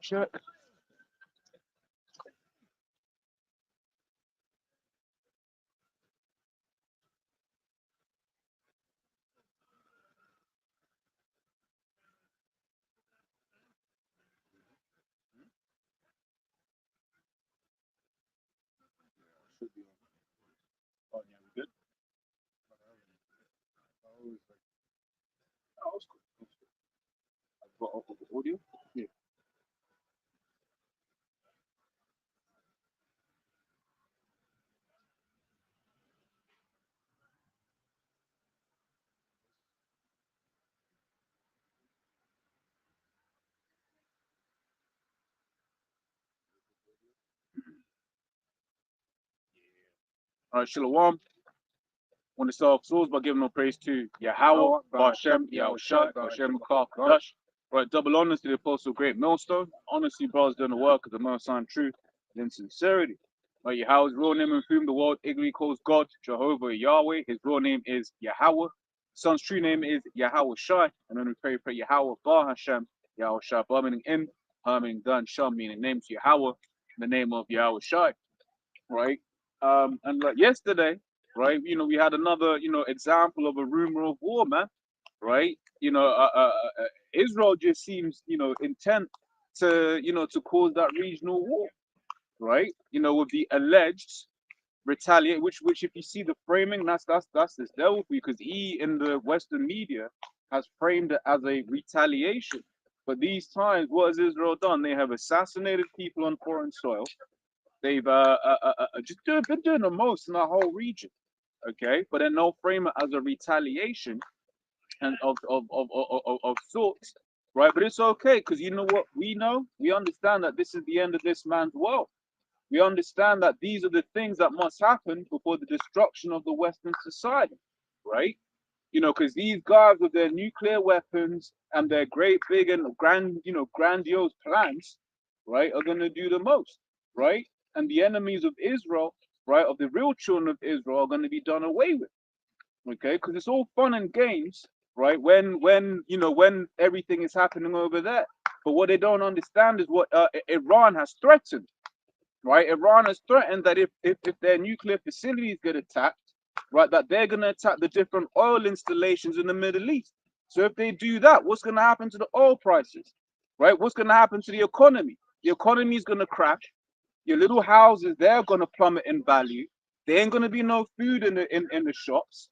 Check. Should be on. Oh, yeah, we good. Oh, it's good. It's good. I've got off of the audio. Yeah. All right, Shalom. Want to start off souls by giving no praise to Yahweh, Bashem, Yahushua, Bashem, Makar, Kadash. Right, double honors to the apostle great millstone. Honestly, brothers doing the work of the most on truth and in sincerity. Right, Yahweh's real name in whom the world ignorantly calls God, Jehovah Yahweh. His real name is Yahweh. Son's true name is Yahweh Shai. And then we pray Yahweh Bar Hashem, Yahweh Shai, Bar meaning in, Ha meaning done, Sham meaning name to Yahweh, in the name of Yahweh Shai. Right? And like yesterday, right, we had another, example of a rumor of war, man, right? Israel just seems, intent to, to cause that regional war, right? With the alleged retaliate, which if you see the framing, that's this devil for you, because he in the Western media has framed it as a retaliation. But these times, what has Israel done? They have assassinated people on foreign soil. They've been doing the most in the whole region, okay? But then they'll frame it as a retaliation and of sorts, right? But it's okay because you know what we know. We understand that this is the end of this man's world. We understand that these are the things that must happen before the destruction of the Western society, right? Because these guys with their nuclear weapons and their great big and grandiose plans, right, are going to do the most, right? And the enemies of Israel, right, of the real children of Israel, are going to be done away with, okay? Because it's all fun and games, right? When everything is happening over there, but what they don't understand is what Iran has threatened, right? Iran has threatened that if their nuclear facilities get attacked, right, that they're going to attack the different oil installations in the Middle East. So if they do that, what's going to happen to the oil prices, right? What's going to happen to the economy? The economy is going to crash. Your little houses, they're going to plummet in value. There ain't going to be no food in the shops,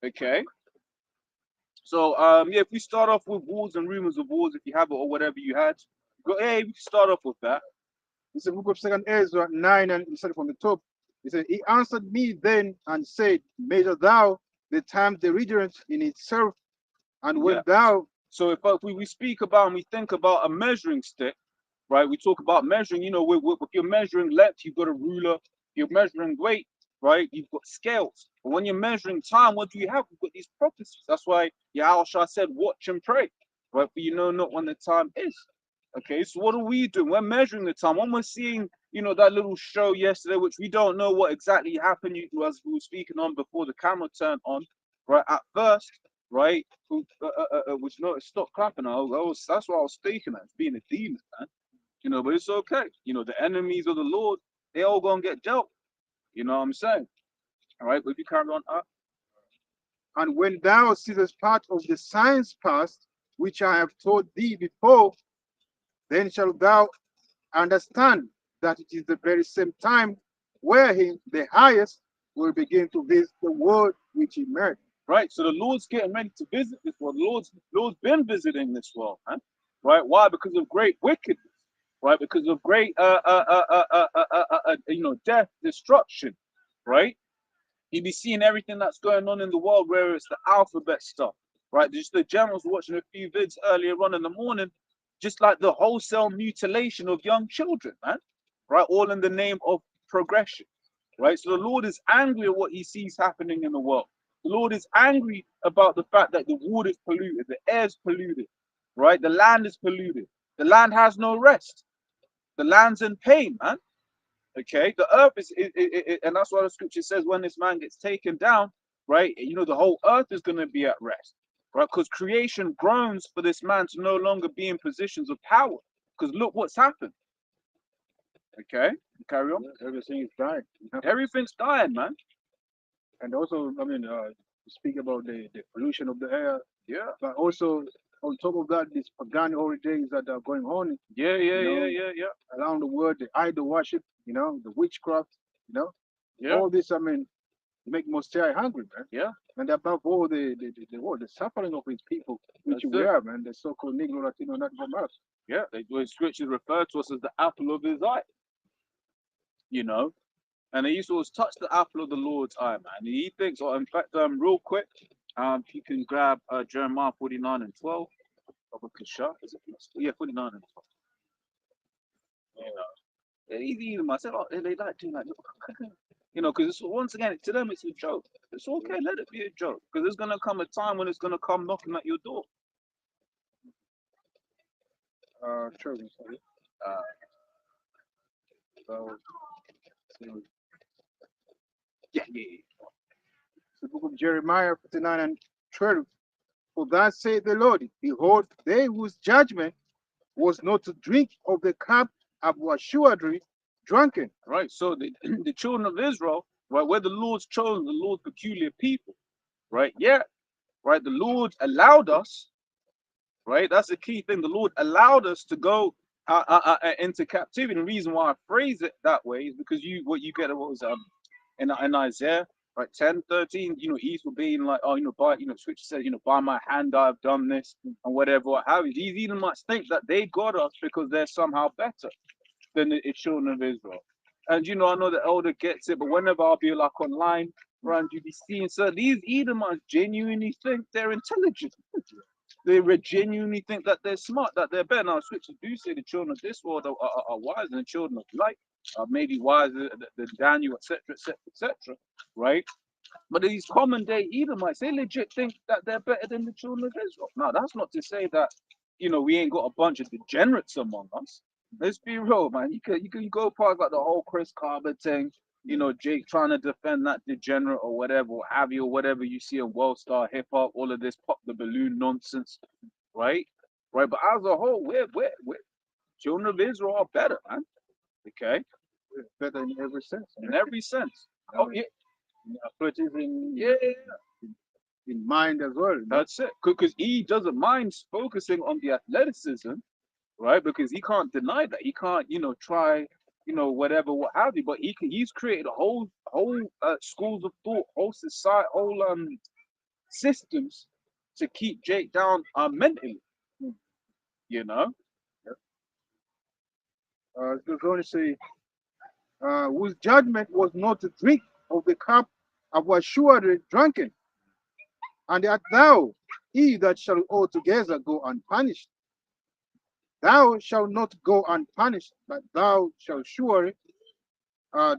okay? So yeah, if we start off with wars and rumors of wars, if you have it or whatever you had, go. Hey, we can start off with that. It's the book of Second Ezra 9, and he said from the top. He said, He answered me then and said, Measure thou the time deliverance in itself, and when Yeah. thou So if we speak about and we think about a measuring stick, right? We talk about measuring. If you're measuring length, you've got a ruler. If you're measuring weight, right? You've got scales. But when you're measuring time, what do you have? You've got these prophecies. That's why Yahushua said, "Watch and pray," right? For you know not when the time is. Okay, so what are we doing? We're measuring the time. When we're seeing, that little show yesterday, which we don't know what exactly happened, as we were speaking on before the camera turned on, right? At first, right? Which no, it stopped clapping. That's what I was speaking at, being a demon, man. But it's okay. The enemies of the Lord, they all gonna get dealt. You know what I'm saying? All right, but if you carry on up, and when thou seest part of the signs past, which I have told thee before, then shalt thou understand that it is the very same time wherein the highest will begin to visit the world which he made. right? So the Lord's getting ready to visit this world. Lord's been visiting this world, man. Right? Why? Because of great wickedness, right? Because of great death, destruction, right? You be seeing everything that's going on in the world, where it's the alphabet stuff, right? Just the generals watching a few vids earlier on in the morning, just like the wholesale mutilation of young children, man, right? All in the name of progression, right? So the Lord is angry at what he sees happening in the world. The Lord is angry about the fact that the water is polluted, the air is polluted, right? The land is polluted. The land has no rest. The land's in pain, man. Okay, the earth and that's why the scripture says when this man gets taken down, right? The whole earth is going to be at rest, right? Because creation groans for this man to no longer be in positions of power. Because look what's happened. Okay, carry on. Yeah, everything is dying. Everything's dying, man. And also, I mean, speak about the pollution of the air, Yeah, but also on top of that, these pagan holidays that are going on, yeah, you know, yeah. around the world, the idol worship, the witchcraft, Yeah, all this, I mean, make Most High hungry, man. yeah. And above all, the suffering of his people, which That's we it. are, man, the so-called Negro Latino not from us. Yeah, the scriptures refer to us as the apple of his eye. You know, and he used to always touch the apple of the Lord's eye, man. He thinks, in fact, real quick, if you can grab Jeremiah 49:12, of a Kasha, is it? Yeah, 49:12. You know, and even myself, they like doing like, because once again, to them it's a joke. It's okay, let it be a joke, because there's gonna come a time when it's gonna come knocking at your door. Children, sorry. Uh, So, yeah. the book of Jeremiah 49:12. For thus saith the Lord, behold, they whose judgment was not to drink of the cup of assuredly drunken. Right. So the the children of Israel, right, we're the Lord's chosen, the Lord's peculiar people, right? Yeah, right. The Lord allowed us, right? That's the key thing. The Lord allowed us to go into captivity. And the reason why I phrase it that way is because what you get what was in Isaiah, right, 10:13, he's being like, oh, by scripture says, by my hand I've done this and whatever, what have you. These even might think that they got us because they're somehow better than the children of Israel. And I know the elder gets it, but whenever I'll be like online, right, you be seeing, so these Edomites genuinely think they're intelligent. They genuinely think that they're smart, that they're better. Now, scriptures do say the children of this world are wise, and the children of light are maybe wiser than Daniel, etc., etc., etc., right? But these common day Edomites, they legit think that they're better than the children of Israel. Now, that's not to say that, we ain't got a bunch of degenerates among us. Let's be real, man. You can go past like the whole Chris Carver thing, Jake trying to defend that degenerate or whatever, or have you, or whatever you see in World Star Hip Hop, all of this pop the balloon nonsense, right? Right. But as a whole, we're children of Israel are better, man. Okay. Better in every sense. In every sense. Oh, yeah. In, Yeah. in mind as well. That's it. Because he doesn't mind focusing on the athleticism, right? Because he can't deny that. He can't, try, whatever, what have you. But he's created a whole schools of thought, whole society, whole systems to keep Jake down mentally. You know. It's going to say, whose judgment was not to drink of the cup of was surely drunken, and that thou, he that shall altogether go unpunished. Thou shalt not go unpunished, but thou shalt surely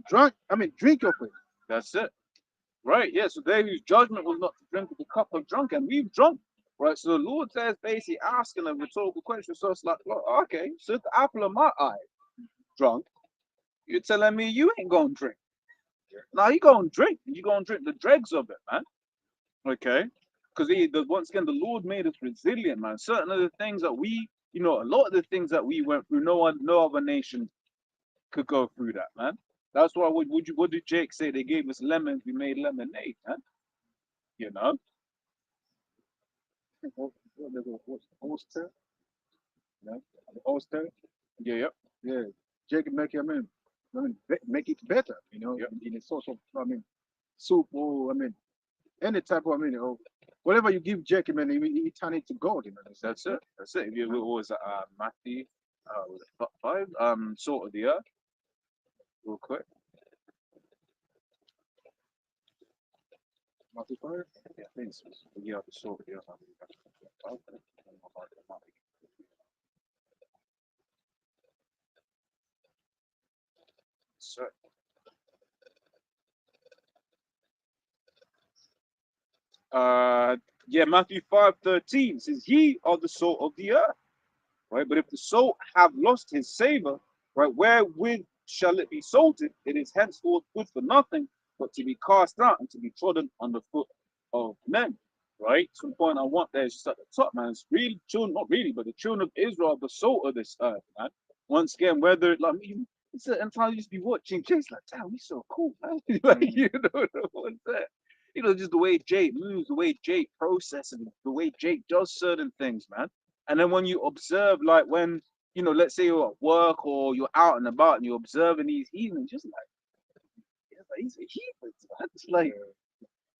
drink of it. That's it. Right, yeah. So there whose judgment was not to drink of the cup of drunk, and we've drunk. Right. So the Lord says basically asking a rhetorical question. So it's like, well, okay, so if the apple of my eye drunk, you're telling me you ain't gonna drink. Now you gonna drink. You gonna drink the dregs of it, man. Okay. Because once again, the Lord made us resilient, man. Certain of the things that a lot of the things that we went through, no other nation could go through that, man. That's why what did Jake say? They gave us lemons, we made lemonade, man. You know? What's Oyster? No? Oyster? Yeah. Yeah. Jake make make it better, Yep. in a source of soup or any type of whatever you give Jake, man, he turn it to gold, That's it. That's it. If you what was that, Matthew, was it 5? Salt of the earth, real quick. Matthew 5? Yeah, I think it's the salt of the earth. So, yeah, Matthew 5:13 says, "Ye are the salt of the earth." Right, but if the salt have lost his savor, right, wherewith shall it be salted? It is henceforth good for nothing, but to be cast out and to be trodden underfoot of men. right? Some point I want there is just at the top, man. It's really children, not really, but the children of Israel, the salt of this earth, man. Once again, whether like me, it's certain times I used to be watching Jake's like, damn, he's so cool, man. Like, you know, what's that? You know, just the way Jake moves, the way Jake processes, the way Jake does certain things, man. And then when you observe, like when, you know, let's say you're at work or you're out and about and you're observing these heathens, just like, yeah, like he's a heathen, man. It's like,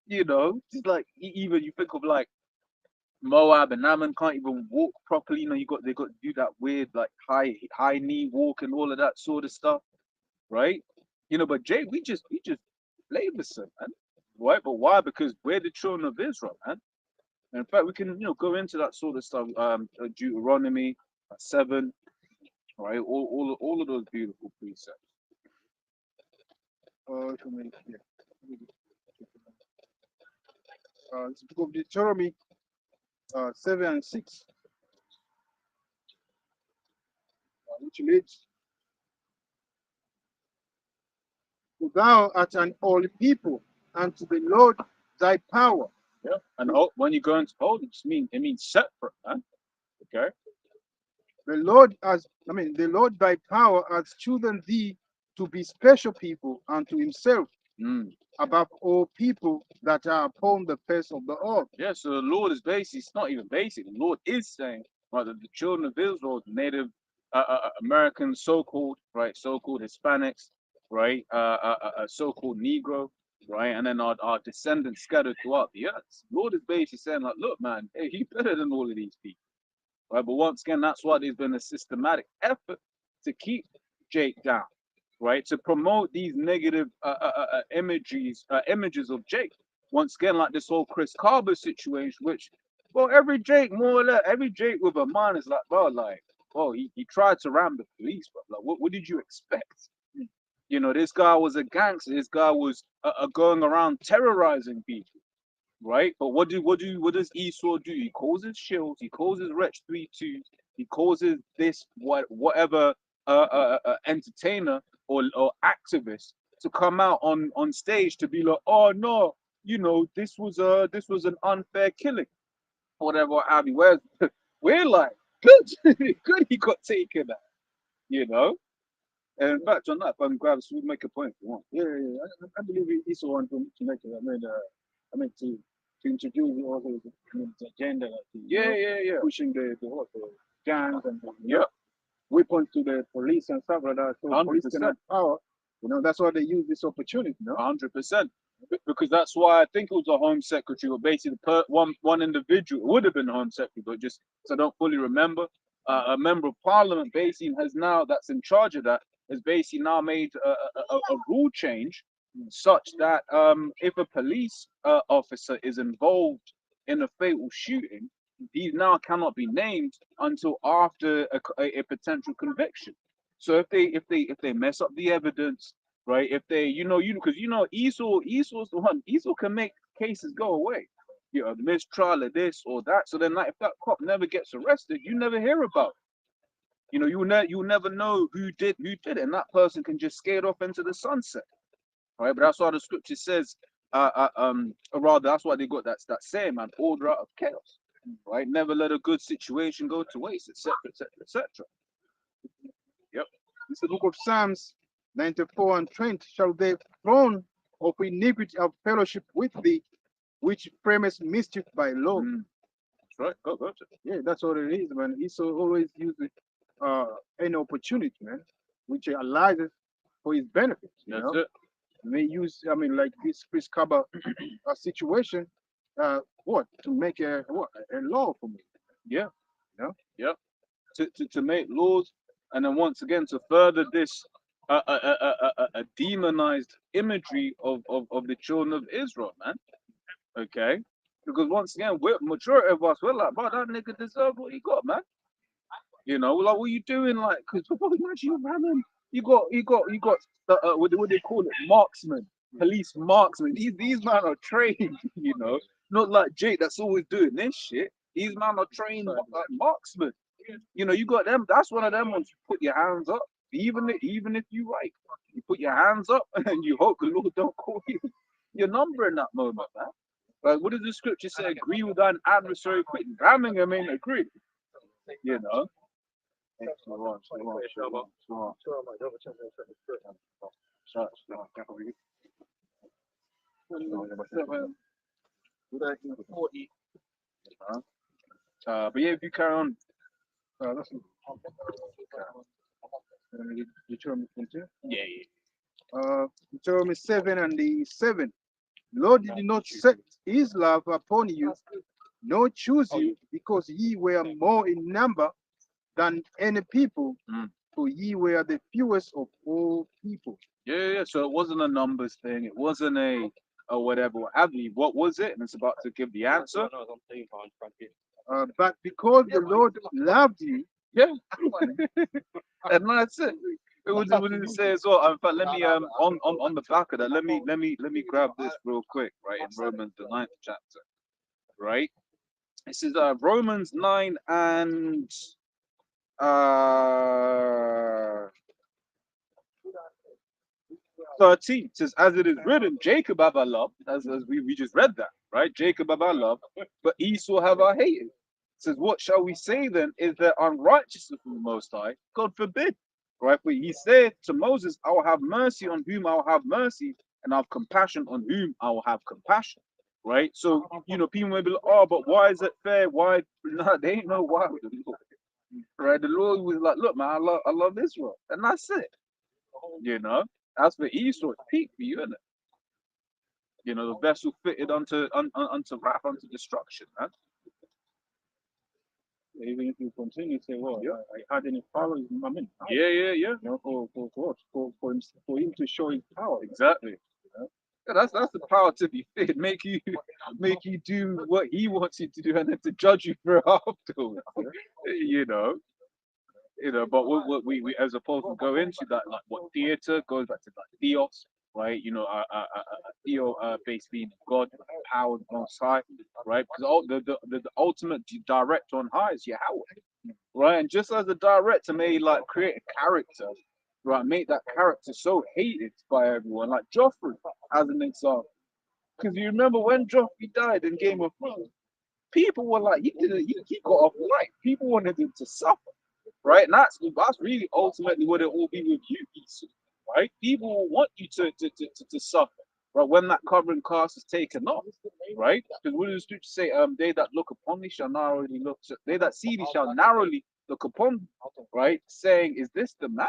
you know, just like even you think of like Moab and Ammon can't even walk properly. You know, they got to do that weird like high knee walk and all of that sort of stuff, right? You know, but Jake, we just labors him, man. Right? But why? Because we're the children of Israel, man. And in fact, we can go into that sort of stuff. Deuteronomy 7, right? All of those beautiful precepts. It's the book of Deuteronomy 7 and 6, which reads, "For thou art an holy people unto the Lord thy power." Yeah. And when you go into holy, it means separate, man. Okay. The Lord thy power has chosen thee to be special people unto himself Mm. above all people that are upon the face of the earth. Yeah, so the Lord is basically, it's not even basic. The Lord is saying, right, that the children of Israel, Native Americans, so-called, right, so-called Hispanics, right, so-called Negro, right, and then our descendants scattered throughout the earth. The Lord is basically saying, like, look, man, hey, he's better than all of these people, right? But once again, that's why there's been a systematic effort to keep Jake down, right, to promote these negative images of Jake. Once again, like this whole Chris Carver situation, which, well, every Jake, more or less, every Jake with a mind is like, bro, like, oh, he tried to ram the police, but like, what did you expect? You know, this guy was a gangster. This guy was going around terrorizing people, right? But what does Esau do? He causes shields. He causes Wretch 3-2. He causes this whatever entertainer or activist to come out on stage to be like, oh no, you know, this was an unfair killing, whatever what have you. Whereas we're like, good, good, he got taken out, you know. And in fact, on that, I'm glad to make a point if you want. Yeah, yeah, yeah. I believe it's one to make it. To introduce also the agenda, like, Yeah. pushing the gangs and Yeah, weapons to the police and stuff like that. So police can 100%. have power. You know, that's why they use this opportunity. You know? 100%. Because that's why I think it was a home secretary, or basically one individual. It would have been a home secretary, but just so I don't fully remember. A member of parliament basically has now, that's in charge of that, has basically now made a rule change such that if a police officer is involved in a fatal shooting, he now cannot be named until after a potential conviction. So if they mess up the evidence, right? If they, because Esau's the one. Esau can make cases go away. You know, the mistrial of this or that. So then, like, if that cop never gets arrested, you never hear about it. You know, you'll never know who did it, and that person can just skate off into the sunset, right? But that's why the scripture says, or rather, that's why they got that saying, man, order out of chaos, right? Never let a good situation go to waste, etc., etc., etc. Yep. It's the book of Psalms 94 and 20. Shall the throne of iniquity have fellowship with thee, which framest mischief by law? That's right. Go. Yeah, that's what it is, man. Esau always uses any opportunity, man, which allows it for his benefit. That's it. They use, like this Chris Kaba situation, to make a law for me. Yeah. You know? Yep. To make laws, and then once again to further this demonized imagery of the children of Israel, man. Okay, because once again, majority of us, we're like, bro, that nigga deserved what he got, man. You know, like, what you doing, like, because imagine you ramming, you got what they call it, marksmen, police marksmen. These men are trained, you know, not like Jake that's always doing this shit. These men are trained marksmen. You know, you got them. That's one of them ones. You put your hands up, even if you right, you put your hands up and you hope the Lord don't call you your number in that moment, man. Like, what does the scripture say? Agree with thine adversary, quit ramming him in, agree. You know? But yeah, if you carry on, That's Deuteronomy 22. yeah. Deuteronomy 7 and the 7. Lord did not set his love upon you, nor choose you, because ye were more in number than any people, for ye were the fewest of all people. Yeah. So it wasn't a numbers thing. It wasn't a whatever, what have you. What was it? And it's about to give the answer. But because the Lord loved you, Yeah. And that's it. What did it say as well? In fact, let me on the back of that, let me grab this real quick, right? In Romans the 9th chapter, right? It says Romans 9 and 13. It says, as it is written, Jacob have I loved, as we just read that, right? Jacob have I loved, but Esau have I hated. It says, what shall we say then? Is there unrighteousness from the Most High? God forbid. Right? But he said to Moses, I will have mercy on whom I will have mercy, and I have compassion on whom I will have compassion. Right? So, people may be like, oh, but why is it fair? Why? No, they ain't know why with the Lord. Right? The Lord was like, look, man, I love Israel. And that's it. As for Esau, it's peak for you, isn't it? The vessel fitted unto wrath, unto destruction, man. even if you continue to say, well, I had any power in my men. Yeah. For him to show his power. Exactly. Yeah, that's the power to be fit. Make you do what he wants you to do, and then to judge you for it afterwards. But what we as opposed to go into that, like what theater goes back to like theos, right? Theo basically meaning God, power, most high, right? Because the ultimate director on high is Yahweh, right? And just as the director may like create a character, right, make that character so hated by everyone, like Joffrey as an example. Because you remember when Joffrey died in Game of Thrones, people were like, he got off light. People wanted him to suffer, right? And that's really ultimately what it will be with you, Esau, right? People will want you to suffer, right? When that covering cast is taken off, right? Because what does the scripture say? They that look upon thee shall narrowly look. They that see thee shall narrowly look upon thee, right? Saying, is this the man?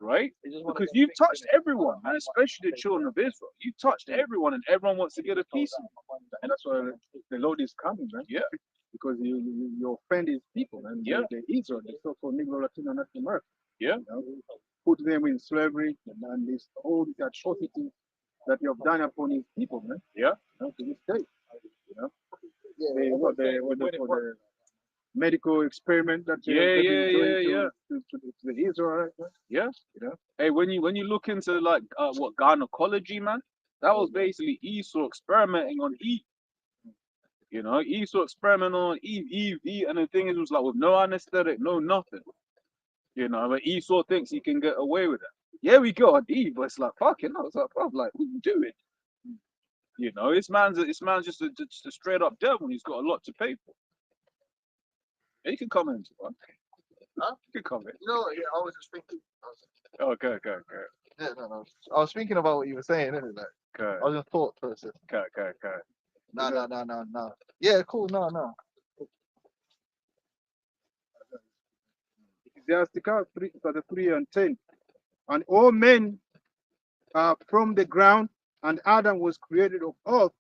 Right? Because you've touched everyone, man, especially the children of Israel. You touched everyone, and everyone wants to get a piece of you. And that's why the Lord is coming, man. Yeah. Because you offend his people, and the Israel, the so-called Negro, Latino, and African American. Yeah. Put them in slavery, and this all the atrocity that you have done upon his people, man. Yeah. To this day. The medical experiment that they've been doing to the Israelites. Yeah. Hey, when you look into like what gynecology, man, that was basically Esau experimenting on Eve. Esau experimenting on Eve, and the thing is, it was like with no anesthetic, no nothing. But Esau thinks he can get away with it. Yeah, we got on Eve, but it's like fucking no, it's like, bro, like what you doing? This man's just a straight up devil. He's got a lot to pay for. Yeah, you can comment, man. Huh? You can comment. Yeah, I was just thinking. Okay. Yeah, no. I was thinking about what you were saying, isn't it? Okay. I was in thought process. Okay. No. Yeah, cool. No. Ecclesiasticus 3:10. And all men are from the ground, and Adam was created of earth.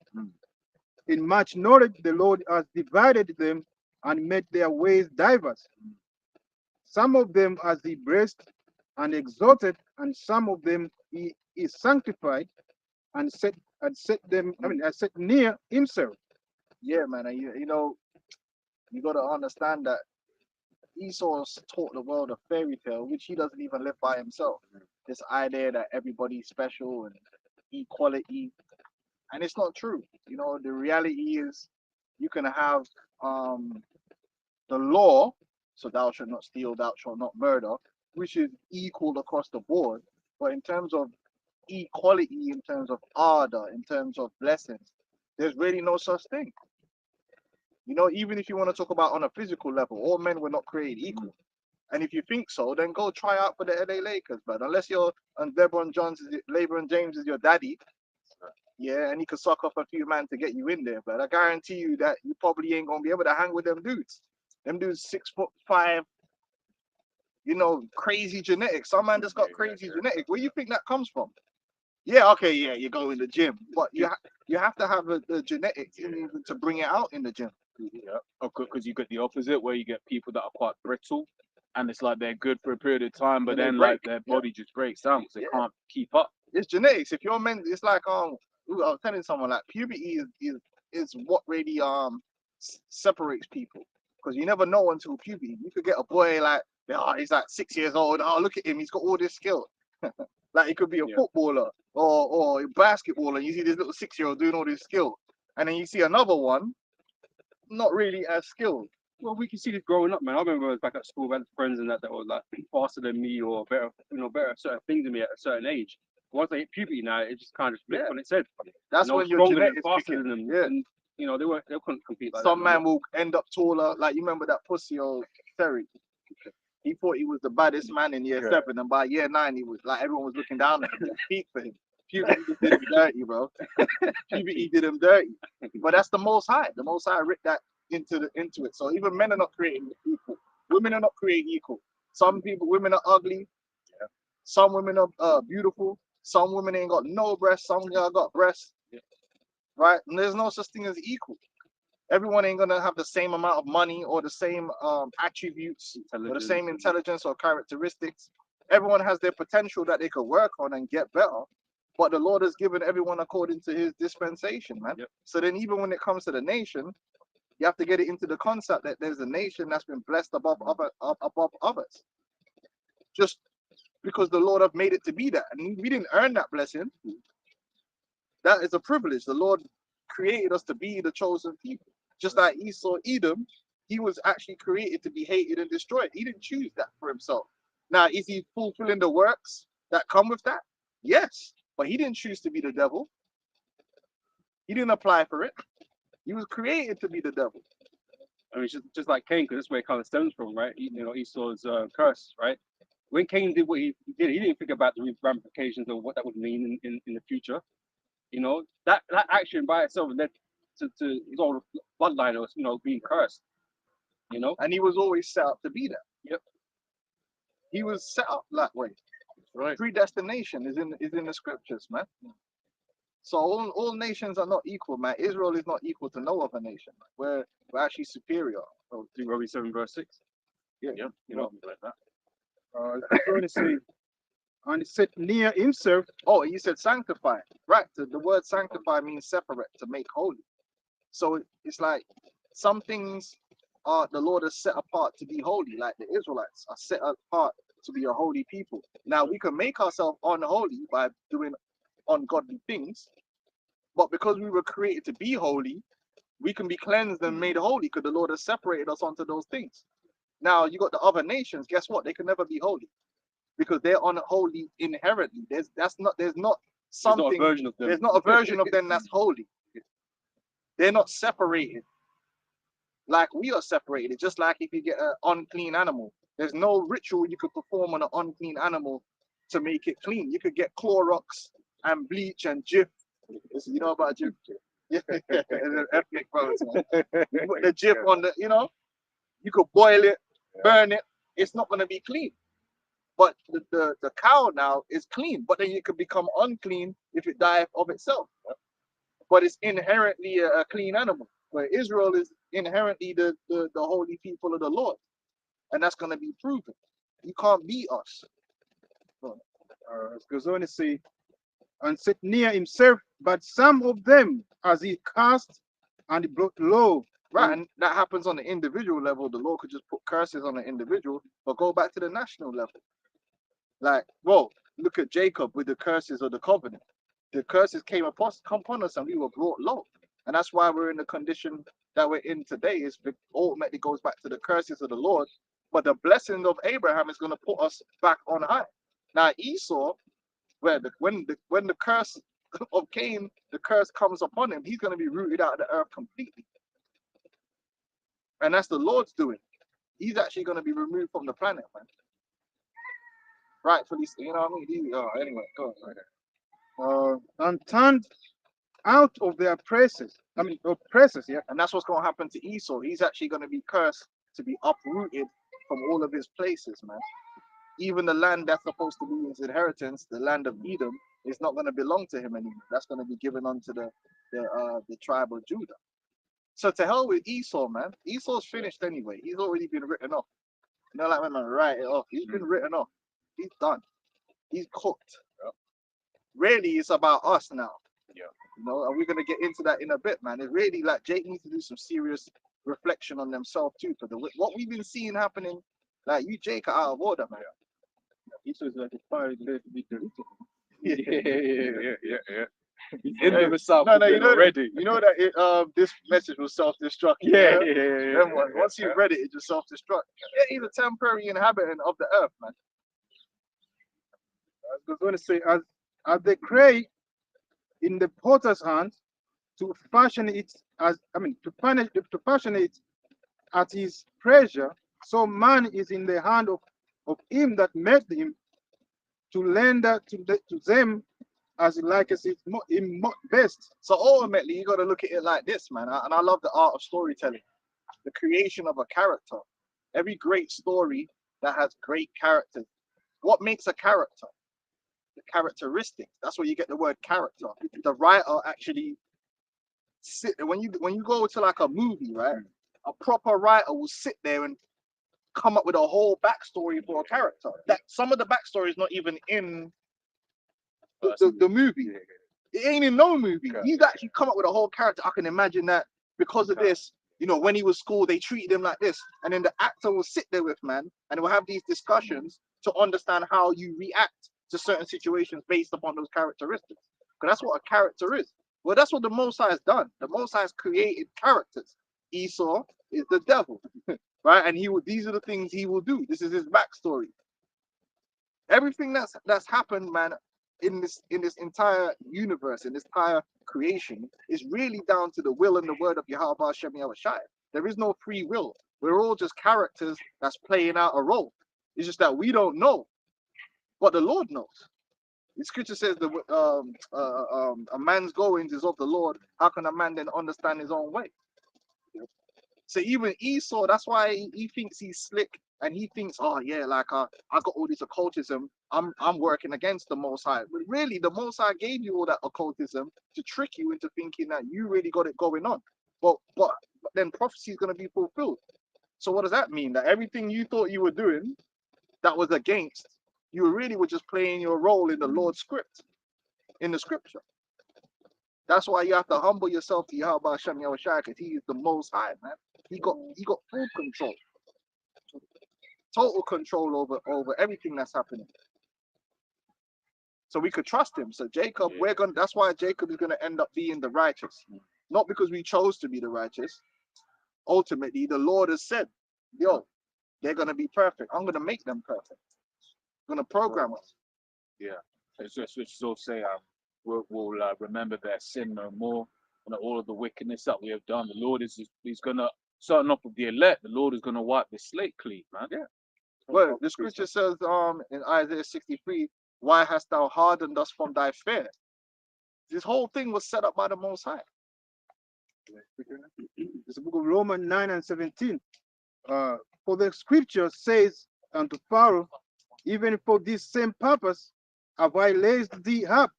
In much knowledge, the Lord has divided them and made their ways diverse. Some of them has he blessed and exalted, and some of them he is sanctified and set them. I set near himself. Yeah, man. And you got to understand that Esau's taught the world a fairy tale, which he doesn't even live by himself. This idea that everybody's special and equality, and it's not true. The reality is you can have the law, so thou shalt not steal, thou shalt not murder, which is equal across the board. But in terms of equality, in terms of order, in terms of blessings, There's really no such thing. You know, even if you want to talk about on a physical level, all men were not created equal. And if you think so, then go try out for the LA Lakers, but unless you're and LeBron James is your daddy, yeah, and he could suck off a few man to get you in there. But I guarantee you that you probably ain't gonna be able to hang with them dudes. Them dudes 6'5", you know, crazy genetics. Some man just got crazy genetics. Where you think that comes from? Yeah, okay, yeah, you go in the gym, but you have to have the genetics to bring it out in the gym. Yeah, because you get the opposite where you get people that are quite brittle, and it's like they're good for a period of time, but Then they then break. like their body just breaks down because they can't keep up. It's genetics. If you're men, it's like I was telling someone like puberty is what really separates people, because you never know until puberty. You could get a boy like, oh, he's like 6 years old. Oh, look at him, he's got all this skill. Like he could be a footballer or a basketballer. And you see this little 6-year-old doing all this skill, and then you see another one not really as skilled. Well, we can see this growing up, man. I remember I was back at school, I had friends and that were like faster than me or better, better at certain things than me at a certain age. Once they hit puberty now, it just kind of flipped on its head. That's And I when was your stronger genetics and faster kick in. than them. Yeah. And they couldn't compete like Some that. man will end up taller. Like you remember that pussy old Terry. He thought he was the baddest man in year 7, and by year 9, he was like everyone was looking down at him. Peak for him. Puberty just did him dirty, bro. Puberty did him dirty. But that's the Most High. The Most High ripped that into it. So even men are not created equal. Women are not created equal. Some women are ugly. Yeah. Some women are beautiful. Some women ain't got no breasts. Some girl got breasts. Yeah. Right? And there's no such thing as equal. Everyone ain't gonna have the same amount of money or the same attributes or the same intelligence or characteristics. Everyone has their potential that they could work on and get better. But the Lord has given everyone according to his dispensation, man. Yep. So then even when it comes to the nation, you have to get it into the concept that there's a nation that's been blessed above others. Just because the Lord have made it to be that. And we didn't earn that blessing. That is a privilege. The Lord created us to be the chosen people. Just like Esau, Edom, he was actually created to be hated and destroyed. He didn't choose that for himself. Now, is he fulfilling the works that come with that? Yes. But he didn't choose to be the devil. He didn't apply for it. He was created to be the devil. I mean, just like Cain, because that's where it kind of stems from, right? Esau's curse, right? When Cain did what he did, he didn't think about the ramifications of what that would mean in the future. That action by itself led to his own bloodline, being cursed. And he was always set up to be that. Yep. He was set up that way. Right. Predestination is in the scriptures, man. So all nations are not equal, man. Israel is not equal to no other nation. We're actually superior. Deuteronomy 7:6. Yeah. Like that. It's going to say, and he said near himself. Oh, you said sanctify. Right. The word sanctify means separate, to make holy. So it's like some things are the Lord has set apart to be holy, like the Israelites are set apart to be a holy people. Now we can make ourselves unholy by doing ungodly things, but because we were created to be holy, we can be cleansed and made holy because the Lord has separated us onto those things. Now you got the other nations. Guess what? They can never be holy because they're unholy inherently. There's not something. There's not a version of them. There's not a version of them that's holy. They're not separated like we are separated. Just like if you get an unclean animal, there's no ritual you could perform on an unclean animal to make it clean. You could get Clorox and bleach and Jif. You know about Jif? Yeah, ethnic brothers, man. You put the Jif on the, you could boil it, burn it. It's not going to be clean. But the cow now is clean, but then it could become unclean if it dies of itself. But it's inherently a clean animal. Where Israel is inherently the holy people of the Lord. And that's going to be proven. You can't beat us. It goes on to say, and set near himself, but some of them as he cast and brought low. Right, and that happens on the individual level. The Lord could just put curses on the individual, but go back to the national level. Like, well, look at Jacob with the curses of the covenant. The curses came upon us and we were brought low. And that's why we're in the condition that we're in today. It ultimately goes back to the curses of the Lord. But the blessing of Abraham is going to put us back on high. Now Esau, when the curse of Cain, the curse comes upon him, he's going to be rooted out of the earth completely. And that's the Lord's doing. He's actually going to be removed from the planet, man. Rightfully, you know what I mean? Anyway, go on. And turned out of their oppressors. Oppressors, yeah. And that's what's going to happen to Esau. He's actually going to be cursed to be uprooted from all of his places, man. Even the land that's supposed to be his inheritance, the land of Edom, is not going to belong to him anymore. That's going to be given unto the tribe of Judah. So to hell with Esau, man. Esau's finished anyway. He's already been written off. You know, like when man write it off. He's been written off. He's done. He's cooked. Yep. Really, it's about us now. Yeah. You know, and we're gonna get into that in a bit, man. It's really like Jake needs to do some serious reflection on themselves too. For what we've been seeing happening, like you, Jake, are out of order, man. Esau's like a fire there to be deleted. Yeah. He's in the Messiah No, you know already. You know that this message was self-destruct. Yeah. Then once you read it, it just self-destruct. Yeah, he's a temporary inhabitant of the earth, man. I was going to say, as the clay in the potter's hand, to fashion it to fashion it at his pleasure, so man is in the hand of him that made him, to lend to them as he likes it best. So ultimately, you got to look at it like this, man. And I love the art of storytelling, the creation of a character. Every great story that has great characters. What makes a character? The characteristics. That's where you get the word character. The writer actually when you go to like a movie, right? A proper writer will sit there and come up with a whole backstory for a character. That some of the backstory is not even in the movie. It ain't in no movie. He's actually come up with a whole character. I can imagine that because of this, you know, when he was school, they treated him like this. And then the actor will sit there with man and will have these discussions to understand how you react to certain situations based upon those characteristics. Because that's what a character is. Well, that's what the Most High has done. The Most High has created characters. Esau is the devil, right? And these are the things he will do. This is his backstory. Everything that's happened, man, in this entire universe, in this entire creation, is really down to the will and the word of Yahweh Hashem Yahushai. There is no free will. We're all just characters that's playing out a role. It's just that we don't know, but the Lord knows. The scripture says a man's goings is of the Lord. How can a man then understand his own way? So even Esau, that's why he thinks he's slick, and he thinks, oh yeah, like I got all this occultism. I'm working against the Most High. But really, the Most High gave you all that occultism to trick you into thinking that you really got it going on. But then prophecy is going to be fulfilled. So what does that mean? That everything you thought you were doing that was against, you really were just playing your role in the Lord's script, in the scripture. That's why you have to humble yourself to Yahweh Hashem Yahushai, because he is the Most High, man. He got full control, total control over everything that's happening. So we could trust him. So Jacob, that's why Jacob is gonna end up being the righteous, not because we chose to be the righteous. Ultimately, the Lord has said, yo, they're gonna be perfect. I'm gonna make them perfect. I'm gonna program us. Yeah. It's just so say we'll remember their sin no more, and all of the wickedness that we have done. The Lord he's gonna, starting off with the elect, the Lord is gonna wipe the slate clean, man. Yeah. Well, the scripture says in Isaiah 63, why hast thou hardened us from thy fear? This whole thing was set up by the Most High. It's the book of Romans 9:17. For the scripture says unto Pharaoh, even for this same purpose have I raised thee up,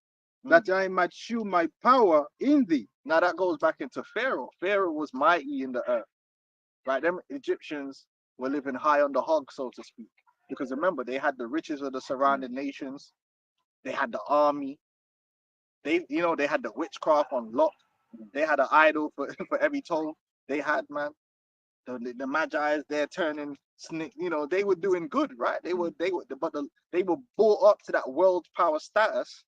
that I might shew my power in thee. Now that goes back into Pharaoh. Pharaoh was mighty in the earth. Right? Them Egyptians were living high on the hog, so to speak. Because remember, they had the riches of the surrounding nations. They had the army. They had the witchcraft on lock. They had an idol for every toe. They had, man. The Magi's, they're turning snake. They were doing good, right? They were brought up to that world power status,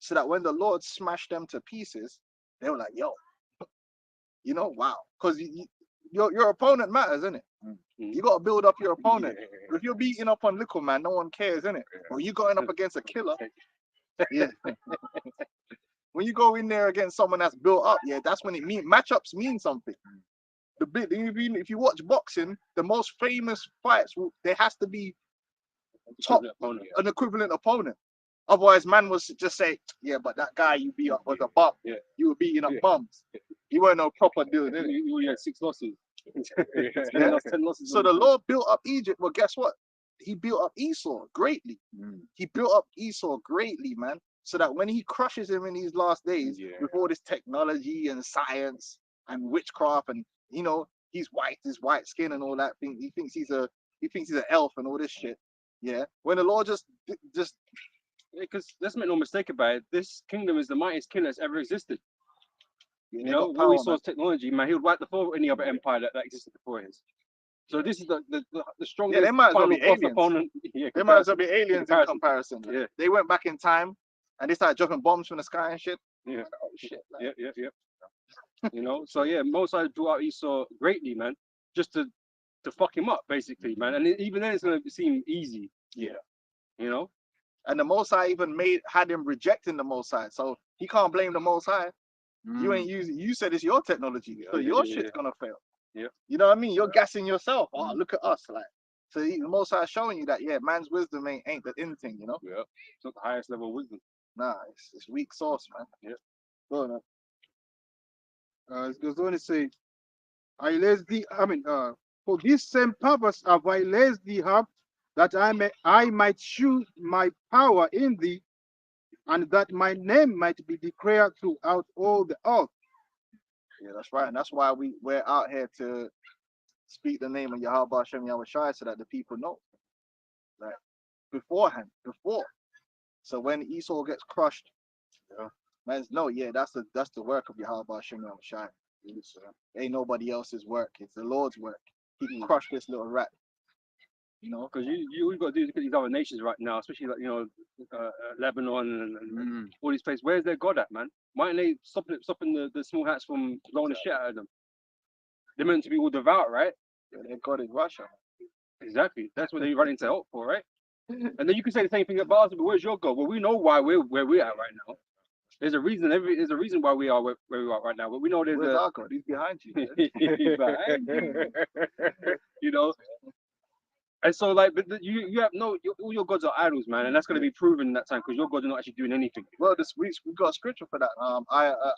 so that when the Lord smashed them to pieces, they were like, yo, wow. Because your opponent matters, isn't it? You got to build up your opponent. If you're beating up on little man, no one cares, isn't it? Or you going up against a killer. Yeah. when you go in there against someone that's built up, yeah, that's when it matchups mean something. The big, if you watch boxing, the most famous fights, there has to be top an equivalent opponent. Otherwise, man was just say, yeah, but that guy you beat up was a bum. Yeah. You were beating up bums. You weren't no proper dude. You had 6 losses. Yeah. 10 losses. So the Lord built up Egypt. Well, guess what? He built up Esau greatly. He built up Esau greatly, man. So that when he crushes him in these last days, with all this technology and science and witchcraft, and you know, he's his white skin and all that thing. He thinks he's an elf and all this shit. Yeah. When the Lord just because let's make no mistake about it, this kingdom is the mightiest kingdom that's ever existed. You they know, got when power, we saw man. technology, man, he would wipe the floor with any other empire that existed before his. So this is the strongest. Yeah, they might as well final be boss aliens. opponent. Yeah, They might as well be aliens in comparison. comparison. Yeah. They went back in time and they started dropping bombs from the sky and shit. Yeah. Oh shit. Man. Yeah. You know, so yeah, Moses drew out Esau greatly, man, just to fuck him up, basically, man. And even then, it's gonna seem easy. Yeah. You know. And the Most High even had him rejecting the Most High, so he can't blame the Most High. You ain't using. You said it's your technology, so your shit's gonna fail. Yeah. You know what I mean? You're gassing yourself. Oh, look at us, like. So the Most High showing you that, yeah, man's wisdom ain't the in thing, you know? Yeah. It's not the highest level of wisdom. Nah, it's weak sauce, man. Yeah. Go on, man. It goes on to say, for this same purpose have I raised thee up, that I might shew my power in thee, and that my name might be declared throughout all the earth. Yeah, that's right. And that's why we're out here to speak the name of Yahweh Hashem Yahweh Shai, so that the people know. Like before. So when Esau gets crushed, man's no, yeah, that's the work of Yahweh Hashem Yahweh Shai. Ain't nobody else's work. It's the Lord's work. He can crush this little rat. You know, because you've got to do look at these other nations right now, especially like Lebanon and all these places. Where's their God at, man? Why aren't they stopping the small hats from blowing the shit out of them? They're meant to be all devout, right? Yeah, their God is Russia. Exactly. That's what they run into help for, right? And then you can say the same thing about us, but where's your God? Well, we know why we're where we're at right now. There's a reason. There's a reason why we are where we are right now. But we know there's our God? He's behind you. He's behind you. You know. And so, like, but you have all your gods are idols, man, and that's going to be proven in that time because your gods are not actually doing anything. Well, we got a scripture for that.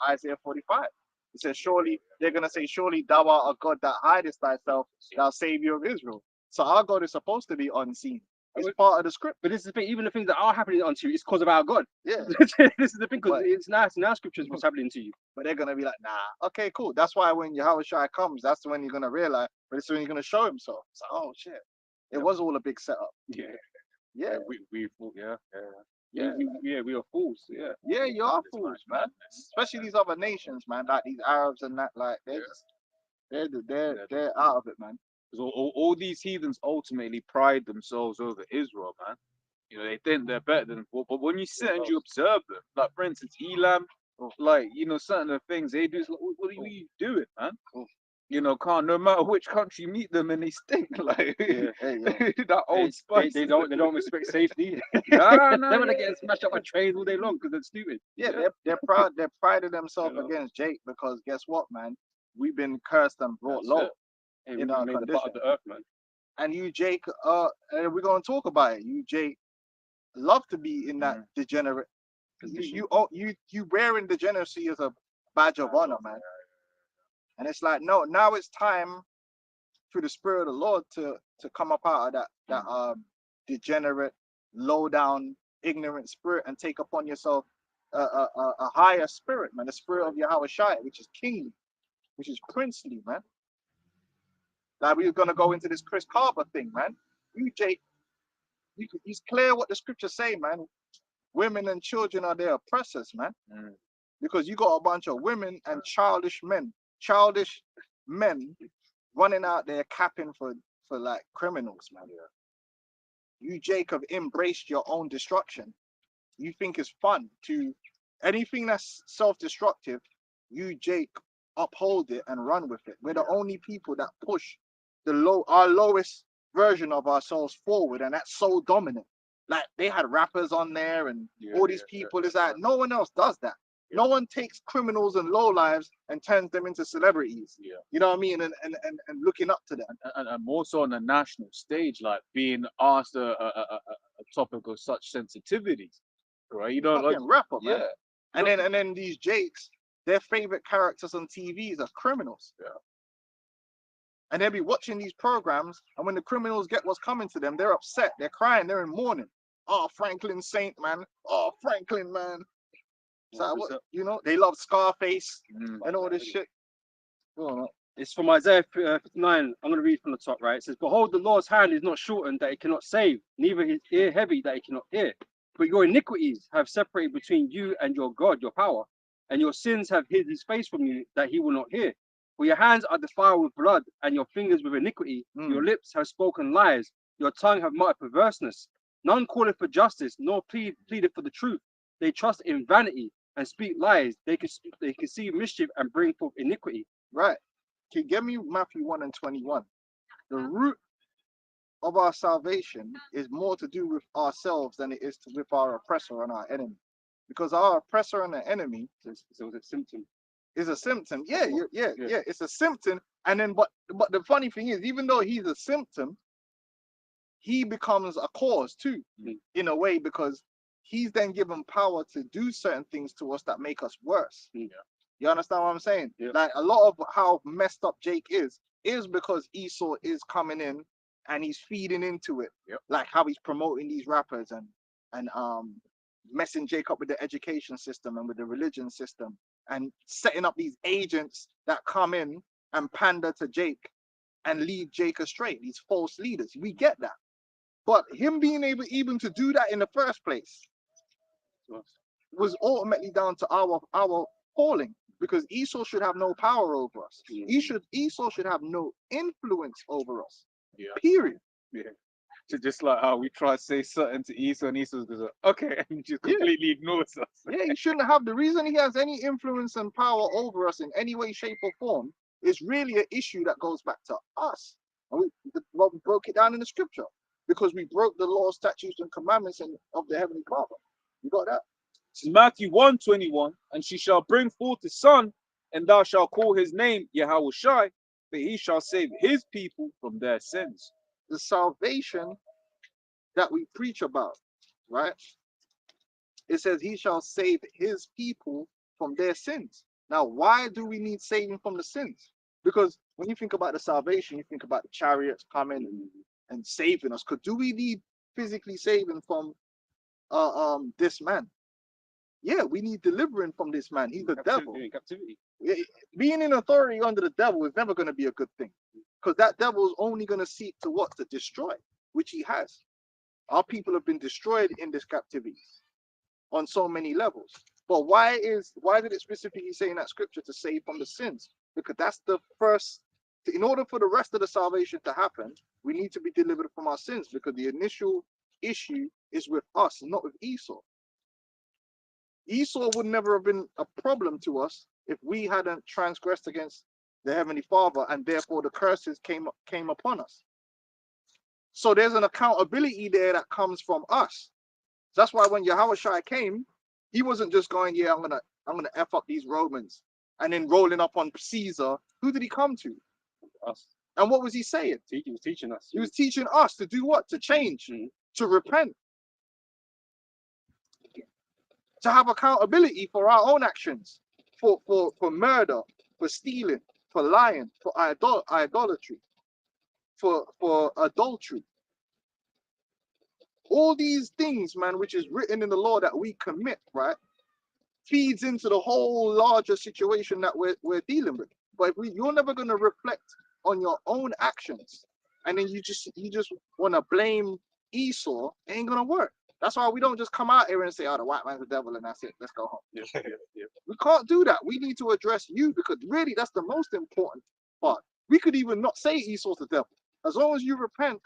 Isaiah 45. It says, surely they're going to say, surely thou art a God that hidest thyself, thou Savior of Israel. So our God is supposed to be unseen. It's part of the script. But this is the thing. Even the things that are happening unto you, it's because of our God. Yeah. This is the thing, because it's nice. Now scriptures what's happening to you. But they're gonna be like, nah, okay, cool. That's why when Yahweh Shai comes, that's when you're gonna realize. But it's when you're gonna show himself. So, oh shit. It was all a big setup. Yeah. Yeah. We are fools. Yeah. Yeah, you are fools, man. Especially these other nations, man, like these Arabs and that, like they're out of it, man. Because all these heathens ultimately pride themselves over Israel, man. You know, they think they're better than, but when you sit and you observe them, like for instance, Elam, like, you know, certain of the things they do, it's like, what are you doing, man? You know, no matter which country you meet them and they stink, like that old spice. They don't respect safety. Nah, They're gonna get smashed up by trains all day long because they're stupid. Yeah, they're priding themselves against Jake because guess what, man? We've been cursed and brought low. Hey, in our made the condition. butt of the earth, man. And you, Jake, and we're gonna talk about it. You, Jake, love to be in that degenerate position. You wearing degeneracy as a badge of honor, man. And it's like, no, now it's time through the Spirit of the Lord to come up out of that degenerate, low down, ignorant spirit and take upon yourself a higher spirit, man. The spirit of Yahweh Shai, which is kingly, which is princely, man. Like we're gonna go into this Chris Carver thing, man. You, Jake, it's clear what the scriptures say, man. Women and children are their oppressors, man. Because you got a bunch of women and childish men running out there capping for like criminals, man. You, Jake, have embraced your own destruction. You think it's fun to anything that's self-destructive. You, Jake, uphold it and run with it. We're the only people that push our lowest version of ourselves forward, and that's so dominant. Like they had rappers on there and all these people. It's like no one else does that. No one takes criminals and lowlives and turns them into celebrities. Yeah. You know what I mean? And looking up to them. And more so on the national stage, like being asked a topic of such sensitivities, right? You know, like Fucking rapper, man. yeah, And then these Jakes, their favorite characters on TVs are criminals. Yeah. And they'll be watching these programs, and when the criminals get what's coming to them, they're upset, they're crying, they're in mourning. Oh, Franklin Saint, man. Oh, Franklin, man. So what, you know, they love Scarface and all this shit. Go on, man. It's from Isaiah 59. I'm going to read from the top, right? It says, "Behold, the Lord's hand is not shortened that it cannot save, neither his ear heavy that it cannot hear. But your iniquities have separated between you and your God, your power, and your sins have hid his face from you that he will not hear. For your hands are defiled with blood, and your fingers with iniquity. Your lips have spoken lies, your tongue have muttered perverseness. None calleth for justice, nor pleadeth for the truth. They trust in vanity and speak lies. They conceive mischief and bring forth iniquity." Right. Can you give me Matthew 1 and 21? The root of our salvation is more to do with ourselves than it is with our oppressor and our enemy. Because our oppressor and the enemy So it's a symptom. is a symptom. Yeah, it's a symptom. And then, but the funny thing is, even though he's a symptom, he becomes a cause too, in a way, because he's then given power to do certain things to us that make us worse. You understand what I'm saying? Yeah. Like a lot of how messed up Jake is because Esau is coming in and he's feeding into it. Yep. Like how he's promoting these rappers and messing Jake up with the education system and with the religion system and setting up these agents that come in and pander to Jake and lead Jake astray, these false leaders. We get that. But him being able even to do that in the first place was ultimately down to our calling, because Esau should have no power over us. Esau should have no influence over us. Yeah. Period. Yeah. So just like how we try to say something to Esau and Esau's goes, okay, and he just completely ignores us. Yeah, he shouldn't have. The reason he has any influence and power over us in any way, shape, or form is really an issue that goes back to us. And we broke it down in the scripture because we broke the law, statutes, and commandments of the Heavenly Father. You got that? This is Matthew 1:21, and she shall bring forth a son, and thou shalt call his name Yahushai, for he shall save his people from their sins. The salvation that we preach about, right? It says he shall save his people from their sins. Now, why do we need saving from the sins? Because when you think about the salvation, you think about the chariots coming and saving us. Because do we need physically saving from this man? Yeah, we need delivering from this man. He's the devil. Captivity. Being in authority under the devil is never going to be a good thing, because that devil is only going to seek to what? To destroy, which he has. Our people have been destroyed in this captivity on so many levels. But why did it specifically say in that scripture to save from the sins? Because that's the first. In order for the rest of the salvation to happen, we need to be delivered from our sins, because the initial issue is with us, not with Esau. Esau would never have been a problem to us if we hadn't transgressed against the Heavenly Father, and therefore the curses came upon us. So there's an accountability there that comes from us. That's why when Yahushua came, he wasn't just going, yeah, I'm gonna F up these Romans and then rolling up on Caesar. Who did he come to? Us. And what was he saying? He was teaching us. He was teaching us to do what? To change, to repent, to have accountability for our own actions, for murder, for stealing, for lying, for idolatry, for adultery. All these things, man, which is written in the law that we commit, right, feeds into the whole larger situation that we're dealing with. But if you're never going to reflect on your own actions, and then you just want to blame Esau, it ain't gonna work. That's why we don't just come out here and say, oh, the white man's the devil and that's it, let's go home. Yeah. We can't do that. We need to address you, because really that's the most important part. We could even not say Esau's the devil. As long as you repent,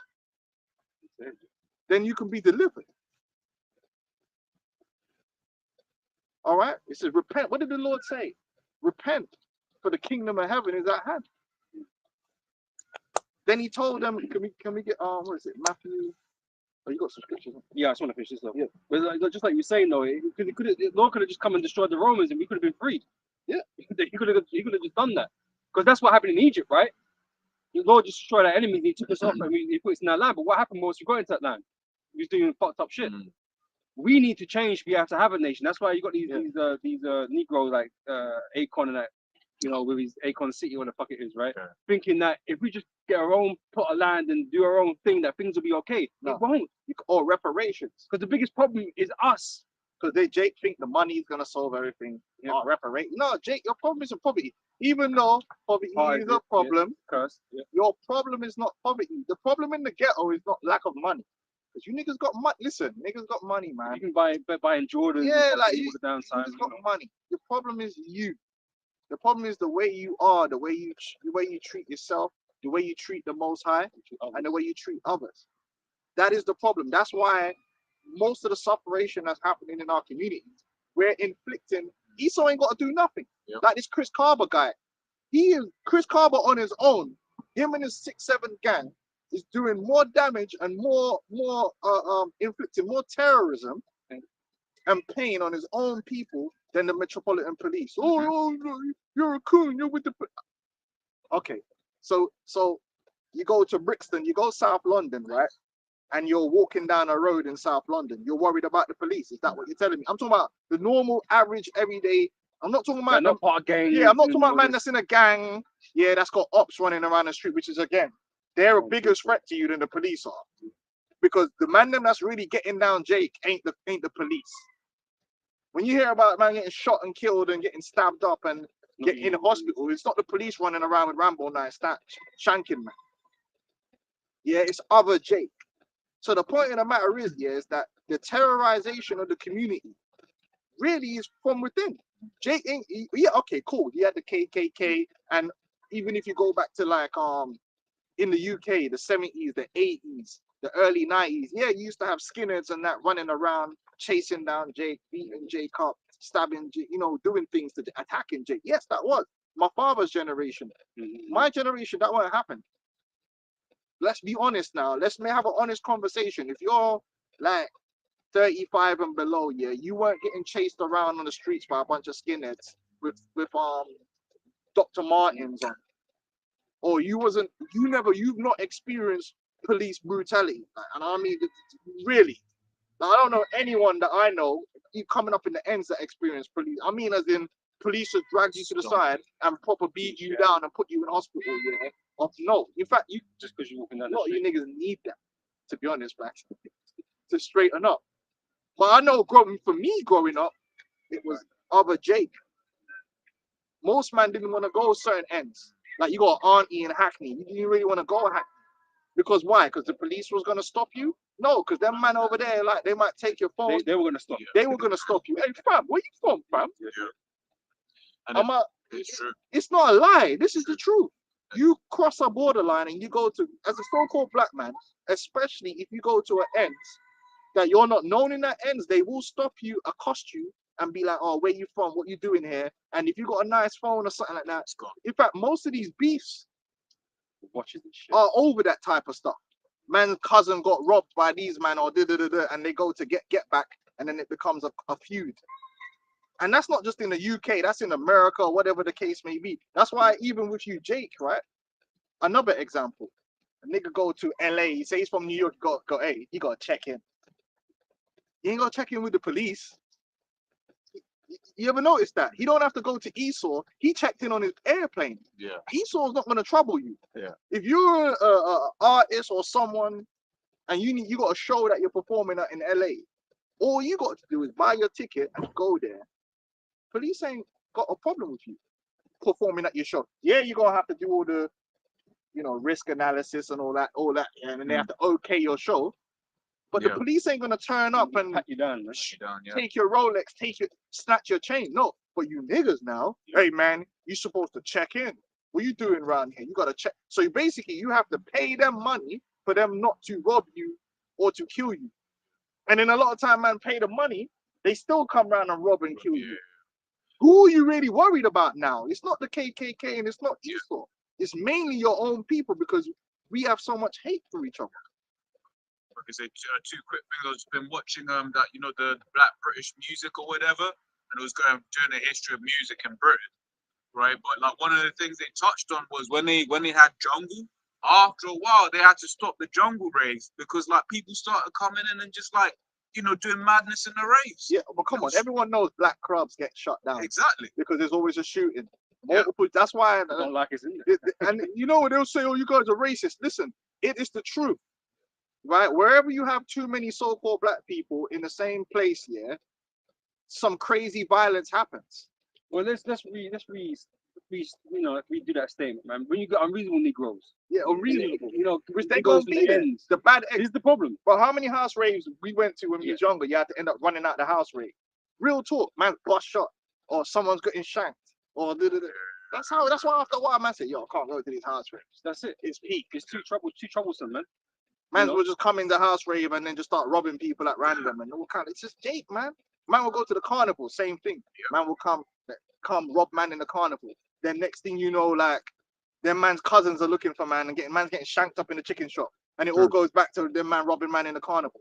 then you can be delivered. All right? It says repent. What did the Lord say? Repent, for the kingdom of heaven is at hand. Then he told them, can we get what is it? Matthew Oh, you got subscriptions. Yeah, I just want to finish this up. Yeah, but just like you're saying though, Lord could have just come and destroyed the Romans, and we could have been freed. Yeah, he could have just done that, because that's what happened in Egypt, right? The Lord just destroyed our enemies. He took us off, and he put us in that land. But what happened was we got into that land. We was doing fucked up shit. We need to change. We have to have a nation. That's why you got these Negroes like Akon and that, with his Akon City, what the fuck it is, right? Yeah. Thinking that if we just get our own plot of land and do our own thing, that things will be okay. No. It won't, or reparations. because the biggest problem is us. Because Jake think the money is gonna solve everything. Not reparate. No, Jake, your problem isn't poverty. Even though poverty is a problem, Curse. Yeah. your problem is not poverty. The problem in the ghetto is not lack of money. Because you niggas got money. Listen, niggas got money, man. You can buy in Jordan. Yeah, like all you the downside. niggas got money. The problem is you. The problem is the way you are, the way you treat yourself, the way you treat the Most High, and the way you treat others. That is the problem. That's why most of the separation that's happening in our communities, we're inflicting. Esau ain't got to do nothing. Yep. Like this Chris Carver guy, Chris Carver on his own. Him and his 6-7 gang is doing more damage and more inflicting more terrorism and pain on his own people than the Metropolitan Police. Oh, you're a coon. You're with the. Okay, so you go to Brixton, you go South London, right? And you're walking down a road in South London. You're worried about the police. Is that what you're telling me? I'm talking about the normal, average, everyday. I'm not talking about not part of gang. yeah, I'm not talking about man that's in a gang. Yeah, that's got ops running around the street, which is again, they're a bigger threat to you than the police are, because the man them that's really getting down Jake ain't the police. When you hear about man getting shot and killed and getting stabbed up and getting in hospital, it's not the police running around with Rambo knives, shanking man. Yeah, it's other Jake. So the point of the matter is that the terrorization of the community really is from within. Jake ain't, yeah, okay, cool. He had the KKK, and even if you go back to like in the UK, the 70s, the 80s, the early 90s, yeah, you used to have skinheads and that running around, chasing down Jake, beating Jake up, stabbing Jake, doing things to attacking Jake. Yes, that was my father's generation. My generation, that won't happen. Let's be honest now. Let's have an honest conversation. If you're like 35 and below, yeah, you weren't getting chased around on the streets by a bunch of skinheads with Dr. Martens on, or you've not experienced police brutality. And I mean, really, I don't know anyone that I know coming up in the ends that experience police. I mean, as in police just dragged you to the side and proper beat you down and put you in hospital. Yeah. No, in fact, you just because you're walking down the street, you niggas need that, to be honest, man, to straighten up. But I know, for me growing up, it was other Jake. Most man didn't want to go certain ends. Like you got Auntie in Hackney, you didn't really want to go Hackney. Because why? Because the police was gonna stop you? No, because them man over there, like they might take your phone. They were gonna stop you. They were gonna stop you. Hey fam, where you from, fam? Yeah. And it's true. It's not a lie. This is the truth. You cross a borderline and you go to, as a so-called black man, especially if you go to an ends that you're not known in that ends, they will stop you, accost you, and be like, oh, where you from? What you doing here? And if you got a nice phone or something like that, in fact, most of these beefs are over that type of stuff. Man's cousin got robbed by these man or and they go to get back, and then it becomes a feud. And that's not just in the UK, that's in America, or whatever the case may be. That's why even with you, Jake, right? Another example. A nigga go to LA, he say he's from New York, he got to check in. He ain't got to check in with the police. You ever notice that? He don't have to go to Esau. He checked in on his airplane. Yeah. Esau's not going to trouble you. Yeah. If you're a artist or someone and you got a show that you're performing at in LA, all you got to do is buy your ticket and go there. Police ain't got a problem with you performing at your show. Yeah, you're gonna have to do all the, risk analysis and all that, and then they have to okay your show. But the police ain't gonna turn up and pat you down, take your Rolex, snatch your chain. No, but you niggas now, hey man, you supposed to check in. What you doing around here? You gotta check. So basically, you have to pay them money for them not to rob you or to kill you. And then a lot of time, man, pay the money, they still come around and rob and kill you. Who are you really worried about now? It's not the KKK and it's not Esau. It's mainly your own people because we have so much hate for each other. Because two quick things. I've just been watching that the Black British music or whatever, and it was doing the history of music in Britain, right? But like one of the things they touched on was when they had jungle. After a while, they had to stop the jungle raves because like people started coming in and just like doing madness in the raves. Yeah, but come on, everyone knows black clubs get shut down Exactly. because there's always a shooting. Multiple. That's why. I don't like it, isn't it? And you know what they'll say? Oh, you guys are racist. Listen, it is the truth, right? Wherever you have too many so-called black people in the same place, yeah, some crazy violence happens. Well, let's redo that statement, man. When you got unreasonable Negroes, Yeah, unreasonable. which They gonna be there. The bad eggs. Here's the problem. But how many house raves we went to when we was younger? You had to end up running out the house rave. Real talk, man, bust shot, or someone's getting shanked, or that's why after a while, man said, "Yo, I can't go to these house raves." That's it. It's peak. It's too troublesome, man. Man will just come in the house rave and then just start robbing people at random and all kind. It's just Jake, man. Man will go to the carnival, same thing. Man will come rob man in the carnival. Then next thing you know, like, then man's cousins are looking for man and man's getting shanked up in the chicken shop, and it all goes back to them man robbing man in the carnival.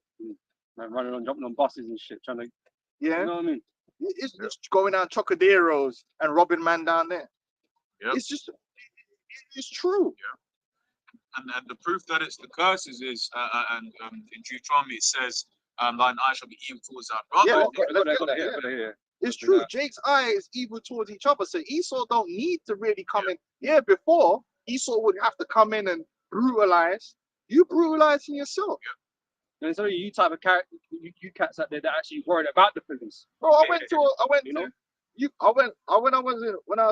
Man running on, jumping on buses and shit, trying to. Yeah. You know what I mean? It's just going down Chocaderos and robbing man down there. Yep. It's just, it's true. Yeah. And the proof that it's the curses is, in Deuteronomy it says, thine eye shall be evil towards thy brother. Yeah. It's true. Jake's eye is evil towards each other. So Esau don't need to really come in. Yeah, before Esau would have to come in and brutalize. You brutalizing yourself. And it's only you type of character, you cats out there that actually worried about the police. Bro, when I was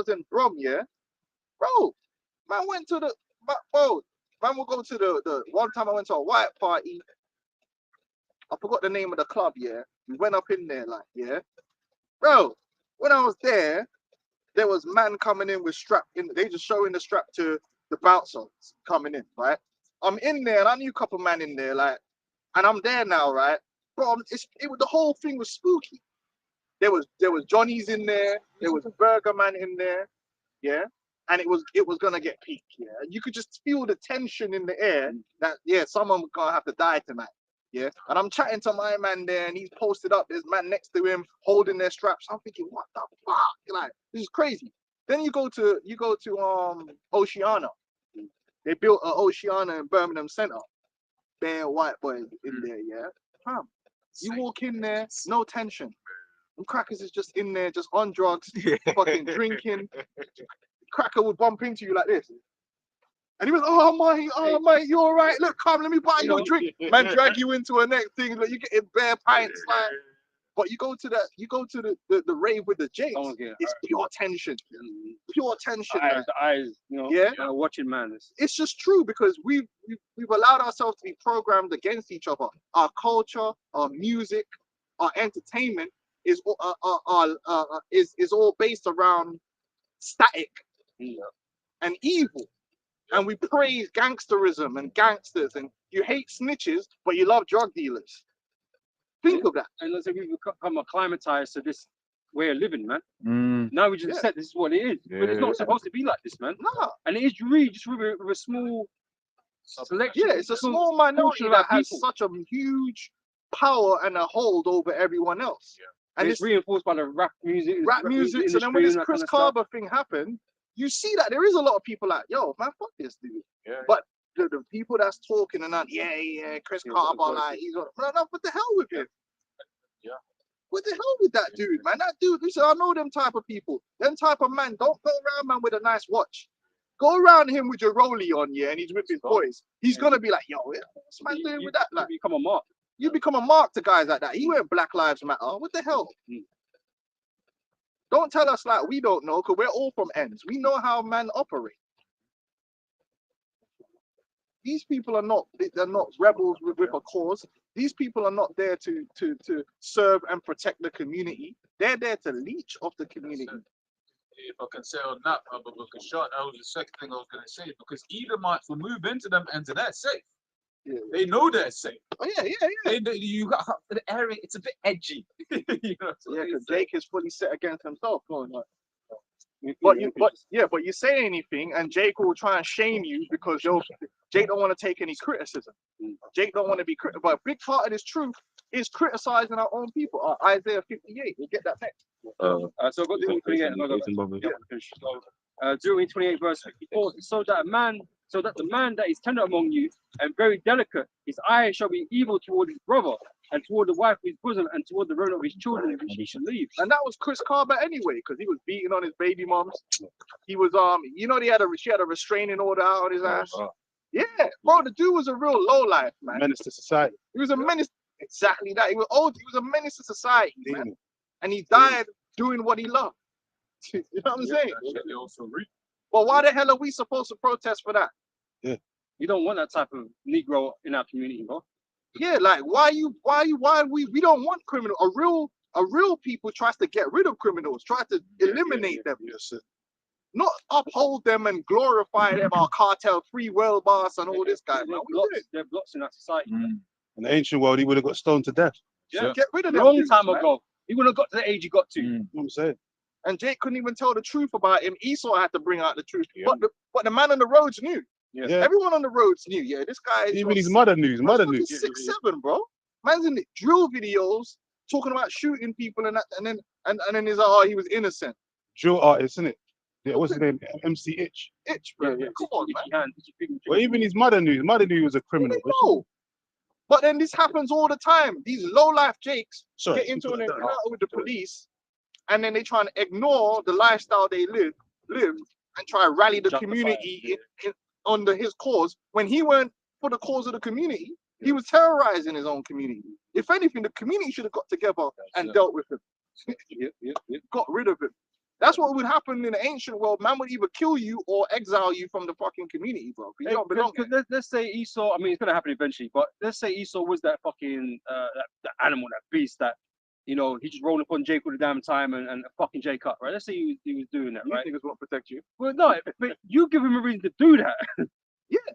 in Brom, yeah, bro, man went to man will go to the one time I went to a white party. I forgot the name of the club, yeah. We went up in there, like, yeah. Bro, when I was there was man coming in with strap in. They just showing the strap to the bouncers coming in, right? I'm in there and I knew a couple man in there, like, and I'm there now, right? Bro, the whole thing was spooky. There was Johnny's in there, there was Burger Man in there, yeah, and it was gonna get peak, yeah. You could just feel the tension in the air that someone was gonna have to die tonight. Yeah, and I'm chatting to my man there, and he's posted up. There's man next to him holding their straps. I'm thinking, what the fuck? Like, this is crazy. Then you go to Oceana. They built an Oceana in Birmingham Center. Bare white boys in there, yeah. You walk in there, no tension. And crackers is just in there, just on drugs, fucking drinking. Cracker would bump into you like this. And he was, oh my, you all right? Look, come, let me buy you a drink. Man, drag you into a next thing. Like, you getting bare pints, like. But you go to the rave with the Jakes. It's pure tension. Pure tension. The eyes, watching man. It's just true because we've allowed ourselves to be programmed against each other. Our culture, our music, our entertainment is all based around static and evil. And we praise gangsterism and gangsters, and you hate snitches, but you love drug dealers. Think of that. And let's say we become acclimatized to this way of living, man. Now we just accept this is what it is. But it's not supposed to be like this, man. No. And it is really just with a small selection. Yeah, it's a small minority that has such a huge power and a hold over everyone else. Yeah. And it's reinforced by the rap music. So then when this Chris Carver thing happened, you see that there is a lot of people like, yo, man, fuck this dude. Yeah. But the people that's talking and that, Chris Carver, like, he's on, no, what the hell with him? Yeah. What the hell with that dude, man? That dude, listen, I know them type of people. Them type of man, don't go around, man, with a nice watch. Go around him with your rollie on, and he's with his boys. He's gonna be like, yo, what's man doing with that? Like, you become a mark. You become a mark to guys like that. He went Black Lives Matter. What the hell? Don't tell us like we don't know, because we're all from ends. We know how man operate. These people are not, they're not rebels with a cause. These people are not there to serve and protect the community. They're there to leech off the community. If I can say on that, but that was the second thing I was going to say, because Edomites will move into them ends and they're safe. Yeah. They know they're safe. Oh yeah. You got the area, it's a bit edgy. Because Jake is fully set against himself. But you say anything, and Jake will try and shame you because Jake don't want to take any criticism. Jake don't want to be critical. But a big part of this truth is criticizing our own people. Isaiah 58. We'll get that next. So I've got Deuteronomy 28 and I'll go back to finish. So, Deuteronomy 28 verse 54. So that the man that is tender among you and very delicate, his eye shall be evil toward his brother, and toward the wife of his bosom, and toward the remnant of his children, which he shall leave. And that was Chris Carver anyway, because he was beating on his baby moms. He was she had a restraining order out on his ass. Yeah, bro, the dude was a real low life, man. Menace to society. He was a menace. Exactly that. He was old. He was a menace to society, man. And he died doing what he loved. You know what I'm saying? Well, why the hell are we supposed to protest for that? Yeah. You don't want that type of Negro in our community, bro. Yeah, like why we don't want criminal. A real people tries to get rid of criminals, try to eliminate them. Yes, Not uphold them and glorify them, our cartel, free world boss, and all this guy. They're blocks in our society. In the ancient world, he would have got stoned to death. Yeah, get rid of them. Long time ago. He wouldn't have got to the age he got to. You know what I'm saying? And Jake couldn't even tell the truth about him. Esau had to bring out the truth. Yeah. But the man on the roads knew. Yeah. Everyone on the roads knew. Yeah, this guy is Even his mother knew. His mother knew. He's 6'7", bro. Man's in the drill videos talking about shooting people and that, and then he's like, oh, he was innocent. Drill artist, isn't it? Yeah, what's his name? MC Itch. Itch, bro. Yeah. Come on, man. Well, even his mother knew. His mother knew he was a criminal. No. But then this happens all the time. These low-life Jakes Sorry, get into an encounter with the police, and then they try and ignore the lifestyle they live, and try to rally the community under his cause. When he weren't for the cause of the community, he was terrorizing his own community. If anything, the community should have got together and dealt with him. Got rid of him. That's what would happen in the ancient world. Man would either kill you or exile you from the fucking community, bro. You don't belong. Let's say Esau. I mean, it's gonna happen eventually. But let's say Esau was that fucking that animal, that beast that he just rolled upon Jake all the damn time and fucking Jake up, right? Let's say he was doing that, right? You niggas won't protect you. Well, no, but you give him a reason to do that.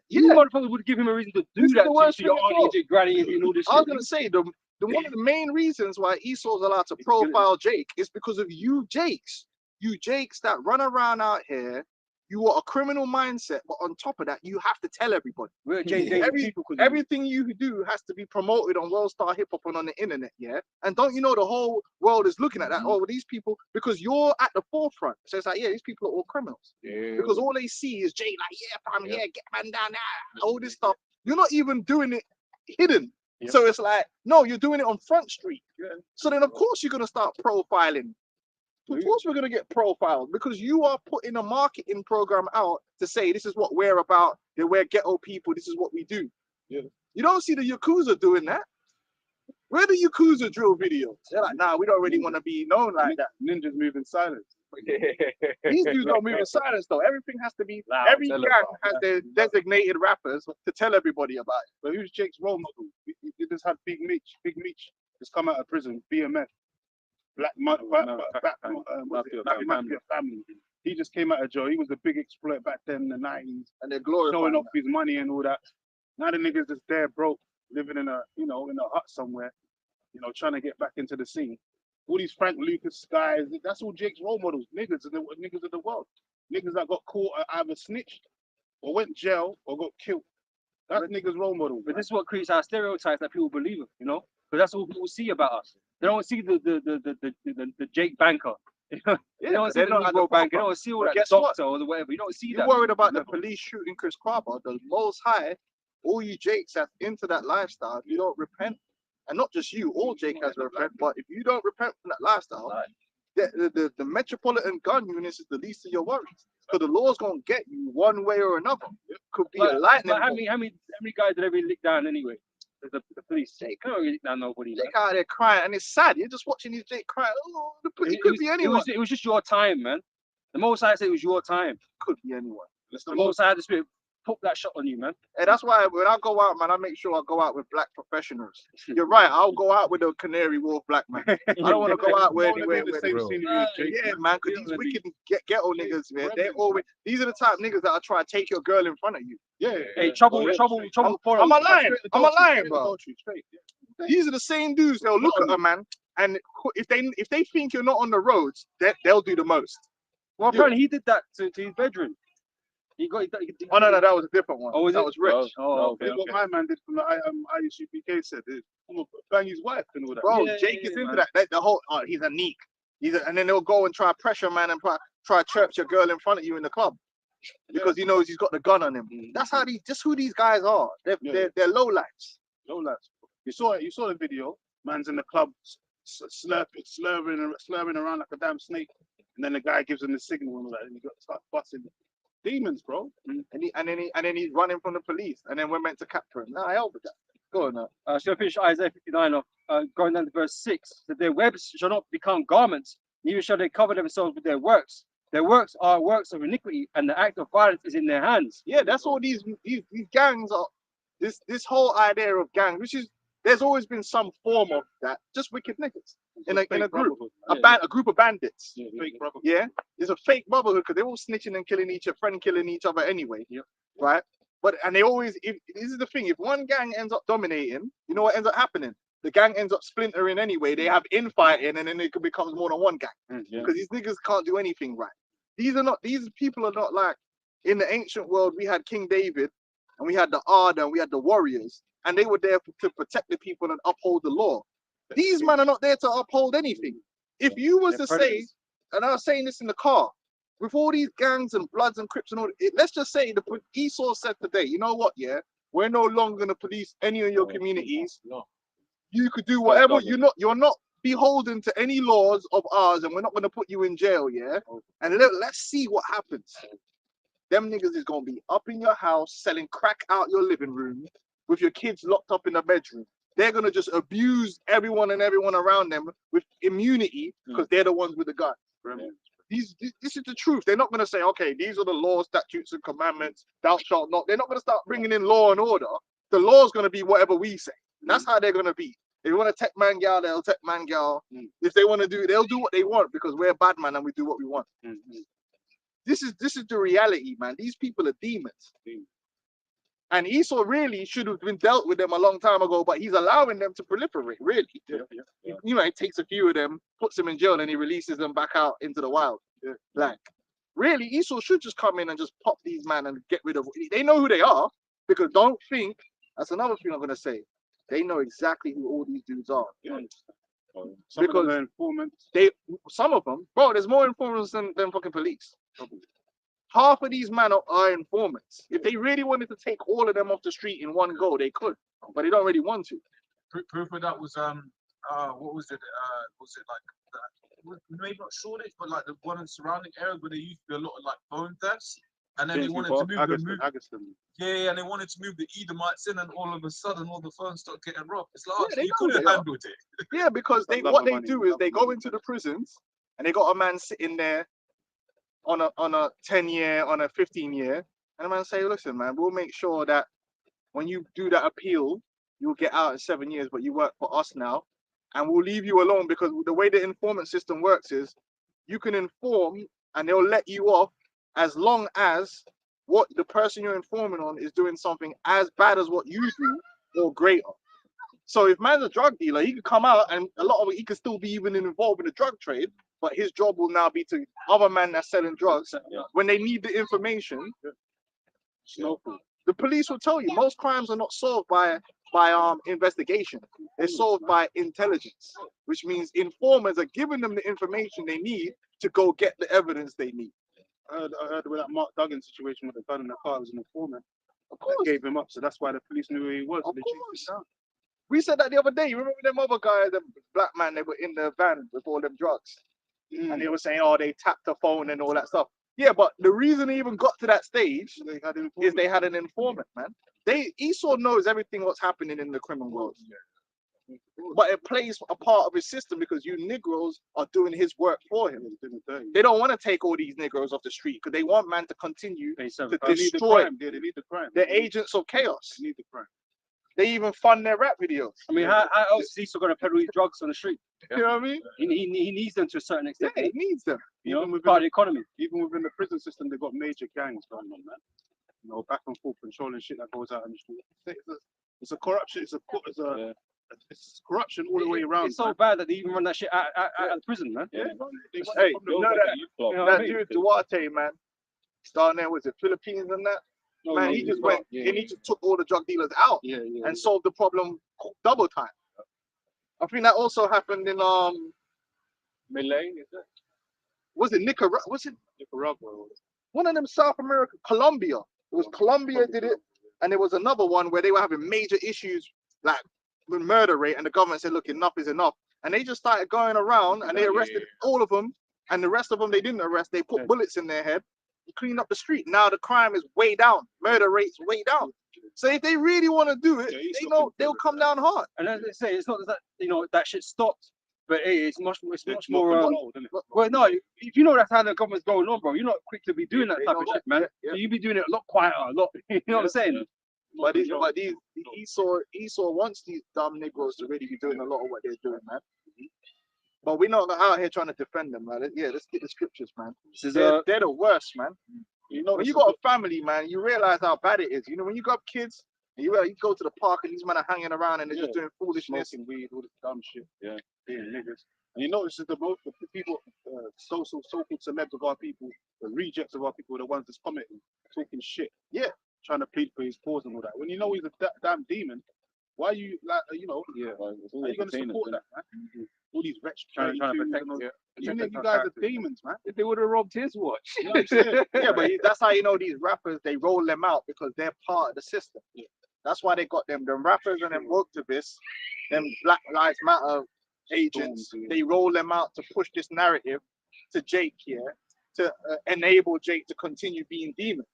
You motherfuckers would give him a reason to do that to your auntie and your granny and all this. I was gonna say the one of the main reasons why Esau's allowed to profile Jake is because of you Jakes. You Jakes that run around out here, you are a criminal mindset, but on top of that, you have to tell everybody. We're Everything you do has to be promoted on World Star Hip Hop and on the internet, yeah? And don't you know the whole world is looking at that? Oh, these people, because you're at the forefront. So it's like, yeah, these people are all criminals. Yeah. Because all they see is Jay, like, yeah, fam, yeah, get man down there, all this stuff. You're not even doing it hidden. Yeah. So it's like, no, you're doing it on Front Street. Yeah. So then, of course, you're going to start profiling. Of course we're going to get profiled because you are putting a marketing program out to say this is what we're about. We're ghetto people. This is what we do. Yeah. You don't see the Yakuza doing that. Where the Yakuza drill videos? They're like, nah, we don't really want to be known like that. Ninjas move in silence. These dudes don't move in silence though. Everything has to be, every gang has their designated rappers to tell everybody about it. But who's Jake's role model? We just had Big Meech. Big Meech has come out of prison, BMF. Black Mafia family. He just came out of jail. He was a big exploit back then in the 90s. And they're glorifying showing off his money and all that. Now the niggas just there broke, living in a in a hut somewhere, trying to get back into the scene. All these Frank Lucas guys, that's all Jake's role models, niggas of the world. Niggas that got caught either snitched or went jail or got killed. That's niggas' role model. But this is what creates our stereotypes that people believe in, because that's all people see about us. They don't see the Jake banker. They don't see the Negro banker. They don't see all that doctor or whatever. You don't see that. You're worried about the police shooting Chris Carver. The Most High, all you Jakes that's into that lifestyle, if you don't repent, and not just you, all Jake has to repent, but if you don't repent from that lifestyle, the Metropolitan Gun Units is the least of your worries. So the law's gonna get you one way or another. It could be a lightning. How many guys did they lick down anyway? The police say, can't really down nobody. Jake out there crying, and it's sad. You're just watching these Jake crying. Oh, it could be anyone. It was just your time, man. The Most High said it was your time. Could be anyone. The Most High just put that shot on you, man. Hey, that's why when I go out, man, I make sure I go out with black professionals. You're right. I'll go out with a Canary Wolf black man. I don't want to go out with anywhere. Yeah, man, because these wicked ghetto niggas, man, these are the type of niggas that'll try to take your girl in front of you. Yeah. Hey, trouble. I'm a lion, bro. These are the same dudes. They'll look at a man, and if they think you're not on the roads, they'll do the most. Well, apparently he did that to his bedroom. He got. Oh no, that was a different one. Oh, was that it? was Rich. Oh, okay. What my man did from the IUCPK said, I'm gonna bang his wife and all that. Bro, Yeah, Jake yeah, is yeah, into man. that. The whole he's a neek. And then they'll go and try pressure man and try chirp your girl in front of you in the club because he knows he's got the gun on him. That's how just who these guys are. They're low lights. No lads. You saw it. You saw the video. Man's in the club, slurring around like a damn snake, and then the guy gives him the signal and all that, and he got to start busting demons, bro. And then he's running from the police. And then we're meant to capture him. Nah, hell with that. Go on now. Shall I finish Isaiah 59 off? Going down to verse 6. That their webs shall not become garments, neither shall they cover themselves with their works. Their works are works of iniquity, and the act of violence is in their hands. Yeah, that's all these gangs are. This whole idea of gangs, which is there's always been some form of that, just wicked niggas in a group, a group of bandits. Fake brotherhood. Yeah, it's a fake brotherhood because they're all snitching and killing killing each other anyway. Yep. Right. But they always, if this is the thing, if one gang ends up dominating, you know what ends up happening? The gang ends up splintering anyway. They have infighting, and then it becomes more than one gang because these niggas can't do anything right. These people are not like in the ancient world. We had King David, and we had the Arda, and we had the warriors, and they were there to protect the people and uphold the law. These men are not there to uphold anything. If you was to say, and I was saying this in the car, with all these gangs and Bloods and Crips and all, let's just say Esau said today, you know what? Yeah, we're no longer going to police any of your communities. No. You could do whatever. You're not beholden to any laws of ours, and we're not going to put you in jail. Yeah, and let's see what happens. Them niggas is going to be up in your house selling crack out your living room with your kids locked up in the bedroom. They're going to just abuse everyone around them with immunity because they're the ones with the gun. This is the truth. They're not going to say, okay, these are the laws, statutes, and commandments. Thou shalt not. They're not going to start bringing in law and order. The law is going to be whatever we say. That's how they're going to be. If you want to tech man gal, they'll tech man gal. If they want to do, they'll do what they want because we're bad man and we do what we want. This is the reality, man. These people are demons. And Esau really should have been dealt with them a long time ago, but he's allowing them to proliferate, really. You know, he takes a few of them, puts them in jail, and he releases them back out into the wild. Like, really, Esau should just come in and just pop these men and get rid of. They know who they are, because don't think, that's another thing I'm going to say. They know exactly who all these dudes are. Some of them are informants. Some of them, bro, there's more informants than fucking police. Half of these men are informants. If they really wanted to take all of them off the street in one go, they could, but they don't really want to. Proof of that was what was it? Was it like maybe not Shoreditch, but like the one in surrounding areas where there used to be a lot of like phone thefts, and then they wanted to move and they wanted to move the Edomites in, and all of a sudden all the phones start getting robbed. It's like you could have handled it. Yeah, because what they do is they go into the prisons and they got a man sitting there on a 10-year, on a 15-year, and the man say, listen, man, we'll make sure that when you do that appeal, you'll get out in 7 years, but you work for us now, and we'll leave you alone because the way the informant system works is you can inform and they'll let you off as long as what the person you're informing on is doing something as bad as what you do or greater. So if man's a drug dealer, he could come out and a lot of it, he could still be even involved in the drug trade, but his job will now be to other men that's selling drugs. When they need the information, the police will tell you most crimes are not solved by investigation. They're solved by intelligence, which means informers are giving them the information they need to go get the evidence they need. I heard with that Mark Duggan situation with the gun in the car was an informant. Of course. That gave him up, so that's why the police knew who he was. Of course. We said that the other day. You remember them other guys, the black man, they were in the van with all them drugs. And they were saying, oh, they tapped the phone and all that stuff. Yeah, but the reason they even got to that stage is they had an informant, man. Esau knows everything what's happening in the criminal world. But it plays a part of his system because you Negroes are doing his work for him. They don't want to take all these Negroes off the street because they want man to continue to destroy. They need the crime. They're agents of chaos. They need the crime. They even fund their rap videos. I mean, how else is Esau going to peddle his drugs on the street? You know what I mean? He needs them to a certain extent. Yeah, he needs them. You know, Even part of the economy. Even within the prison system, they've got major gangs going on, man. You know, back and forth controlling shit that goes out in the street. It's a corruption. It's a It's corruption all the way around. It's so bad that they even run that shit out of prison, man. Yeah. Hey, you know that dude Duarte, man, starting there, was it Philippines and that? Man, he just went and he just took all the drug dealers out and solved the problem double time. I think that also happened in Malay, is it? was it Nicaragua? Was it Nicaragua. one of them South America? Colombia. It was Colombia did it, and there was another one where they were having major issues like with murder rate, and the government said, "Look, enough is enough," and they just started going around and they arrested all of them, and the rest of them they didn't arrest. They put bullets in their head, cleaned up the street. Now the crime is way down, murder rates way down. So if they really want to do it, they know they'll come down hard. And as I say, it's not that that shit stopped, but it's much more. Well, no, if you know that's how the government's going on, bro, you're not quick to be doing that type of shit, man. So you be doing it a lot quieter, a lot. You know what I'm saying? But these Esau wants these dumb Negroes to really be doing a lot of what they're doing, man. But we're not out here trying to defend them, man. Yeah, let's get the scriptures, man. They're the worst, man. You know, when you got a family, man, you realize how bad it is. You know, when you got kids, and you go to the park and these men are hanging around and they're just doing foolishness and weed, all this dumb shit. Yeah, being niggas. And you notice that the people, so-called celebs of our people, the rejects of our people, are the ones that's commenting, talking shit. Yeah, trying to plead for his cause and all that. When you know he's a damn demon, why are you like, are you going to support that, man? All these wretched trying to protect you guys are demons, man. If they would have robbed his watch. You know what I'm saying? Yeah, but that's how you know these rappers, they roll them out because they're part of the system. Yeah. That's why they got them rappers and them woke-activists, them Black Lives Matter agents, they roll them out to push this narrative to Jake here, to enable Jake to continue being demons.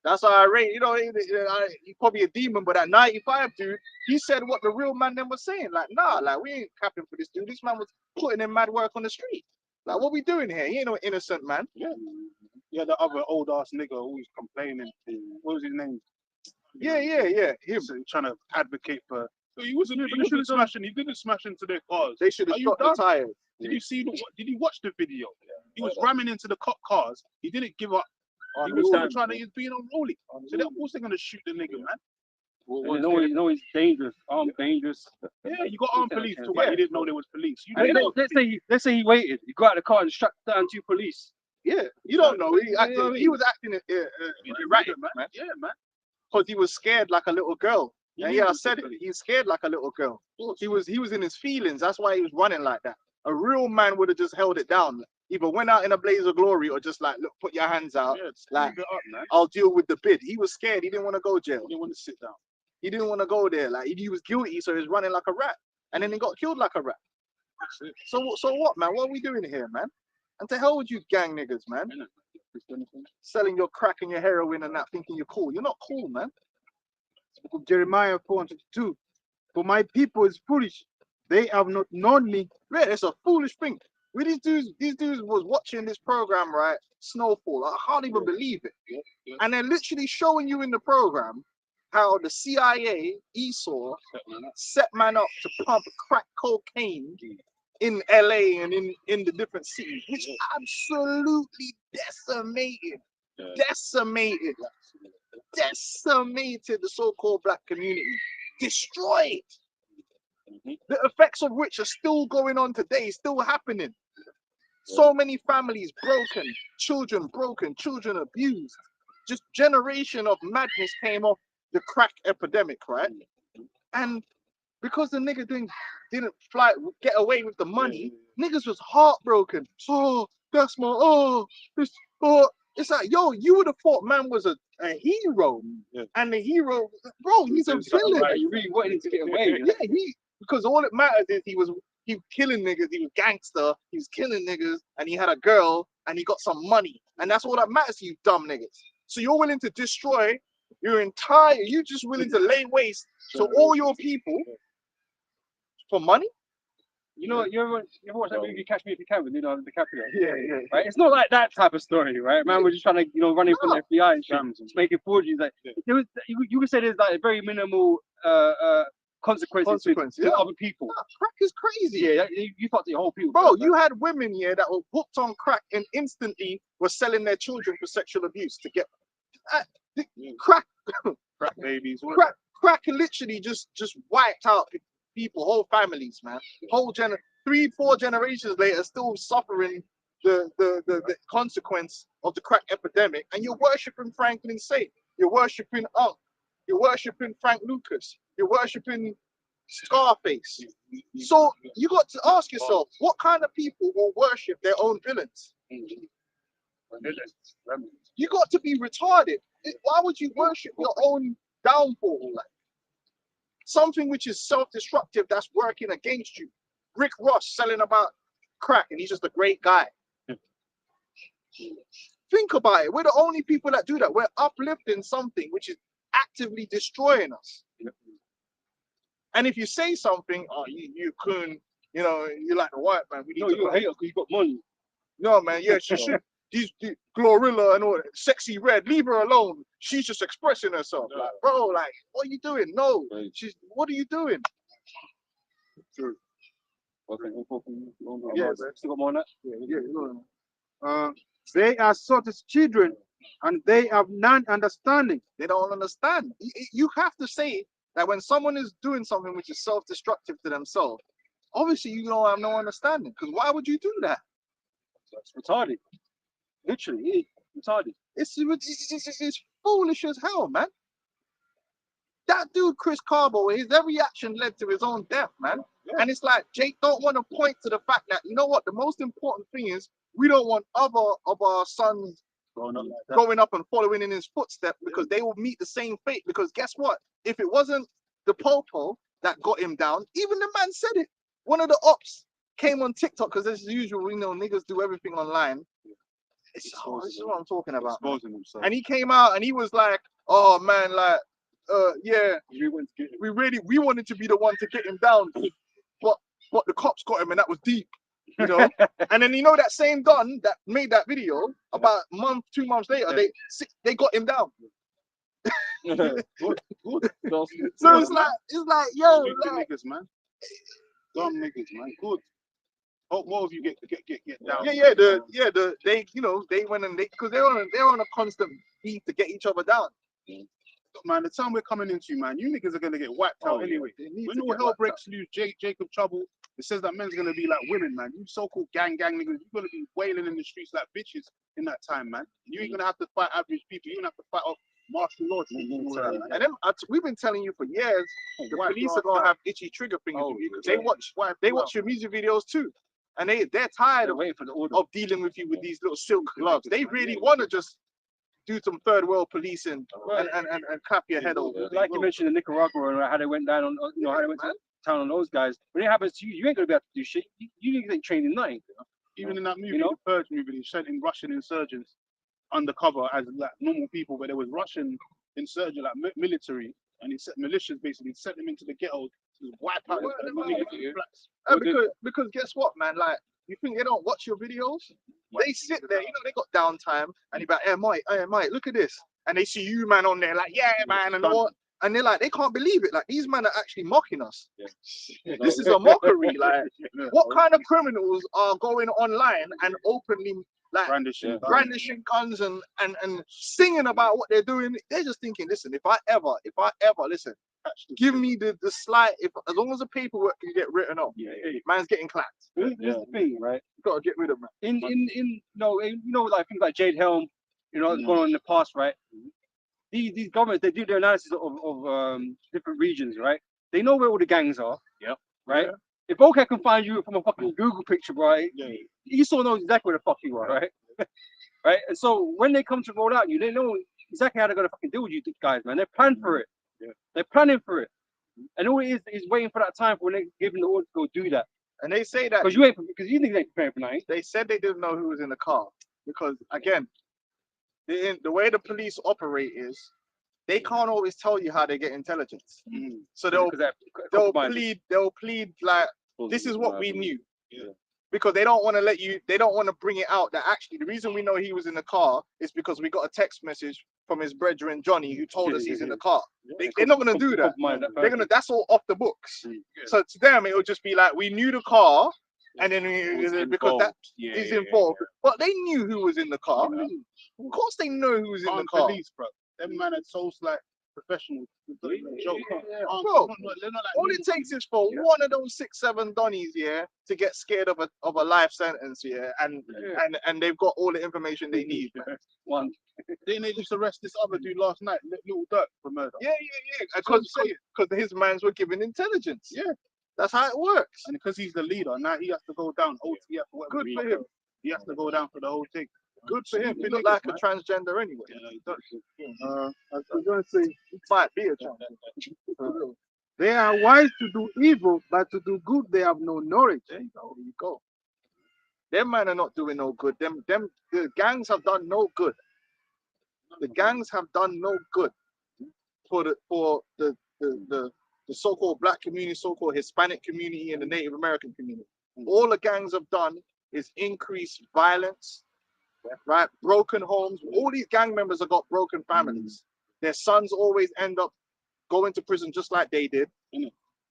That's how I rate, he's probably a demon, but at 95, dude, he said what the real man then was saying. Like, nah, like, we ain't capping for this dude. This man was putting in mad work on the street. Like, what we doing here? He ain't no innocent man. Yeah. Yeah, the other old ass nigga always complaining. What was his name? Yeah. Him. So trying to advocate for. So he didn't smash into their cars. They should have shot the tires. Did you see? Did you watch the video? He was ramming into the cop cars. He didn't give up. He was being unruly. So they're also gonna shoot the nigga, man. Well, you know he's dangerous, armed, dangerous. Yeah, you got armed police too, but you didn't know there was police. Let's say he waited. He got out of the car and shot down 2 police. Yeah, you don't know. He was acting erratic, man. Yeah, man. Because he was scared like a little girl. And I said it. He's scared like a little girl. He was in his feelings. That's why he was running like that. A real man would have just held it down. Either went out in a blaze of glory or just like, look, put your hands out. Yeah, like, I'll deal with the bid. He was scared. He didn't want to go jail. He didn't want to sit down. He didn't want to go there. Like, he was guilty, so he was running like a rat. And then he got killed like a rat. So what, man? What are we doing here, man? And to hell with you gang niggas, man. Selling your crack and your heroin and that, thinking you're cool. You're not cool, man. Jeremiah 4:22. For my people is foolish. They have not known me. Yeah, it's a foolish thing. These dudes was watching this program, right? Snowfall. I can't even believe it. Yeah. And they're literally showing you in the program how the CIA, Esau, set man up to pump crack cocaine in LA and in the different cities, which absolutely decimated the so-called black community, destroyed. The effects of which are still going on today, still happening. So many families broken, children abused. Just generation of madness came off the crack epidemic, right? And because the nigga didn't get away with the money, niggas was heartbroken. Oh, that's my it's like, yo, you would have thought man was a hero. And the hero, bro, he's a villain. Right. You really wanted him to get away. Yeah, because all it matters is he was killing niggas, he was gangster, he was killing niggas, and he had a girl, and he got some money. And that's all that matters to you dumb niggas. So you're willing to destroy you're just willing to lay waste to all your people for money? You know, you ever watch that movie Catch Me If You Can with Leonardo DiCaprio? Yeah. Right? It's not like that type of story, right? Man, we're just trying to, run in from the FBI and shit, just making forgeries. Like, you could say there's like very minimal consequences to other people. Crack is crazy. Yeah, you thought the whole people. Bro, you had women here that were hooked on crack and instantly were selling their children for sexual abuse to get crack babies. Crack literally just wiped out people, whole families, man, whole 3-4 generations later, still suffering the consequence of the crack epidemic, and you're worshiping Franklin Saint, you're worshiping Unc, you're worshiping Frank Lucas, you're worshiping Scarface. So you got to ask yourself, what kind of people will worship their own villains? You got to be retarded. Why would you worship your own downfall? Like something which is self-destructive that's working against you. Rick Ross selling about crack and he's just a great guy. Think about it. We're the only people that do that. We're uplifting something which is actively destroying us. And if you say something, oh, you coon, you know, you're like the white man. We need No, you're a hater because you got money. No, man, yeah, she should. These Glorilla and all that, Sexy Red, leave her alone. She's just expressing herself. Like, bro, like, what are you doing? No, what are you doing? True. Okay, Yeah, still got more on that? They are such as children, and they have none understanding. They don't understand. You have to say that when someone is doing something which is self-destructive to themselves, obviously you don't have no understanding. Because why would you do that? It's retarded. Literally, it's retarded. It's foolish as hell, man. That dude, Chris Carbo, his every action led to his own death, man. Yeah. And it's like Jake don't want to point to the fact that, you know what, the most important thing is we don't want other of our sons growing up and following in his footsteps, because they will meet the same fate. Because guess what? If it wasn't the Popo that got him down, even the man said it. One of the ops came on TikTok, because as usual, you know, niggas do everything online. This is what I'm talking about. And he came out and he was like, oh man, like, yeah, we wanted to be the one to get him down, but the cops got him and that was deep, you know. And then you know that same Don that made that video, about a month, 2 months later, they got him down. So it's like yo, like, niggas, man. Dumb niggas, man. Good. Hope more of you get down. They, you know, they went and because they're on a constant beat to get each other down. Man, the time we're coming into, man, you niggas are gonna get wiped out anyway. When all hell breaks loose, Jacob Trouble, it says that men's gonna be like women, man. You so-called gang niggas, you're gonna be wailing in the streets like bitches in that time, man. You ain't gonna have to fight average people. You gonna have to fight off martial laws. And then we've been telling you for years, the police are gonna have itchy trigger fingers. They watch your music videos too, and they're tired of dealing with you with these little silk gloves. They really want to just do some third world policing and clap your head over. Like you mentioned in Nicaragua and how they went down on, you know, how they went to town on those guys. When it happens to you, you ain't gonna be able to do shit. You ain't trained in nothing. Even in that movie, the Purge movie, they sent in Russian insurgents undercover as like normal people, but there was Russian insurgent, like military, and he set militias basically, sent them into the ghetto to wipe out because guess what, man? Like, you think they don't watch your videos? They sit there, you know, they got downtime, and you're like, hey mate, look at this. And they see you, man, on there, like, yeah, man, and what? And they're like, they can't believe it. Like, these men are actually mocking us. This is a mockery. Like, what kind of criminals are going online and openly like brandishing guns and singing about what they're doing? They're just thinking, listen, if I ever listen, give me the slight, as long as the paperwork can get written up, man's getting clapped. Here's the thing, right? You gotta get rid of man. Like things like Jade Helm, you know, going on in the past, right? These governments, they do their analysis of different regions, right? They know where all the gangs are. Yep. Right? If OK can find you from a fucking Google picture, right? You still know exactly where the fuck you are, right? Right? And so when they come to roll out you, they know exactly how they're gonna fucking deal with you guys, man. They're planning for it. They're planning for it. And all it is waiting for that time for when they give them the order to go do that. And they say that because you think they ain't preparing for nothing. They said they didn't know who was in the car because again, the way the police operate is they can't always tell you how they get intelligence. So they'll plead like, this is what we knew. Because they don't want to bring it out that actually the reason we know he was in the car is because we got a text message from his brethren Johnny who told us he's in the car. They're not gonna do that. That's all off the books. So to them it'll just be like, we knew the car, and then because that is involved. But they knew who was in the car. Of course they know who was in the car. Police, bro. Them man had souls like professionals. Joke. Bro, all it takes is for one of those 6-7 Donnies, to get scared of a life sentence, and they've got all the information they need. One. Didn't they just arrest this other dude last night, Little Dirk, for murder? Yeah. Because his mans were giving intelligence. Yeah. That's how it works. And because he's the leader, now he has to go down. OTF, whatever. Good for him. He has to go down for the whole thing. Good for him. He look like a transgender anyway. Yeah, he does. I was going to say, He might be a transgender. they are wise to do evil, but to do good they have no knowledge. There you go. Them men are not doing no good. The gangs have done no good. The gangs have done no good for the so-called black community, so-called Hispanic community, and the Native American community. All the gangs have done is increase violence, right? Broken homes. All these gang members have got broken families. Their sons always end up going to prison just like they did.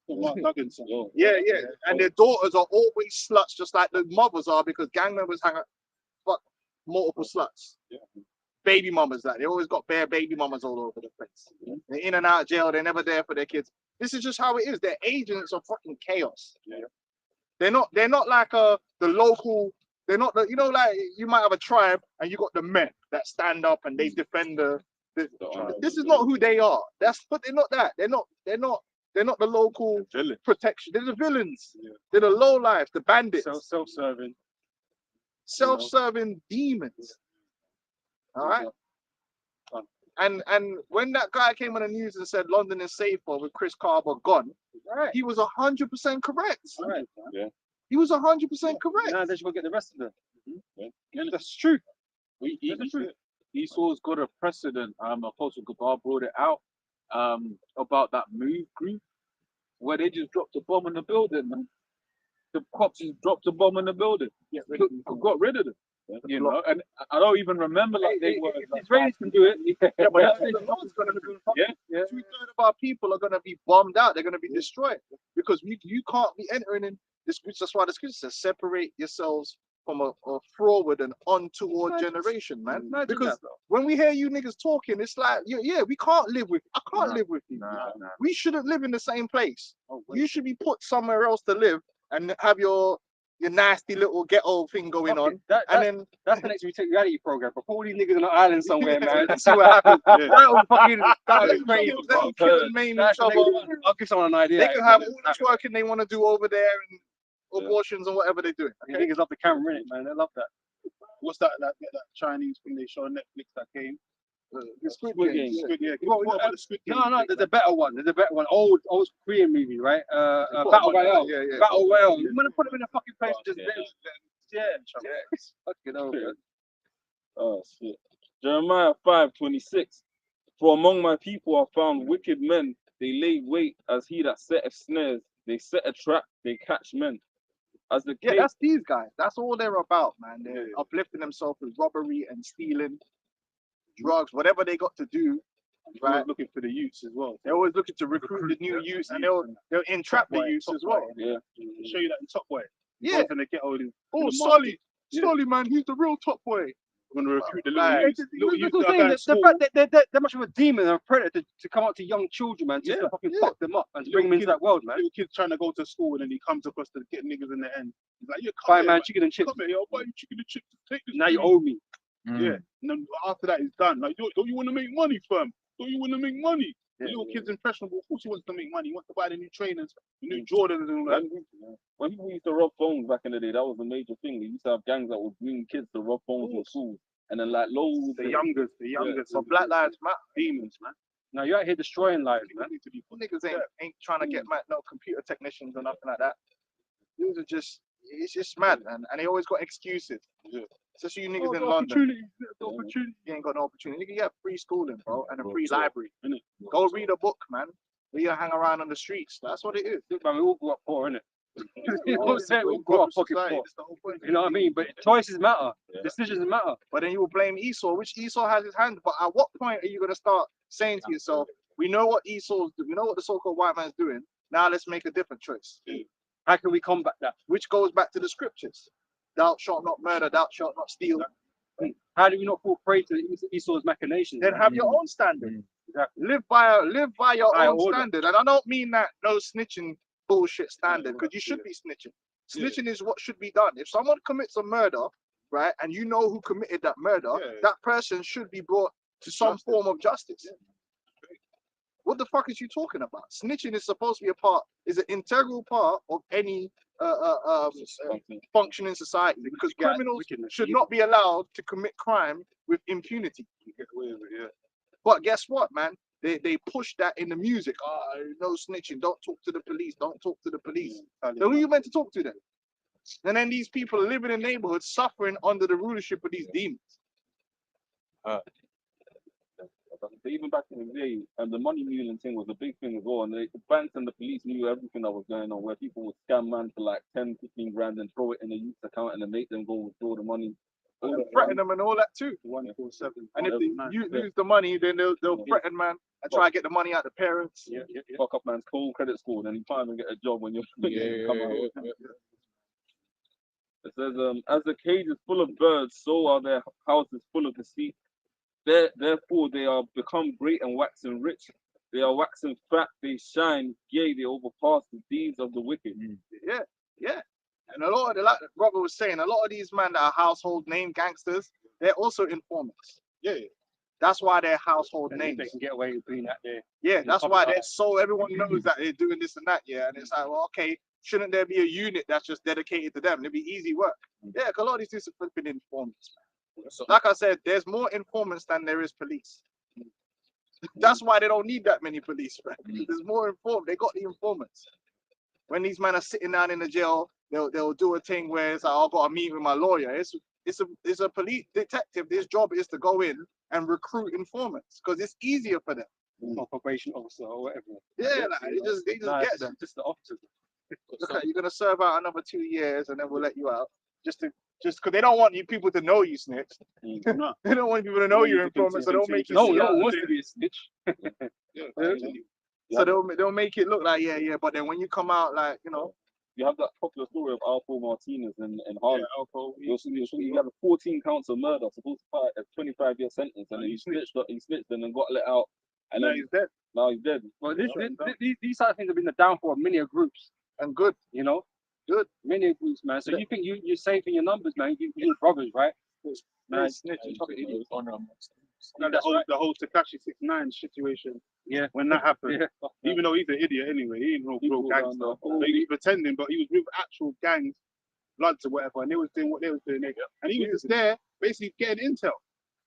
Mark Duggan's. Yeah. And their daughters are always sluts, just like the mothers are, because gang members hang out multiple sluts. Yeah. Baby mamas, that they always got bare baby mamas all over the place. They're in and out of jail. They're never there for their kids. This is just how it is. They're agents of fucking chaos. Yeah. They're not like the local. They're not the, like you might have a tribe and you got the men that stand up and they defend the this is not who they are. But they're not that. They're not the local protection. They're the villains. Yeah. They're the low life, the bandits. Self-serving demons. All right. And when that guy came on the news and said London is safer with Chris Carver gone, he was 100% correct. Right. Yeah. He was 100% correct. Now they should go get the rest of them. Yeah, that's true. Esau's got a precedent. Apostle Gabar brought it out about that move group where they just dropped a bomb in the building, man. The cops just dropped a bomb in the building. Got rid of them. You know, and I don't even remember like they were. If Israelis can do it, Yeah, but that's the Lord's gonna do. Yeah. 2/3 of our people are gonna be bombed out. They're gonna be destroyed because you can't be entering in this. That's why the scripture says, separate yourselves from a forward and untoward generation, man. Because when we hear you niggas talking, it's like, we can't live with. I can't live with you. We shouldn't live in the same place. You should be put somewhere else to live and have your nasty little ghetto thing going on. That's the next reality program. But put all these niggas on an island somewhere, man, and see what happens. That was crazy. They'll kill and maim each other. I'll give someone an idea. They can have all the twerking they want to do over there and abortions and whatever they're doing. Okay? Niggas love the camera in it, man. They love that. What's that Chinese thing they show on Netflix that came? The Squid Squid Game. Game. Squid, yeah. Well, What about the Squid Game? No, there's a better one. There's a better one. Old Korean movie, right? Battle Royale. Yeah. Battle Royale. I'm gonna put them in a fucking place. Just fucking over. Oh shit. Jeremiah 5:26. For among my people are found wicked men. They lay wait as he that setteth snares. They set a trap. They catch men. As the case, That's these guys. That's all they're about, man. They're uplifting themselves with robbery and stealing, drugs, whatever they got to do. Right. Looking for the youths as well. They're always looking to recruit the new youths, and they'll entrap the youths as well. yeah. Show you that in Top Boy. Yeah. Going to get all these. Oh, Sully. Sully, man, he's the real top boy. Going to recruit the Like, little youths. Little youths That's that what I'm are saying. at The school. fact that they're much of a demon and a predator to come out to young children, man, just to fucking fuck them up and to bring them into that world, man. Little kids trying to go to school and then he comes across to get niggas in the end. He's like, Buy man chicken and chips. Come here, I'll buy you chicken and chips. Take this. Now you from owe me. me. Yeah. And then after that, he's done. Like, don't you want to make money, fam? Don't you want to make money? The little kid's impressionable. Of course he wants to make money. He wants to buy the new trainers, the new Jordans and all that. When people used to rob phones back in the day, that was a major thing. They used to have gangs that would bring kids to rob phones in schools. And then like loads The youngest. So Black Lives Matter. demons, man. Now you're out here destroying lives, man. Need to be Niggas ain't trying to get no computer technicians or nothing like that. These are just, it's just mad, man. And they always got excuses. Especially you niggas in London. Opportunity. You ain't got no opportunity. You get free schooling, bro, and a free library. Go read a book, man. You hang around on the streets. That's what it is. Look, man, we all grew up poor, innit? You know what I'm saying? We all grew up fucking poor. You know what I mean? But choices matter. Decisions matter. But then you will blame Esau, which Esau has his hand. But at what point are you going to start saying to yourself, we know what Esau's doing, we know what the so-called white man's doing, now let's make a different choice? How can we combat that? Which goes back to the scriptures. Thou shalt not murder, thou shalt not steal. How do we not fall prey to Esau's machinations? Then have your own standard. Exactly. Live by your Higher own order. standard. And I don't mean that no snitching bullshit standard, because you should be snitching. Snitching is what should be done. If someone commits a murder, right, and you know who committed that murder, that person should be brought to some form of justice. What the fuck is you talking about? Snitching is supposed to be is an integral part of any functioning society, because criminals should not be allowed to commit crime with impunity. But guess what, man? They push that in the music. No snitching. Don't talk to the police. Don't talk to the police. So who are you meant to talk to then? And then these people live in the neighborhood suffering under the rulership of these demons. Even back in the day, the money muling thing was a big thing as well. And the banks and the police knew everything that was going on, where people would scam man for like 10, 15 grand and throw it in a youth account and then make them go withdraw the money. And threaten them and all that too. 147. And if you lose the money, then they'll threaten man and try to get the money out of the parents. Fuck up man's cold credit score, then you can't even get a job when you're come out. It says, as the cage is full of birds, so are their houses full of deceit. Therefore they are become great and waxen rich. They are waxen fat, they shine, yea, they overpass the deeds of the wicked. Yeah. And a lot of like Robert was saying, a lot of these men that are household name gangsters, they're also informants. That's why they're household names. They can get away with doing that there. Yeah, that's why they're so everyone knows that they're doing this and that. Yeah, and it's like, well, okay, shouldn't there be a unit that's just dedicated to them? It'd be easy work. Yeah, because a lot of these dudes are flipping informants. Like I said, there's more informants than there is police. That's why they don't need that many police, right? There's more informed. They got the informants. When these men are sitting down in the jail, they'll do a thing where it's like, I've got a meeting with my lawyer. It's a police detective. This job is to go in and recruit informants because it's easier for them. Or probation officer or whatever. Yeah, like, they just get them. Just the officers. Okay, you're gonna serve out another 2 years and then we'll let you out. Just because they don't want you people to know you snitched. They don't want people to know you're informant, so they'll make you. No one wants to be a snitch. So they'll make it look like yeah, but then when you come out, like, you know. You have that popular story of Alpo Martinez in Harlem. He had 14 counts of murder, supposed to fight a 25-year sentence, and he snitched and then got let out. And now then he's dead. Now he's dead. Well, these type of things have been the downfall of many groups. And good. You know? Good. Many groups, man. So you think you're safe in your numbers, man. You're brothers, right? Man, the whole Tekashi 6ix9ine situation. Yeah. When that happened, even though he's an idiot anyway, he ain't no pro gangster. Like, he was pretending, but he was with actual gangs, bloods or whatever, and they was doing what they was doing. And he was just there, basically getting intel,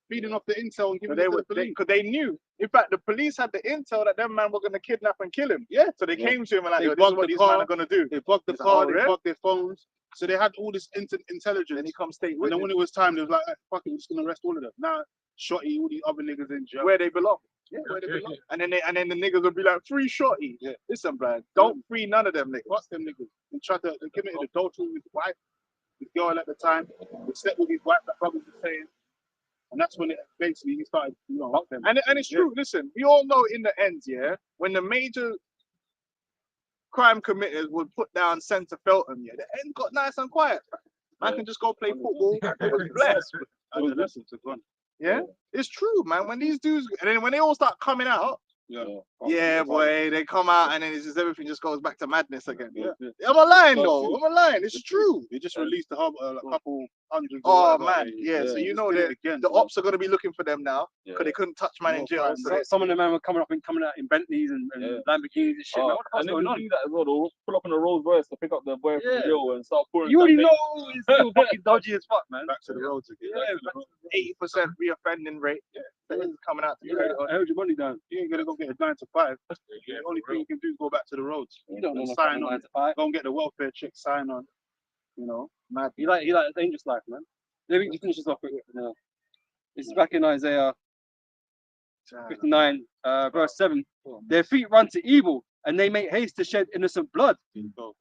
feeding off the intel and giving it to the police. Because they knew. In fact, the police had the intel that them man were going to kidnap and kill him. Yeah. So they came to him and like, this is what these men are going to do. They bugged the car, they bugged their phones. So they had all this intelligence. And he comes state with. And then when it was time, they was like, fuck it, we're just going to arrest all of them. Now, Shotty, all these other niggas in jail. Where they belong. Yeah, where they belong. And then the niggas would be like, free Shotty. Yeah. Listen, Brad, don't free none of them niggas. What's them niggas? They committed adultery with his wife, his girl at the time. They slept with his wife, that brother was saying. And that's when it basically he started, fuck them. And it's true. Listen, we all know in the end, when the major crime committers would put down Centre Feltham, the end got nice and quiet. I can just go play football. It was blessed. Yeah, it's true, man. When these dudes, and then when they all start coming out, boy, they come out and then it's just everything just goes back to madness again. I'm a lying though. I'm a lying. It's true. They just released a couple hundred. Oh man, so you know that the ops are gonna be looking for them now because they couldn't touch man in jail. So some of the men were coming out in Bentleys and Lamborghinis and shit. And then we do that as well. They'll pull up in a Rolls Royce to pick up their boy from jail and start pouring. You already know it's still fucking dodgy as fuck, man. Back to the roads again. 80% reoffending rate. That is coming out. I held your money down. You ain't gonna go get a 9 to 5. The only thing you can do is go back to the roads. You don't know sign on. 9 to 5. Go and get the welfare check. Sign on. Mad. He like a dangerous life, man. Let me finish this off quick. This is back in Isaiah 59, verse 7. Their feet run to evil, and they make haste to shed innocent blood.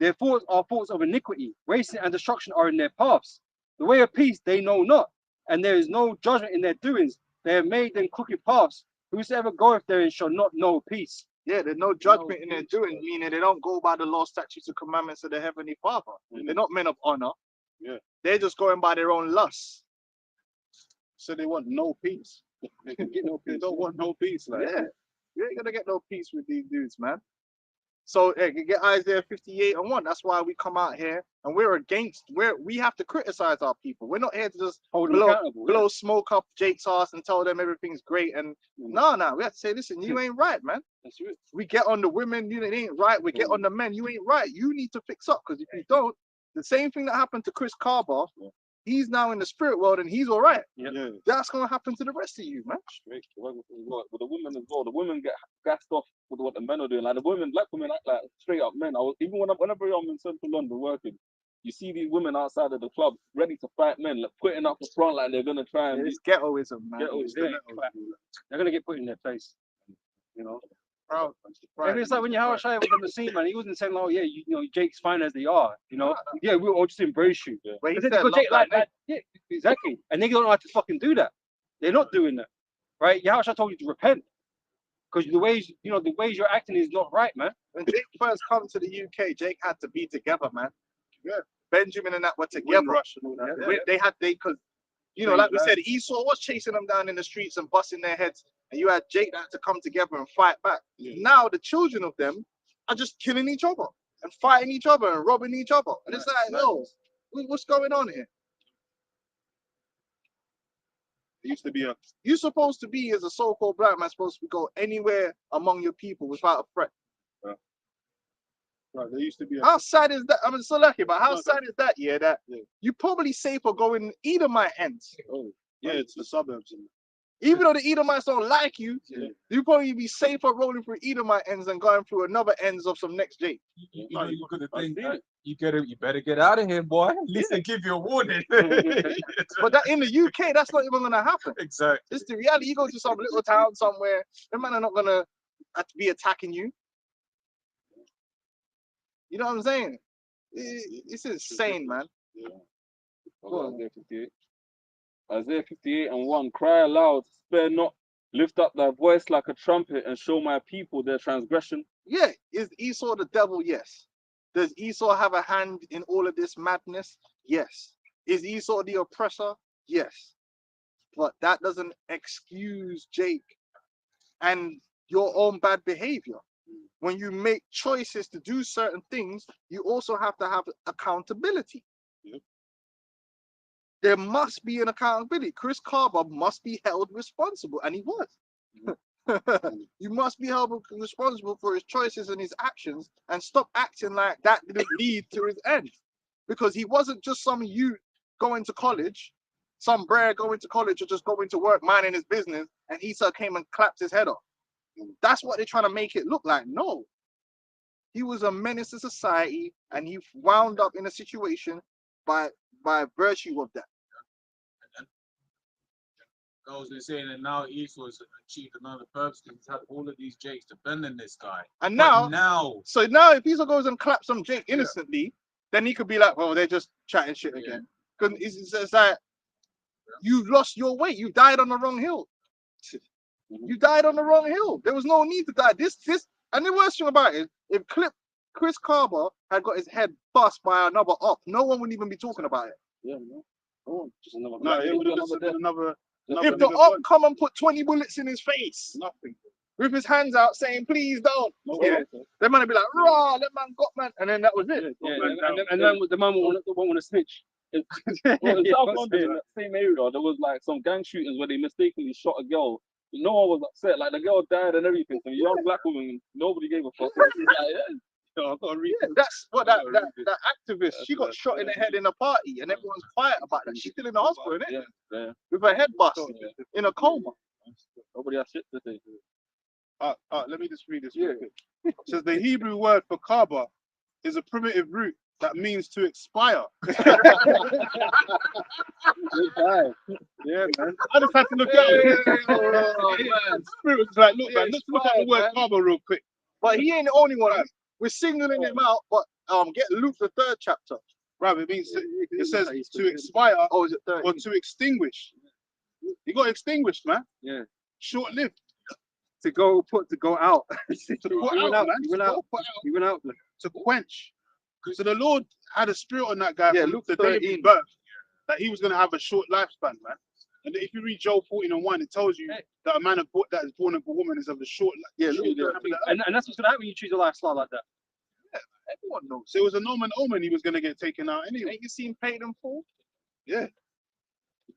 Their thoughts are thoughts of iniquity. Wasting and destruction are in their paths. The way of peace they know not, and there is no judgment in their doings. They have made them crooked paths. Whosoever goeth therein shall not know peace. Yeah, there's no judgment in their doing, meaning they don't go by the law, statutes, and commandments of the Heavenly Father. They're not men of honor. Yeah. They're just going by their own lusts. So they want no peace. They don't want no peace. Like, You ain't gonna get no peace with these dudes, man. So get Isaiah 58:1. That's why we come out here and we're against. We have to criticize our people. We're not here to just Hold them accountable. blow smoke up Jake's ass and tell them everything's great. And no, we have to say, listen, you ain't right, man. That's it. We get on the women, you ain't right. We get on the men, you ain't right. You need to fix up, because if you don't, the same thing that happened to Chris Carver, he's now in the spirit world and he's all right. Yeah. That's gonna happen to the rest of you, man. Straight. With the women as well, the women get gassed off with what the men are doing. Like the women, black women act like straight up men. Whenever I'm in central London working, you see these women outside of the club ready to fight men, like putting up the front like they're gonna try and. It's ghettoism, man. They're gonna get put in their place. You know. Bro, And it's like when Howard Shire was on the scene, man. He wasn't saying, "Oh yeah, you know, Jake's fine as they are." You know, yeah, we'll all just embrace you. But But he then said, because Jake love like, yeah, exactly, and they don't know how to fucking do that. They're not doing that, right? Howard Shire told you to repent because the ways you're acting is not right, man. when Jake first come to the UK, Jake had to be together, man. Yeah. Benjamin and that were together. Rush and all that. Because like we said, Esau was chasing them down in the streets and busting their heads, and you had Jake that had to come together and fight back. Yeah. Now the children of them are just killing each other and fighting each other and robbing each other, and it's like, no, what's going on here? It used to be You're supposed to be, as a so-called black man, supposed to go anywhere among your people without a threat. right. There used to be How sad is that? I mean, so lucky, but how No, sad is that? Yeah, that Yeah. you're probably safer going Edomite ends. yeah, it's the suburbs. Even though the Edomites don't like you, Yeah. you probably be safer rolling through Edomite ends than going through another ends of some next Jake. You know, you could think you better get out of here, boy. At least they give you a warning. But that in the UK, that's not even gonna happen. Exactly. It's the reality. You go to some little town somewhere, the man are not gonna be attacking you. You know what I'm saying? It's insane, man. Isaiah 58. Isaiah 58:1. Cry aloud, spare not, lift up thy voice like a trumpet, and show my people their transgression. Yeah, is Esau the devil? Yes. Does Esau have a hand in all of this madness? Yes. Is Esau the oppressor? Yes. But that doesn't excuse Jake and your own bad behavior. When you make choices to do certain things, you also have to have accountability. Yep. There must be an accountability. Chris Carver must be held responsible, and he was. You must be held responsible for his choices and his actions, and stop acting like that didn't lead to his end. Because he wasn't just some youth going to college, some brer going to college or just going to work, minding his business, and Esau came and clapped his head off. That's what they're trying to make it look like. No. He was a menace to society, and he wound up in a situation by virtue of that. Goes in saying that now Esau has achieved another purpose. He's had all of these Jakes defending this guy. And But now, so now if Esau goes and claps some Jake innocently, then he could be like, well, they're just chatting shit again. Because it's like, you've lost your way. You died on the wrong hill. You died on the wrong hill. There was no need to die. And the worst thing about it is, if Chris Carver had got his head bust by another op, no one would even be talking about it. Yeah, no. Oh, just another. No, it would have been another. If the op come and put 20 bullets in his face, Nothing. with his hands out saying, please don't. They might be like, rah, that man got man. And then that was it. And then the man won't want to snitch. In South London, in that same area, there was like some gang shootings where they mistakenly shot a girl. No one was upset. Like the girl died and everything. So a young black woman, nobody gave a fuck. That's what that activist, she got shot in the head in a party and everyone's quiet about that. She's still in the hospital, isn't it? With her head bust in a coma. Nobody has shit to say. Let me just read this. Real quick. It says the Hebrew word for kaba is a primitive root that means to expire. Yeah, man. I just had to look at it. Spirit was like, look, man, let's look at the word kaba real quick. But he ain't the only one. We're singling him out, but get Luke the 3rd chapter. Right, it means it says to expire is it 30? or to extinguish. He got extinguished, man. Yeah. Short-lived. To go out. He went out to quench. So the Lord had a spirit on that guy Yeah, from Luke the day of his 13. birth that he was going to have a short lifespan, man. And if you read Joel 14:1, it tells you that a man that is born of a woman is of the short. Yeah, short look, time of the earth. And that's what's gonna happen when you choose a lifestyle like that. everyone knows. So it was a normal omen he was gonna get taken out anyway. Ain't you seen Pay Them Fall? Yeah.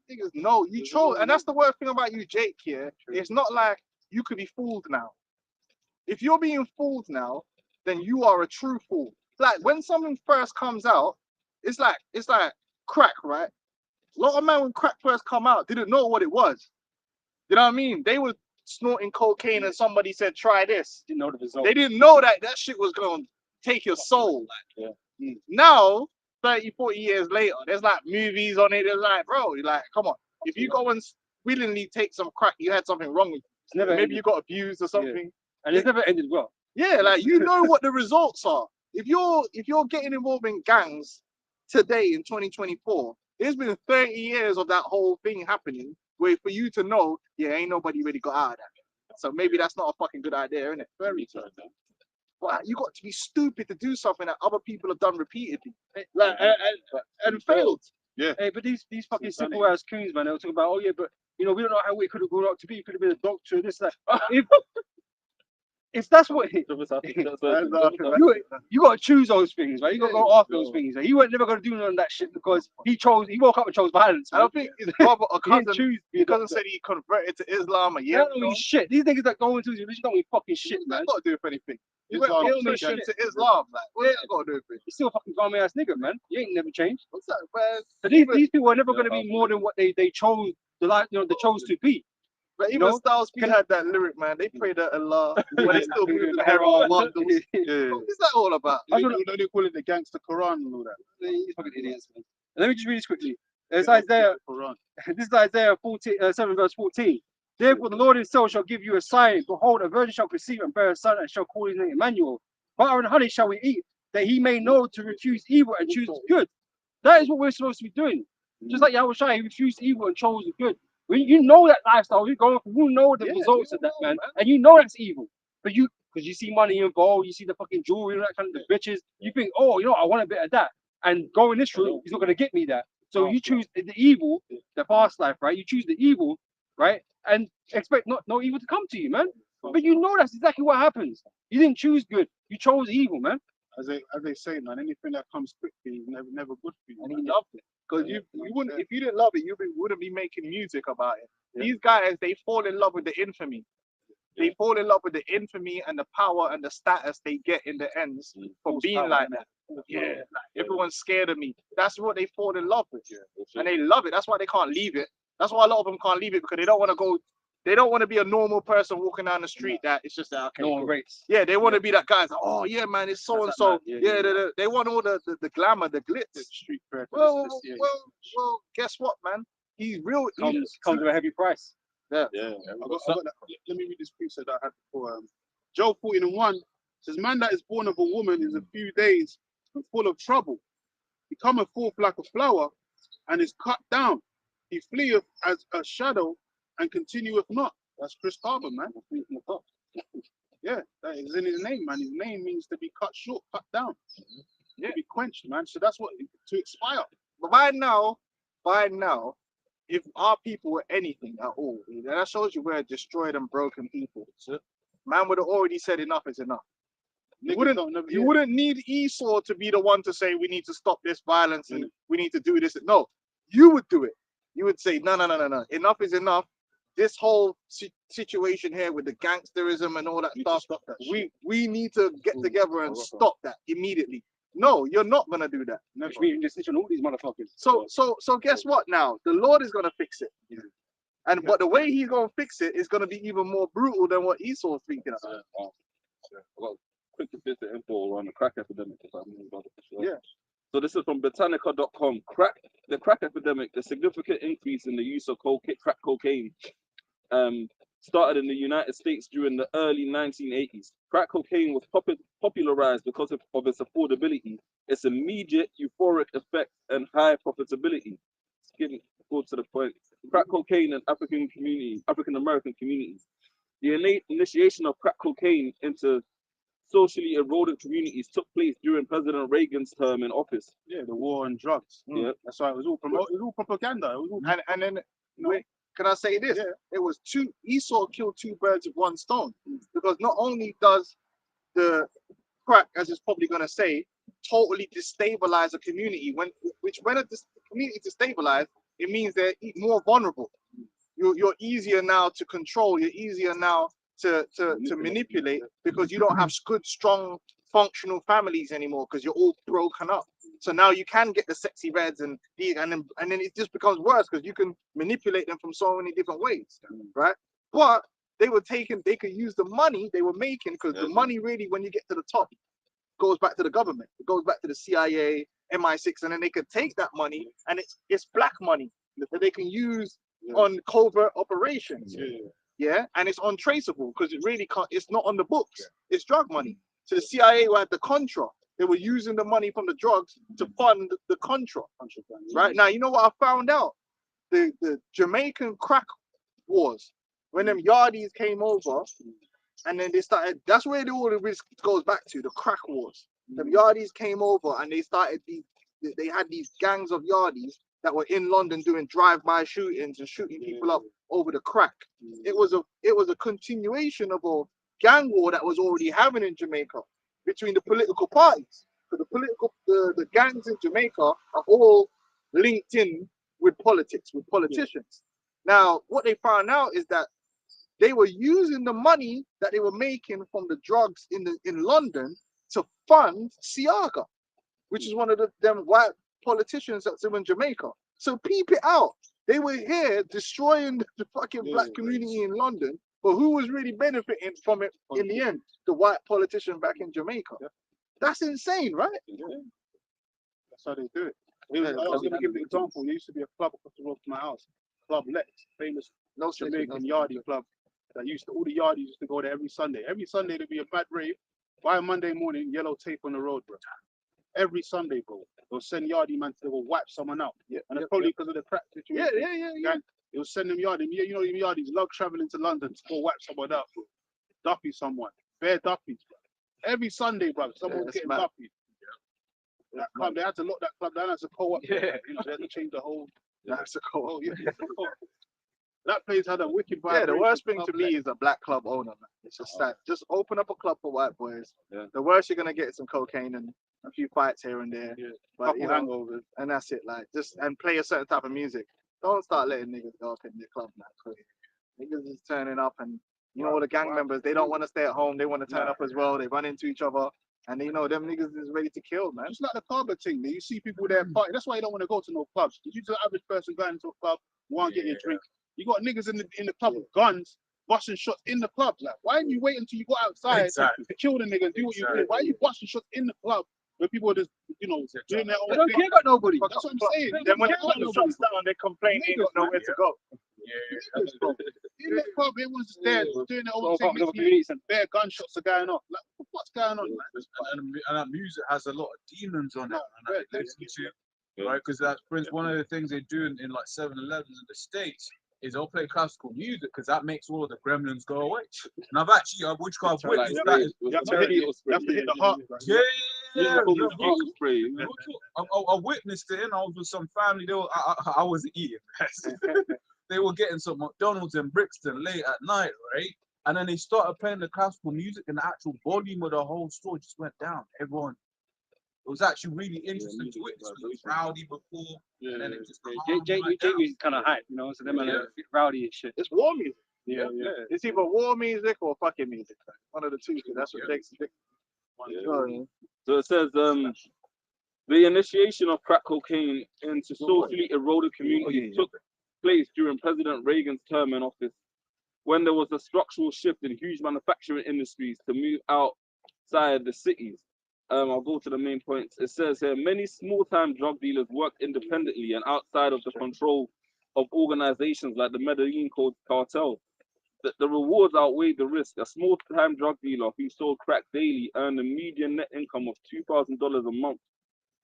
Niggas, no, you chose, and that's the worst thing about you, Jake. Here, it's not like you could be fooled now. If you're being fooled now, then you are a true fool. Like when something first comes out, it's like crack, right? A lot of men when crack first come out didn't know what it was. You know what I mean? They were snorting cocaine and somebody said, try this. Didn't know the result. They didn't know that shit was going to take your soul. Now, 30, 40 years later, there's like movies on it. They're like, bro, you're like, come on. If you go and willingly take some crack, you had something wrong with you. Maybe you got abused or something. And it's never ended well. Yeah, like you know what the results are. If you're getting involved in gangs today in 2024, there's been 30 years of that whole thing happening where for you to know, yeah, ain't nobody really got out of that. So maybe that's not a fucking good idea, isn't it? Very true. But you got to be stupid to do something that other people have done repeatedly, like and failed. Yeah. Hey, but these fucking simple ass coons, man, they were talking about, oh yeah, but you know, we don't know how it could have grown up to be. It could have been a doctor, this, that. If that's what it you got to choose those things, right? You got to go after those things. Right? He was never going to do none of that shit because he woke up and chose violence. I don't think his brother or cousin, choose his cousin said he converted to Islam a year ago. Shit. These niggas that go into religion don't mean fucking shit, man. Got to do with anything. He Islam, went Christian to Islam. Like, what you got to do with it? He's still a fucking dumb ass nigga, man. He ain't never changed. What's that, man? So these people are never going to be more than what they chose. They chose to be. But even Styles P had that lyric, man. They pray to Allah, but they still moving the heroin bundles. What is that all about? They call it the gangster Quran and all that. These fucking idiots, man. Let me just read this quickly. It's Isaiah. This is Isaiah 7 verse 14. Therefore the Lord himself shall give you a sign. Behold, a virgin shall conceive and bear a son and shall call his name Emmanuel. Butter and honey shall we eat, that he may know to refuse evil and choose good. That is what we're supposed to be doing. Just like Yahushua, he refused evil and chose the good. You know that lifestyle you're going for, you know the results of that, man. And you know that's evil. But because you see money involved, you see the fucking jewelry and that kind of the bitches, you think, oh, you know, I want a bit of that. And going this route, he's not going to get me that. So you choose the evil, the past life, right? You choose the evil, right? And expect no evil to come to you, man. But you know that's exactly what happens. You didn't choose good. You chose evil, man. As they say, man, anything that comes quickly is never good for you. And he loved it. Because you wouldn't, if you didn't love it, wouldn't be making music about it. Yeah. These guys, they fall in love with the infamy. They fall in love with the infamy and the power and the status they get in the ends from being like that. Yeah, like everyone's scared of me. That's what they fall in love with. And they love it. That's why they can't leave it. That's why a lot of them can't leave it, because they don't want to go. They don't want to be a normal person walking down the street that it's just that, okay. No one rates. Yeah, they want to be that guy. Like, oh yeah, man, it's so and so. Yeah, they want all the glamour, the glitz. Street cred. Well, guess what, man? He's real. Comes with a heavy price. Yeah. I got that. Let me read this piece that I had before. Joel 14:1 says, "Man that is born of a woman is a few days and full of trouble. He cometh forth like a flower and is cut down. He fleeth as a shadow and continueth not." That's Chris Carver, man. Yeah, that is in his name, man. His name means to be cut short, cut down. Yeah, to be quenched, man. So that's what, to expire. But by now, if our people were anything at all, that shows you we're destroyed and broken people. Man would have already said enough is enough. You wouldn't need Esau to be the one to say we need to stop this violence and we need to do this. No, you would do it. You would say, no. Enough is enough. This whole situation here with the gangsterism and all that stuff, we need to get together and stop that immediately. No, you're not gonna do that. Which means just all these motherfuckers. So guess what now? The Lord is gonna fix it. But the way he's gonna fix it is gonna be even more brutal than what Esau's thinking about. Well, quick bit of info on the crack epidemic. So this is from Britannica.com. The crack epidemic, the significant increase in the use of crack cocaine, started in the United States during the early 1980s. Crack cocaine was popularized because of its affordability, its immediate euphoric effect, and high profitability. Go to the point. Crack cocaine in African American communities. The initiation of crack cocaine into socially eroded communities took place during President Reagan's term in office. Yeah, the war on drugs. Yeah, that's why it was all propaganda. It was all and then can I say this? Yeah. It was Esau killed two birds with one stone, because not only does the crack, as it's probably gonna say, totally destabilize a community. When a community destabilized, it means they're more vulnerable. You're easier now to control. You're easier now to manipulate, because you don't have good, strong, functional families anymore, because you're all broken up. So now you can get the sexy reds and then it just becomes worse, because you can manipulate them from so many different ways, right? But they could use the money they were making, because the money really, when you get to the top, goes back to the government. It goes back to the CIA, MI6, and then they could take that money, and it's black money that they can use on covert operations. Yeah, and it's untraceable, because it really can't. It's not on the books. It's drug money. So the CIA had the Contra. They were using the money from the drugs to fund the Contra. Right now, you know what I found out? The Jamaican crack wars, when them yardies came over, and then they started. That's where all the risk goes back to, the crack wars. The yardies came over, and they started they had these gangs of yardies that were in London doing drive-by shootings and shooting people up over the crack. It was a continuation of a gang war that was already happening in Jamaica between the political parties. So the gangs in Jamaica are all linked in with politics, with politicians. Now, what they found out is that they were using the money that they were making from the drugs in London to fund Siaga, which is one of them white politicians that's in Jamaica. So peep it out. They were here destroying the fucking black community in London, but who was really benefiting from it in the end? The white politician back in Jamaica. That's insane, right? That's how they do it. I was going to give an example. There used to be a club across the road from my house, Club Lex, famous Jamaican yardie club. That all the yardies used to go there every Sunday. Every Sunday there'd be a bad rave. By Monday morning, yellow tape on the road, bro. Every Sunday, bro. They'll send yardie man to go wipe someone out. And it's probably because of the crack situation. Yeah. They'll send them yardie. You know, them yardies love traveling to London to go wipe someone out, bro. Duffy someone. Bare duffies, bro. Every Sunday, bro. Someone was getting duffy. That club, they had to lock that club down as a co-op. Yeah. You know, they had to change the whole. That's a co-op. That place had a wicked vibe. Yeah, the worst thing to me is a black club owner, man. It's just that. Just open up a club for white boys. Yeah. The worst you're gonna get is some cocaine and a few fights here and there. Yeah. But you know, hangovers, and that's it. Like, and play a certain type of music. Don't start letting niggas go up in the club now. Niggas is turning up, and you know, the gang members, they don't want to stay at home. They want to turn up as well. They run into each other. And you know, them niggas is ready to kill, man. It's like the cargo thing. You see people there partying. That's why you don't want to go to no clubs. You the average person going into a club, want to get your drink. You got niggas in the club with guns, busting shots in the club. Like, why didn't you wait until you got outside to kill the niggas, do what you do? Why are you busting shots in the club where people are just, you know, doing their own thing? They don't care about nobody. That's what I'm saying. Then when they put the shots down, they complain they got nowhere to go. In the club, everyone's just there doing their own thing. And bare gunshots are going off. Like, what's going on, man? And that music has a lot of demons on it. And I listen to, right? Because that's one of the things they do in like 7-Elevens in the States. Is they'll play classical music because that makes all of the gremlins go away. And I've actually, witned that. You have to hit the heart. I witnessed it, and I was with some family. I wasn't eating. They were getting some McDonald's in Brixton late at night, right? And then they started playing the classical music, and the actual volume of the whole store just went down. Everyone. It was actually really interesting to witness. It was rowdy before, and then it just J kind of hype, you know. So them are rowdy and shit. It's war music. Yeah. It's either war music or fucking music. One of the two. That's what makes it. So it says the initiation of crack cocaine into socially eroded communities took place during President Reagan's term in office, when there was a structural shift in huge manufacturing industries to move outside the cities. I'll go to the main points. It says here, many small-time drug dealers worked independently and outside of the control of organizations like the Medellin cartel. The rewards outweighed the risk. A small-time drug dealer who sold crack daily earned a median net income of $2,000 a month.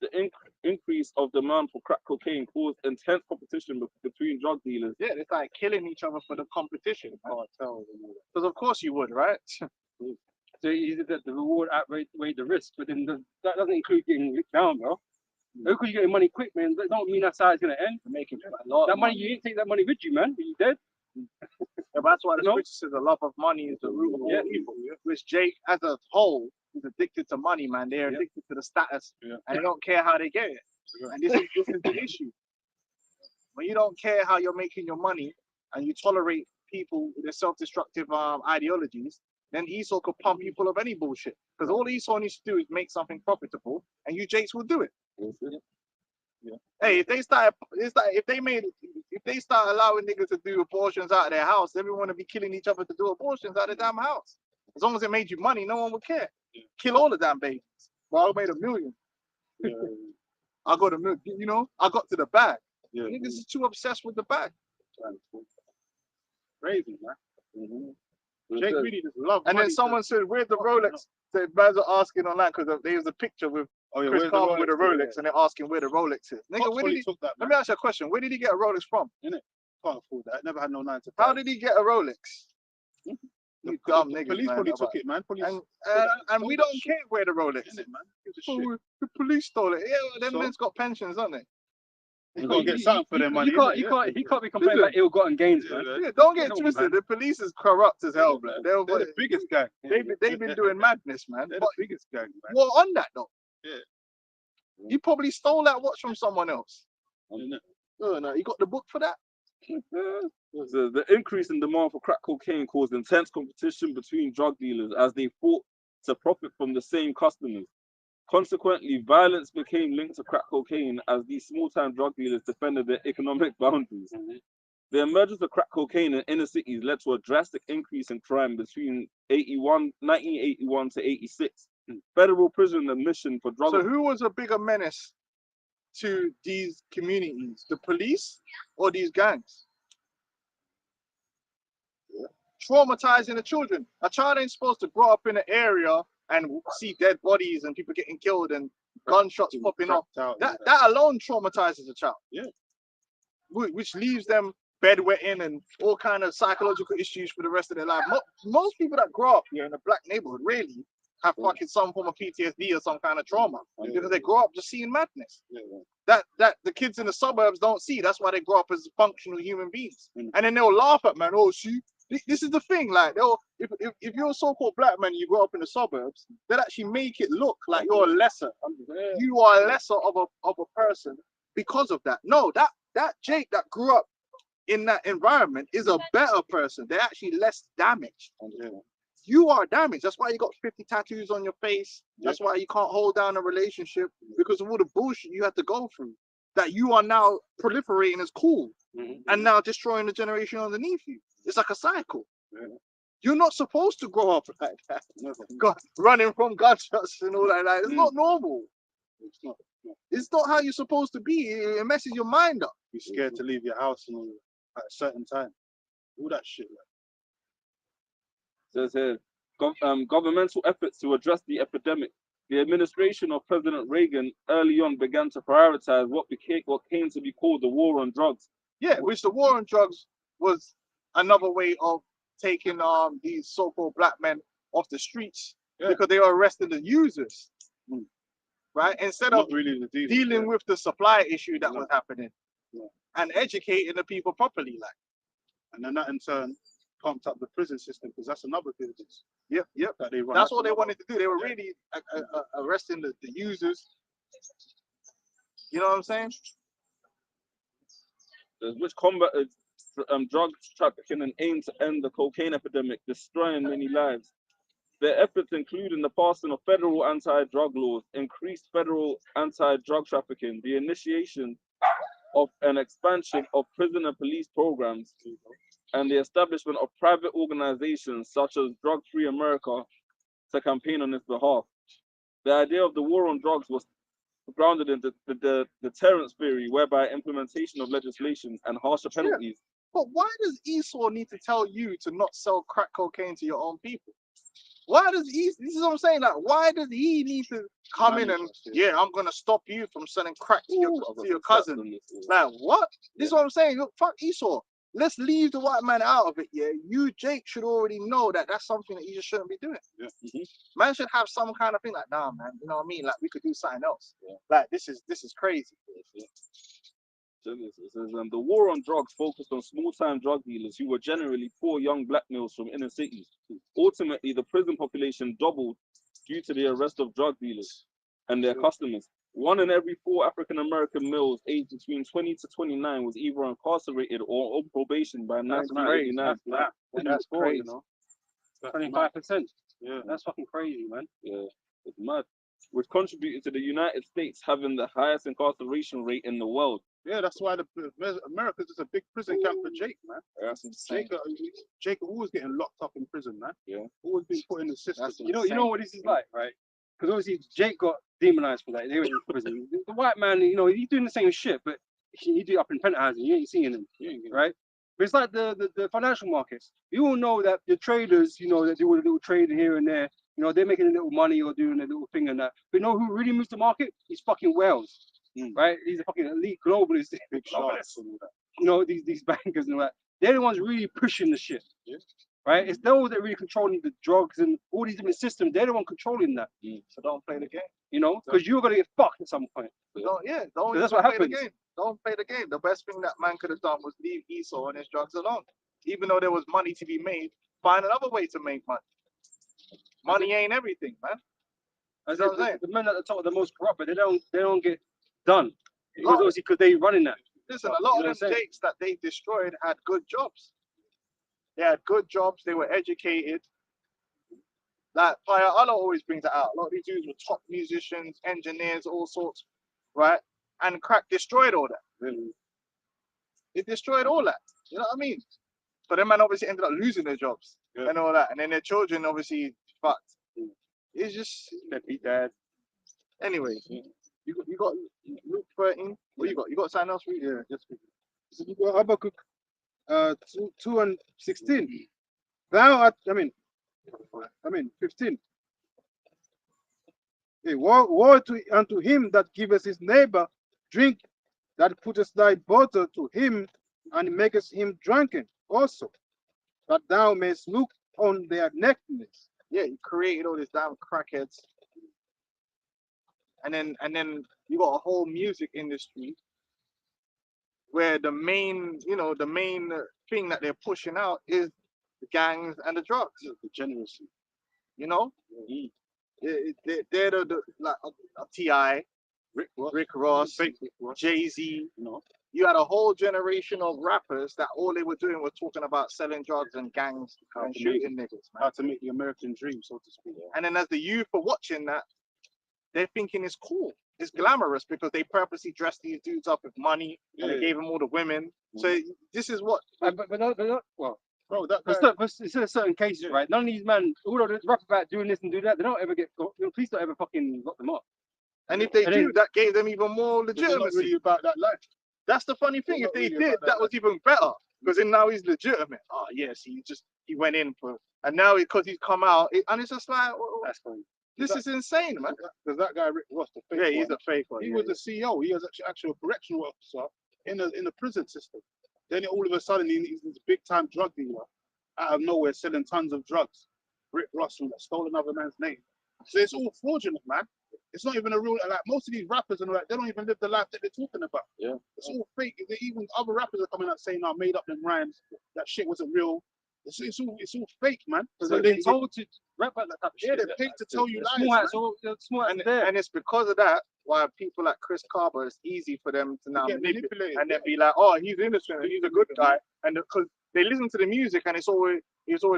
The increase of demand for crack cocaine caused intense competition between drug dealers. Yeah, they started killing each other for the competition. Because of course you would, right? So the reward outweighed the risk, but then that doesn't include getting ripped down, bro. Because you're getting money quick, man. That don't mean that's how it's gonna end. You're making a lot. That money, you ain't take that money with you, man. You dead. Yeah, that's why the scripture says the love of money is the root of all evil. Which Jake, as a whole, is addicted to money, man. They're addicted to the status, and they don't care how they get it. And this is the issue. When you don't care how you're making your money, and you tolerate people with their self-destructive ideologies, then Esau could pump you full of any bullshit. Because all Esau needs to do is make something profitable, and you Jakes will do it. Hey, if they start allowing niggas to do abortions out of their house, everyone would be killing each other to do abortions out of the damn house. As long as it made you money, no one would care. Kill all the damn babies. Well, I made $1 million. I got $1 million. You know, I got to the bag. Niggas is too obsessed with the bag. Crazy, man. Jake really just love. And then someone said, "Where's the Rolex?" So guys are asking online because there was a picture with Chris Carver with a Rolex, and they're asking where the Rolex is. Nigga, where did he? Let me ask you a question. Where did he get a Rolex from? Can't afford that. Never had no 9 to 5. How did he get a Rolex? You dumb nigga. Police probably took it, man. And we don't care where the Rolex is, man. The police stole it. Yeah, them men's got pensions, don't they? You gotta get something for their money. He can't be complaining about ill-gotten gains, man. Yeah, don't get twisted. The police is corrupt as hell, man. They're the biggest gang. They've been doing madness, man. They're the biggest gang, man. Well, on that though, Yeah. You probably stole that watch from someone else. No. Oh no, you got the book for that? The increase in demand for crack cocaine caused intense competition between drug dealers as they fought to profit from the same customers. Consequently, violence became linked to crack cocaine as these small-time drug dealers defended their economic boundaries. The emergence of crack cocaine in inner cities led to a drastic increase in crime between 1981 to 86. Federal prison admission for drug. So who was a bigger menace to these communities? The police or these gangs? Traumatizing the children. A child ain't supposed to grow up in an area and see dead bodies and people getting killed and gunshots popping off. That alone traumatizes a child. Yeah. Which leaves them bedwetting and all kind of psychological issues for the rest of their life. Most people that grow up here in a black neighborhood really have fucking some form of PTSD or some kind of trauma because they grow up just seeing madness. That the kids in the suburbs don't see. That's why they grow up as functional human beings. And then they'll laugh at, man, oh, see, this is the thing. Like, if you're a so-called black man and you grow up in the suburbs, they'll actually make it look like you're lesser. You are lesser of a person because of that. No, that Jake that grew up in that environment is a better person. They're actually less damaged. You are damaged. That's why you got 50 tattoos on your face. That's why you can't hold down a relationship because of all the bullshit you had to go through. That you are now proliferating as cool and now destroying the generation underneath you. It's like a cycle. You're not supposed to grow up like that. Running from gunshots and all that. Like, it's not normal. It's not how you're supposed to be. It messes your mind up. You're scared to leave your house at a certain time. All that shit. Says here, governmental efforts to address the epidemic. The administration of President Reagan early on began to prioritize what came to be called the war on drugs. Yeah, which the war on drugs was another way of taking these so-called black men off the streets because they were arresting the users, right? Instead of really dealing with the supply issue that was happening and educating the people properly, like. And then that in turn pumped up the prison system because that's another business. Yep. That they run. That's what they wanted to do. They were really arresting the users. You know what I'm saying? Which combated drug trafficking and aimed to end the cocaine epidemic, destroying many lives. Their efforts including the passing of federal anti-drug laws, increased federal anti-drug trafficking, the initiation of an expansion of prison and police programs, and the establishment of private organizations such as Drug Free America to campaign on its behalf. The idea of the war on drugs was grounded in the deterrence theory, whereby implementation of legislation and harsher penalties. But why does Esau need to tell you to not sell crack cocaine to your own people? Why does this is what I'm saying, like, why does he need to come in and, I'm going to stop you from selling crack to your cousin? Like, what? This is what I'm saying. Look, fuck Esau. let's leave the white man out of it. Yeah, you, Jake, should already know that that's something that you just shouldn't be doing. Yeah. Man should have some kind of thing like, nah, man, you know what I mean? Like we could do something else. Like this is crazy. It says, the war on drugs focused on small-time drug dealers who were generally poor young black males from inner cities. Ultimately, the prison population doubled due to the arrest of drug dealers and their customers. 1 in every 4 African-American males aged between 20 to 29 was either incarcerated or on probation by 1989. That's crazy. You know? 25%. Yeah. That's fucking crazy, man. Yeah, it's mad. Which contributed to the United States having the highest incarceration rate in the world. Yeah, that's why America's just a big prison camp for Jake, man. That's insane. Jake always getting locked up in prison, man. Yeah. Always been put in the system. You know what this is like, right? Because obviously Jake got demonized for that. They were in prison. The white man, you know, he's doing the same shit, but he do it up in penthouses. You ain't seeing him, right? But it's like the financial markets. You all know that the traders, you know, that do a little trading here and there. You know, they're making a little money or doing a little thing and that. But you know who really moves the market? He's fucking Wales, right? He's a fucking elite globalist. Big shots and all that. You know, these bankers and all that. They're the ones really pushing the shit. Yeah. Right? It's those that are really controlling the drugs and all these different systems. They're the one controlling that. So don't play the game. You know, because you're gonna get fucked at some point. Don't that's even what play happens. the game. Don't play the game. The best thing that man could have done was leave Esau and his drugs alone. Even though there was money to be made, find another way to make money. Money ain't everything, man. That's what I'm saying. The men at the top are the most corrupt, but they don't get done. Because they running that. Listen, a lot of them Jakes that they destroyed had good jobs. They had good jobs. They were educated. Like Fire Allah always brings it out. A lot of these dudes were top musicians, engineers, all sorts, right? And crack destroyed all that. It destroyed all that. You know what I mean? But them man obviously ended up losing their jobs and all that, and then their children obviously fucked. It's just Deadbeat dad. anyway. You got Luke 13. What you got? You got something else? Yeah, just so you got Habakkuk 2 and 16. Thou art, I mean 15. Hey, woe unto him that giveth his neighbor drink, that putteth thy bottle to him, and makest him drunken also, that thou mayst look on their nakedness. Yeah, you created all these damn crackheads. And then you got a whole music industry where the main thing that they're pushing out is the gangs and the drugs. The degeneracy. You know? They're the like T.I., Rick Ross, Jay-Z, you know. You had a whole generation of rappers that all they were doing was talking about selling drugs and gangs and shooting niggas, man. How to make the American dream, so to speak. And then as the youth are watching that, they're thinking it's cool. It's glamorous because they purposely dressed these dudes up with money and they gave them all the women. So this is what. But not well. Bro, that guy, but it's in certain cases, right? None of these men, although they rap about doing this and do that, they don't ever get. Police don't ever fucking lock them up. And if they do, that gave them even more they're not legitimacy. really about that life. That's the funny thing. If they really did, about that was even better. Because then now he's legitimate. Oh yes, he went in for, and now because he's come out, and it's just like, That's funny. this is insane, man. Because that guy Rick Ross, the fake Yeah, one, he's a fake one. he was the CEO. He was actually a correctional officer in the prison system. Then all of a sudden he's this big time drug dealer out of nowhere selling tons of drugs. Rick Ross who stole another man's name. So it's all fraudulent, man. It's not even a real, like most of these rappers and all that, they don't even live the life that they're talking about. Yeah. It's all fake. Even other rappers are coming out saying, I made up them rhymes. That shit wasn't real. It's all fake, man. So they're told to rap about that type of shit. Yeah, they're paid to tell you lies. And it's because of that why people like Chris Carver, it's easy for them to now Get manipulate and then be like, oh, he's innocent, he's a good guy, and because they listen to the music and it's always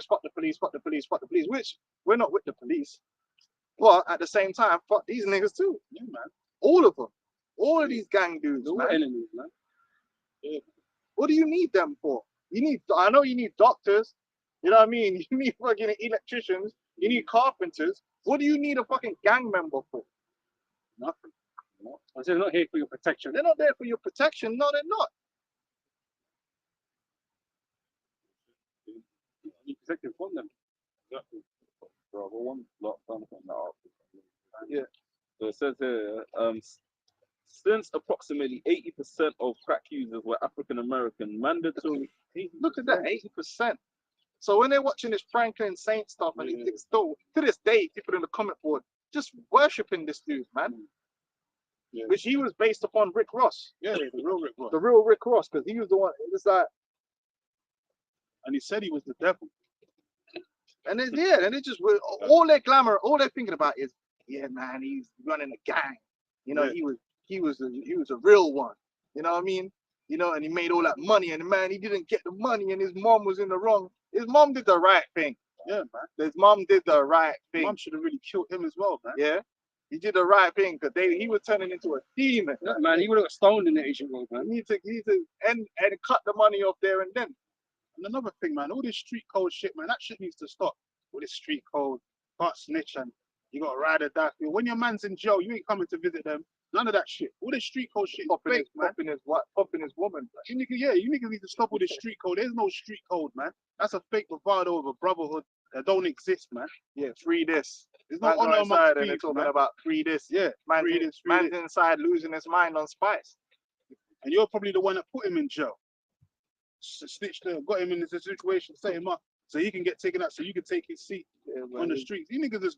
fuck the police, fuck the police, fuck the police, which we're not with the police, but at the same time, fuck these niggas too. Yeah, man. All of them, all of these gang dudes, They're all man. enemies, man. Yeah. What do you need them for? I know you need doctors. You know what I mean? You need fucking electricians. You need carpenters. What do you need a fucking gang member for? Nothing. I said they're not here for your protection. They're not there for your protection. No, they're not. You protect them from them. Exactly. Bro, one lot done from that up. Yeah. So it says here, since approximately 80% of crack users were African American, mandatory Look at that, 80%. So when they're watching this Franklin Saint stuff, and it's still to this day, people in the comment board just worshiping this dude, man. Yeah. Which he was based upon Rick Ross. Yeah, the real Rick Ross. The real Rick Ross, because he was the one. It was like, And he said he was the devil. and then yeah, and it just all their glamour, all they're thinking about is, yeah, man, he's running a gang. You know, Yeah. he was a real one. You know what I mean? You know, and he made all that money, and man, he didn't get the money, and his mom was in the wrong. His mom did the right thing. Yeah, man. His mom did the right thing. Mom should have really killed him as well, man. Yeah, he did the right thing because he was turning into a demon. Man, he would have got stoned in the Asian world, man. He need to and cut the money off there and then. And another thing, man, all this street code shit, man, that shit needs to stop. All this street code, can't snitch, and you got to ride or die. When your man's in jail, you ain't coming to visit them. None of that shit. All this street code shit is fake, man. Popping his woman. You niggas need to stop all this street code. There's no street code, man. That's a fake bravado of a brotherhood that don't exist, man. Yeah, free this. There's no Man honor go amongst inside and they're thieves, talking man. about free this. Yeah, Man, free this, free man's this. inside losing his mind on spice. And you're probably the one that put him in jail. Snitched him, got him in this situation, set him up so he can get taken out, so you can take his seat on the streets. You niggas is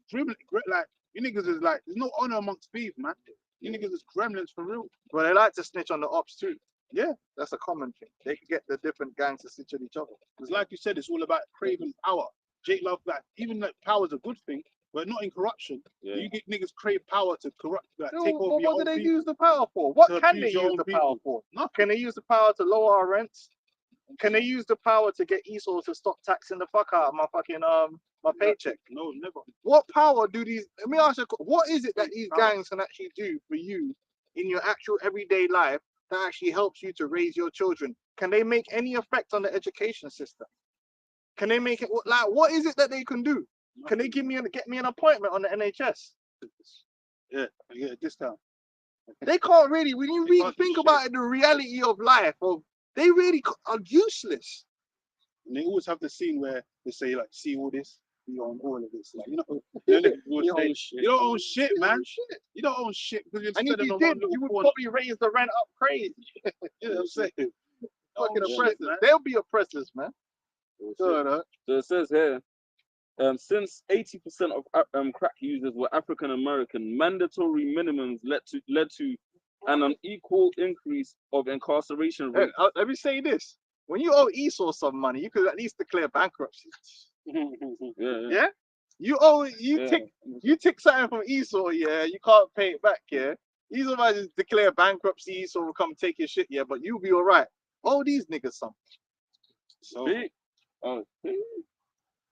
like, you niggas is like, there's no honor amongst thieves, man. You niggas is gremlins for real. But they like to snitch on the ops too. Yeah. That's a common thing. They can get the different gangs to snitch on each other. Because like you said, it's all about craving power. Jake Love, like, even like power's a good thing, but not in corruption. Yeah. You get niggas crave power to corrupt, like, No, take but over your what own do they people. use the power for? What To can they abuse your use own the people. power for? Nothing. Can they use the power to lower our rents? Can they use the power to get Esau to stop taxing the fuck out of my fucking my paycheck? No, never. What power do these? Let me ask you, what is it that these gangs can actually do for you in your actual everyday life that actually helps you to raise your children? Can they make any effect on the education system? Can they make it like what is it that they can do? Can they get me an appointment on the NHS? Yeah, I get a discount. They can't really. When you They really can't do think shit. about it, the reality of life, they really are useless. And they always have the scene where they say, like, see all this, you own all of this. Like, you know, you don't own shit, man. You don't own shit because you're And if spending you on did, one little you would corner. probably raise the rent up crazy. You know what I'm saying? Fucking Oh, shit, oppressors. man. They'll be oppressors, man. So it says here, since 80% of crack users were African American, mandatory minimums led to an unequal increase of incarceration Hey, rates. let me say this: when you owe Esau some money, you could at least declare bankruptcy. Yeah. Yeah, you owe you Yeah. tick something from Esau. Yeah, you can't pay it back. Yeah, Esau might just declare bankruptcy. Esau will come take your shit. Yeah, but you'll be all right. Owe these niggas something. So, Big. Oh, big.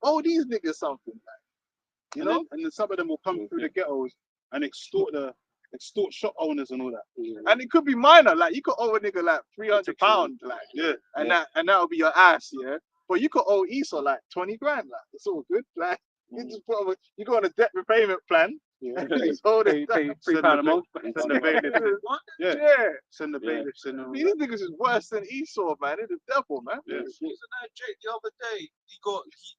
Owe these niggas something, man. You know. and then some of them will come through the ghettos and extort shop owners and all that. And it could be minor, like you could owe a nigga like £300, like Yeah, and that'll be your ass, yeah. But you could owe Esau like 20 grand, like it's all good. Like you just you go on a debt repayment plan. yeah. Just hold it Pay down. £3 a month. Send the bailiff. Yeah. Send the Yeah. bailiffs and all These that. niggas is worse than Esau, man. They're the devil, man. Yeah. Wasn't that Jake the other day?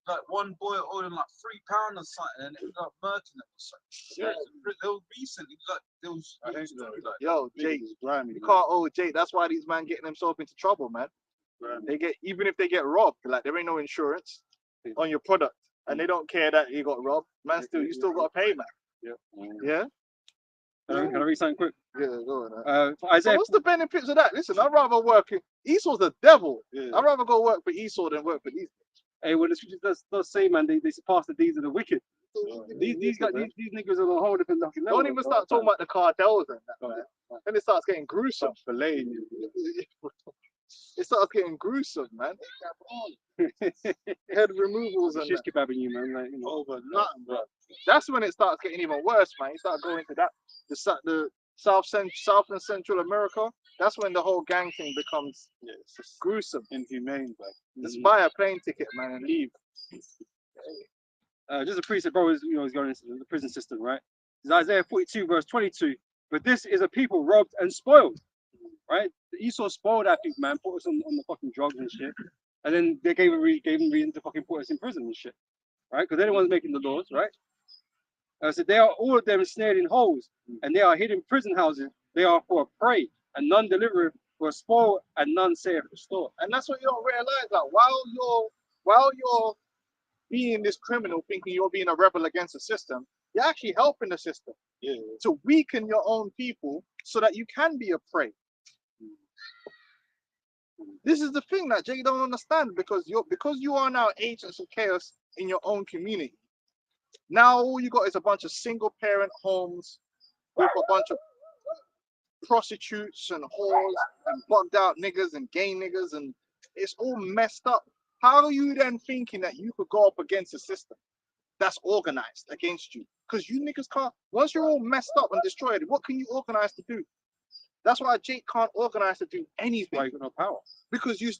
Like one boy owed him like £3 or something, and ended up murdering him or something. Yeah. They was recently like there was I hate story that. like Yo, Niggas Jake, is grimy, you man. can't owe Jake. That's why these man getting themselves into trouble, man. Grimy. They get even if they get robbed, like there ain't no insurance on your product, and they don't care that you got robbed. Man, you still got to pay, man. Yeah. Yeah. Can I read something quick? Yeah, go on. For So Isaiah, what's the benefits of that? Listen, I'd rather work. Esau's the devil. Yeah. I'd rather go work for Esau than work for these. hey, well, the scripture does say, man, they surpass the deeds of the wicked. These niggas are on a whole different fucking level. Don't even start talking about the cartels and that, man. Then it starts getting gruesome. Filet. It starts getting gruesome, man. Head removals and Shish that. kebabbing you, man. Like, you know. Over nothing, bro. That's when it starts getting even worse, man. You start going to that the South and Central America. That's when the whole gang thing becomes Yeah, it's just gruesome. inhumane, bro. Just buy a plane ticket, man, and leave. Just a priest, bro, is going into the prison system, right? It's Isaiah 42, verse 22. But this is a people robbed and spoiled, right? Esau spoiled that people, man, put us on the fucking drugs and shit, and then they gave him reason to fucking put us in prison and shit, right? Because they're the ones making the laws, right? So they are all of them snared in holes, and they are hidden prison houses. They are for a prey, and none delivereth spoiled and none safe restored. And that's what you don't realize. Like while you're being this criminal, thinking you're being a rebel against the system, you're actually helping the system to weaken your own people so that you can be a prey. This is the thing that Jay don't understand, because you are now agents of chaos in your own community. Now all you got is a bunch of single parent homes with a bunch of prostitutes and whores and bugged out niggas and gay niggas, and it's all messed up. How are you then thinking that you could go up against a system that's organized against you? Because you niggas can't. Once you're all messed up and destroyed, what can you organize to do? That's why Jake can't organize to do anything. Why you got no power? Because you're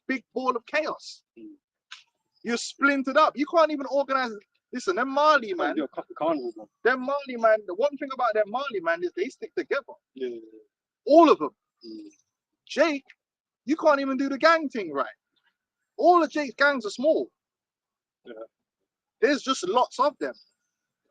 big ball of chaos. You're splintered up. You can't even organize. Listen, them Marley man. You're a carnival, man. Them Marley man. The one thing about them Marley man is they stick together. All of them. Jake, you can't even do the gang thing right. All of Jake's gangs are small. There's just lots of them.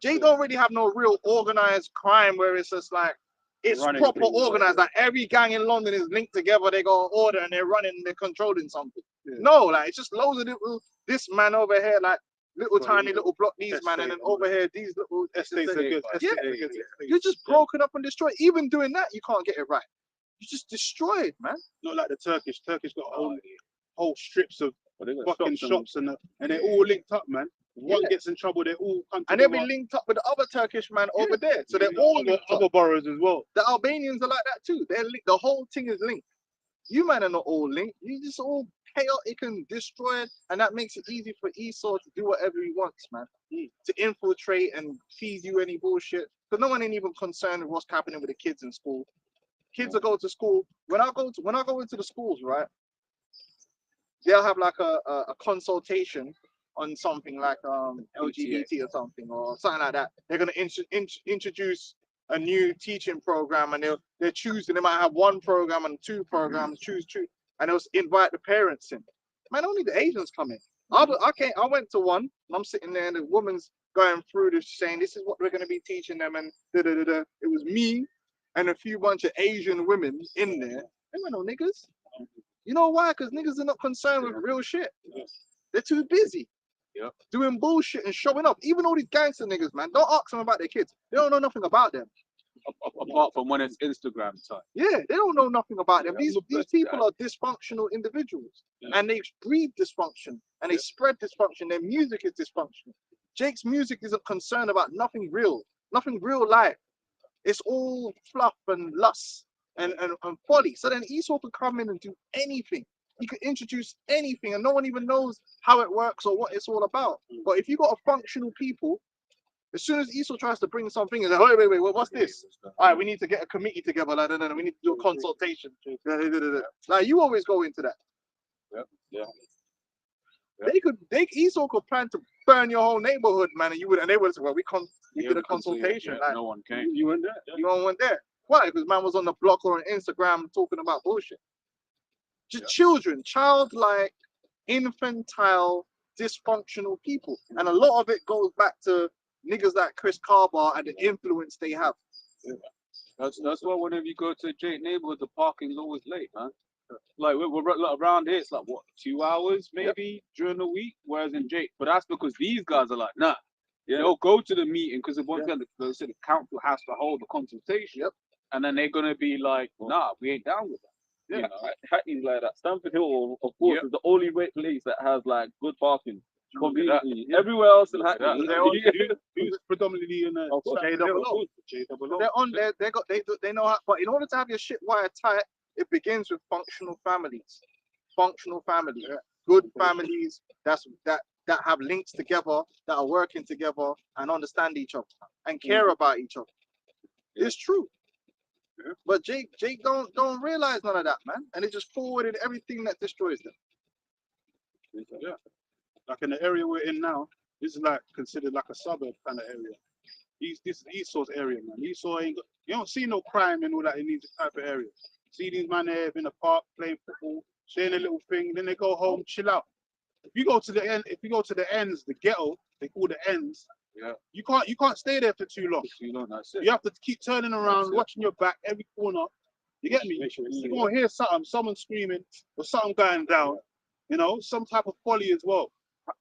Jake don't really have no real organized crime where it's just like it's running proper organized. Like every gang in London is linked together. They got an order and they're running. They're controlling something. No, like it's just loads of little. This man over here, like little tiny little block. These man, and then over here, these little estates are good. You're just broken up and destroyed. Even doing that, you can't get it right. You just destroyed, man. Not like the Turkish. Turkish got whole strips of fucking shops and they're all linked up, man. One gets in trouble, they all come and they'll be linked up with the other Turkish man over there. So they're all other boroughs as well. The Albanians are like that too. They're linked. The whole thing is linked. You man are not all linked. You just all chaotic and destroyed, and that makes it easy for Esau to do whatever he wants, man. To infiltrate and feed you any bullshit. Because no one ain't even concerned with what's happening with the kids in school. Kids will go to school. When I go into the schools, right? They'll have like a consultation on something like LGBT or something like that. They're gonna introduce a new teaching program, and they're choosing. They might have one program and two programs. Choose, and they'll invite the parents in. Man, only the Asians come in. I went to one, and I'm sitting there, and the woman's going through this, saying this is what we're gonna be teaching them, and It was me and a few bunch of Asian women in there. They were no niggas. You know why? Because niggas are not concerned with real shit. They're too busy. Doing bullshit and showing up. Even all these gangster niggas, man. Don't ask them about their kids. They don't know nothing about them. Apart from when it's Instagram time. Yeah, they don't know nothing about them. These people are dysfunctional individuals. And they breed dysfunction. And they spread dysfunction. Their music is dysfunctional. Jake's music isn't concerned about nothing real life. It's all fluff and lust and folly. So then Esau could come in and do anything. He could introduce anything, and no one even knows how it works or what it's all about. But if you got a functional people, as soon as Esau tries to bring something, it's like, wait, what's this? All right, we need to get a committee together. Like, no, we need to do a consultation. Like, you always go into that. Esau could plan to burn your whole neighborhood, man, and they would say, well, we did a consultation. Like, no one came. You weren't there. You weren't there. Why? Because man was on the block or on Instagram talking about bullshit. Just children, childlike, infantile, dysfunctional people. And a lot of it goes back to niggas like Chris Carbar and the influence they have. That's why whenever you go to Jake neighborhood, the parking's always late, man. Like we're around here, it's like what, 2 hours maybe during the week, whereas in Jake, but that's because these guys are like, nah. They'll go to the meeting because the council has to hold the consultation, and then they're gonna be like, nah, we ain't down with that. You know, Hackney's like that. Stamford Hill, of course, is the only place that has like good parking. Conveniently. Everywhere else in Hackney, who's predominantly in JOO. They're on there. They know how. But in order to have your shit wired tight, it begins with functional families. Functional families, good families that have links together, that are working together and understand each other and care about each other. It's true. But Jake don't realize none of that, man, and it just forwarded everything that destroys them. Yeah, like in the area we're in now, this is like considered like a suburb kind of area. This is Esau's area, man. Esau ain't got, you don't see no crime and all that in these type of areas. See these man there in the park playing football, sharing a little thing, then they go home, chill out. If you go to the ends, the ghetto, they call the ends. Yeah. You can't stay there for too long. That's it. You have to keep turning around, watching your back every corner. You get me? You're gonna hear something, someone screaming or something going down. You know, some type of folly as well.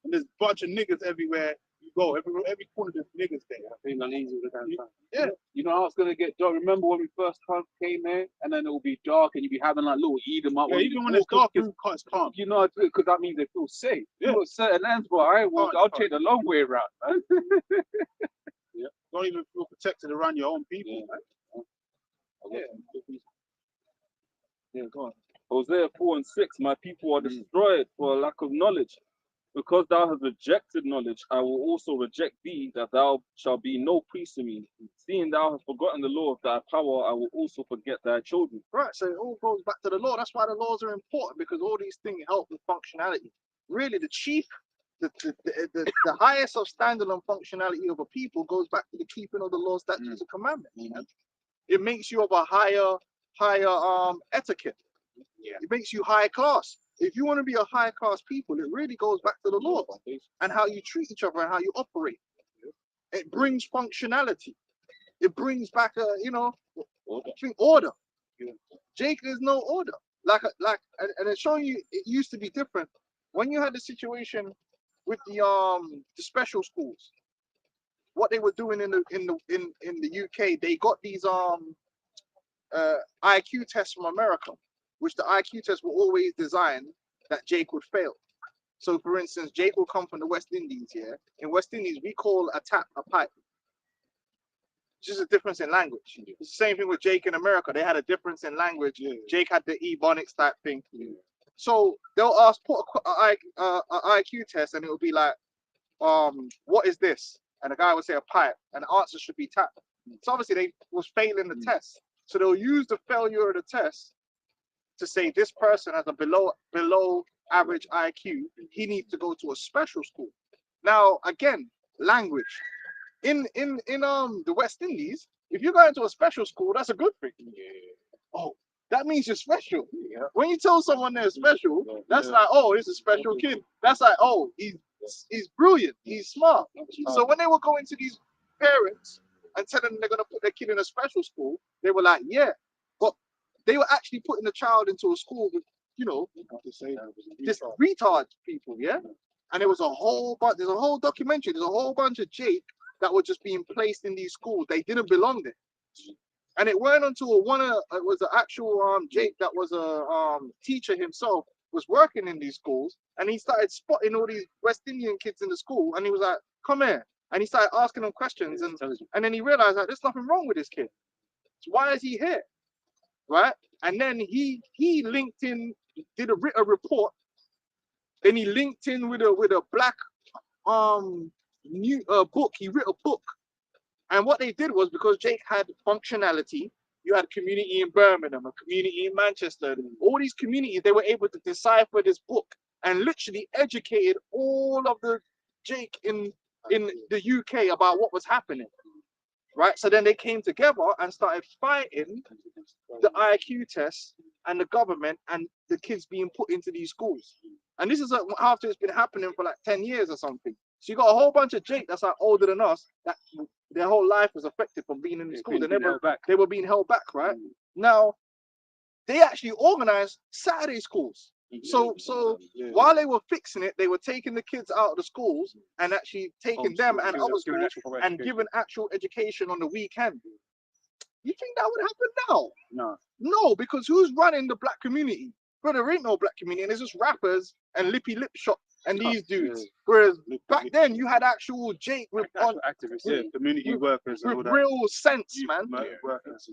And there's a bunch of niggas everywhere you go. Every corner there's niggas there. I feel uneasy with the damn time. Yeah, you know how it's gonna get dark. Remember when we first came here, and then it will be dark, and you be having like little Edom up. Yeah, even when it's dark, it's calm. You know, because that means they feel safe. Yeah. You know, certain ends, but I'll take the long way around, man. Yeah. Don't even feel protected around your own people. Yeah. Yeah, go on. Hosea 4:6, my people are destroyed for a lack of knowledge. Because thou hast rejected knowledge, I will also reject thee, that thou shalt be no priest to me. Seeing thou hast forgotten the law of thy power, I will also forget thy children. Right, so it all goes back to the law. That's why the laws are important, because all these things help with functionality. Really, the highest of standard and functionality of a people goes back to the keeping of the laws, statutes, and commandments. Man. It makes you of a higher etiquette. Yeah. It makes you high class. If you want to be a high class people, it really goes back to the law and how you treat each other and how you operate. It brings functionality. It brings back order. Jake, there's no order. And it's showing you it used to be different. When you had the situation with the special schools, what they were doing in the UK, they got these IQ tests from America, which the IQ tests were always designed that Jake would fail. So, for instance, Jake will come from the West Indies here. In West Indies, we call a tap a pipe. It's just a difference in language. It's the same thing with Jake in America. They had a difference in language. Yeah. Jake had the Ebonics type thing. Yeah. So they'll ask, put a IQ test, and it will be like, what is this? And the guy would say a pipe, and the answer should be tap. So obviously they was failing the test. So they'll use the failure of the test to say this person has a below average IQ. He needs to go to a special school. Now again, language. In the West Indies, if you go into a special school, that's a good thing. Yeah. Oh, that means you're special. Yeah. When you tell someone they're special, that's like, oh, he's a special kid. That's like, oh, he's brilliant. He's smart. So when they were going to these parents and telling them they're gonna put their kid in a special school, they were like, yeah, but they were actually putting the child into a school with, just retard people, yeah. And there was there's a whole documentary. There's a whole bunch of Jake that were just being placed in these schools. They didn't belong there. And it weren't until it was an actual Jake that was a teacher himself, was working in these schools, and he started spotting all these West Indian kids in the school, and he was like, come here. And he started asking them questions, and then he realized that there's nothing wrong with this kid. So why is he here? Right? And then he linked in, did a report. Then he linked in with a black book. He wrote a book. And what they did was, because Jake had functionality, you had a community in Birmingham, a community in Manchester, all these communities, they were able to decipher this book and literally educated all of the Jake in the UK about what was happening. Right? So then they came together and started fighting the IQ test and the government and the kids being put into these schools. And this is after it's been happening for like 10 years or something. So you got a whole bunch of Jake that's like older than us, that their whole life was affected from being in the school. They were being held back, right? Now, they actually organized Saturday schools. So while they were fixing it, they were taking the kids out of the schools and actually taking them and other schools and giving actual education on the weekend. You think that would happen now? No, because who's running the black community? But there ain't no black community, and it's just rappers and lippy lip shop and these dudes. Whereas back then you had actual Jake with activists, community workers, with real sense, man.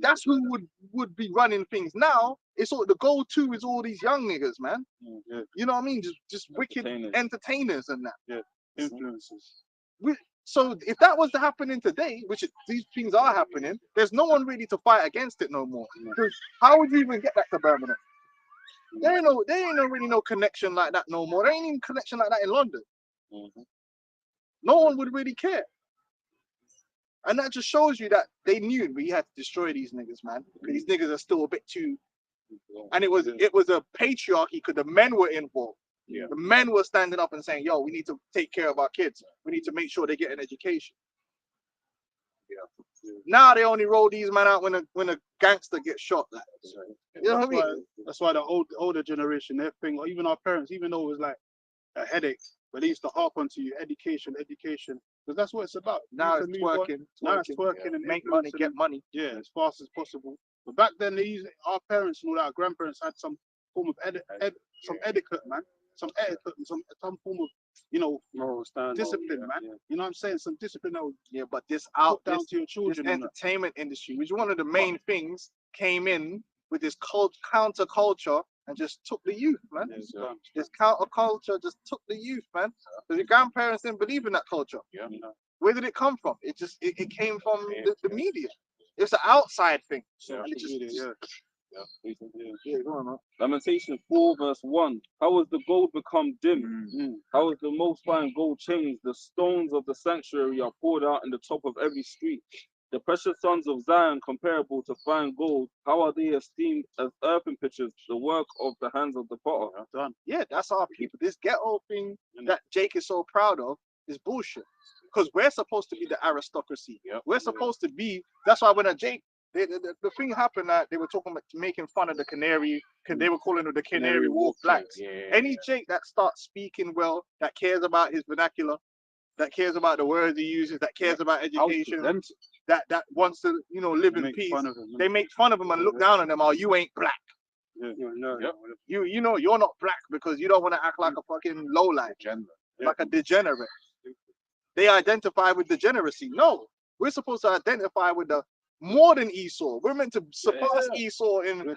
That's who would be running things. Now it's all the go-to is all these young niggas, man. You know what I mean? Just wicked entertainers and that. Yeah, influencers. So if that was happening today, which these things are happening, there's no one really to fight against it no more. How would you even get that to Birmingham? There ain't really no connection like that no more. There ain't even connection like that in London. No one would really care. And that just shows you that they knew we had to destroy these niggas, man. These niggas are still a bit too. And it was a patriarchy because the men were involved. Yeah. The men were standing up and saying, yo, we need to take care of our kids. We need to make sure they get an education. Yeah. Now they only roll these man out when a gangster gets shot. Like, you know what I mean? That's why the older generation, their thing, or even our parents, even though it was like a headache, but they used to harp onto you, education, because that's what it's about. Now You it's need to move on. twerking. Now it's twerking and Make money, influencing get money. yeah, as fast as possible. But back then, our parents and all our grandparents had some form of etiquette, man. Some etiquette, and some form of, Moral standard. discipline, man. Yeah. You know what I'm saying? Some discipline that would Yeah, but this put down this to your children. and that. entertainment industry, which is one of the main things, came in with this counter culture and just took the youth, man. Yeah, it's done. This counter culture just took the youth, man. Because your grandparents didn't believe in that culture. Yeah. Where did it come from? It came from the media. It's an outside thing. Yeah, And it just, yeah. go on, man. Lamentation 4 verse 1. How has the gold become dim? How has the most fine gold changed? The stones of the sanctuary are poured out in the top of every street. The precious sons of Zion, comparable to fine gold, how are they esteemed as earthen pitchers, the work of the hands of the potter? Done. Yeah, that's our people. This ghetto thing that Jake is so proud of is bullshit. Because we're supposed to be the aristocracy. We're supposed to be. That's why when Jake, the thing happened that they were talking about making fun of the canary, because they were calling it the Canary Wharf blacks. Any Jake that starts speaking well, that cares about his vernacular, that cares about the words he uses, that cares about education, that wants to live in peace, they make fun of him and look down on them. Oh, you ain't black. You know you're not black because you don't want to act like a fucking lowlife, like a degenerate. They identify with degeneracy. No, we're supposed to identify with the more than Esau. We're meant to surpass Esau in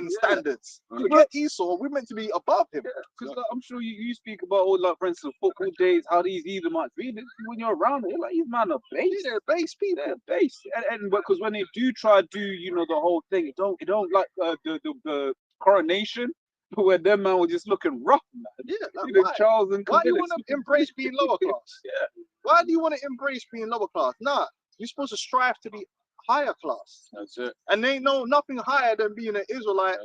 standards. Forget Esau. We're meant to be above him. Because I'm sure you speak about all, like, for instance, football days, how these Edomites be. When you're around it, you're like, these man are base. They're base people. They're base. And because when they do try to do, the whole thing, it don't like the coronation, where them man were just looking rough, man. Yeah, like, why? Charles and Why do you want to embrace being lower class? Why do you want to embrace being lower class? Nah, you're supposed to strive to be higher class. That's it. And they know nothing higher than being an Israelite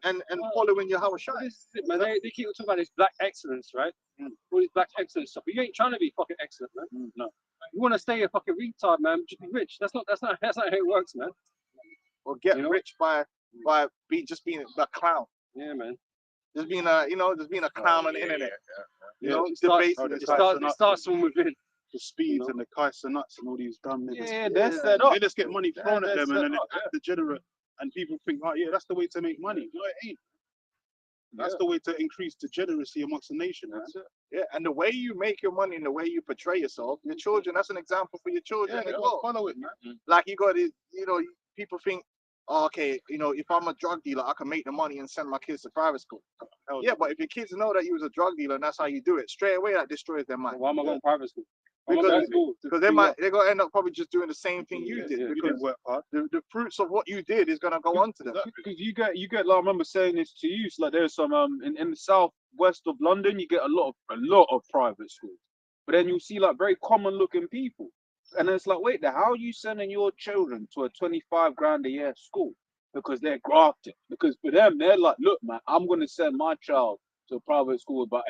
and following your Hawashai. Man, they keep talking about this black excellence, right? All this black excellence stuff. But you ain't trying to be fucking excellent, man. No. You want to stay a fucking retard, man. Just be rich. That's not how it works, man. Or get rich by just being a clown. Yeah, man. Just being a clown on the internet. It starts from within. The speeds and the kites and nuts and all these dumb niggas. Yeah, that's set up. They just get money thrown at them and then they act degenerate. And people think, oh yeah, that's the way to make money. No, it ain't. That's the way to increase degeneracy amongst the nation. That's it. Yeah, and the way you make your money and the way you portray yourself, your children, that's an example for your children as well. Follow it, man. Like you got this, people think, oh, okay, if I'm a drug dealer, I can make the money and send my kids to private school. Yeah, but if your kids know that you was a drug dealer and that's how you do it, straight away that destroys their mind. Why am I going to private school? Because they're gonna end up probably just doing the same thing you did. Because the fruits of what you did is gonna go on to them. Because you get like, I remember saying this to you, so like there's some in the southwest of London, you get a lot of private schools, but then you see like very common looking people, and it's like, wait, how are you sending your children to a 25 grand a year school? Because they're grafted. Because for them, they're like, look, man, I'm gonna send my child to a private school but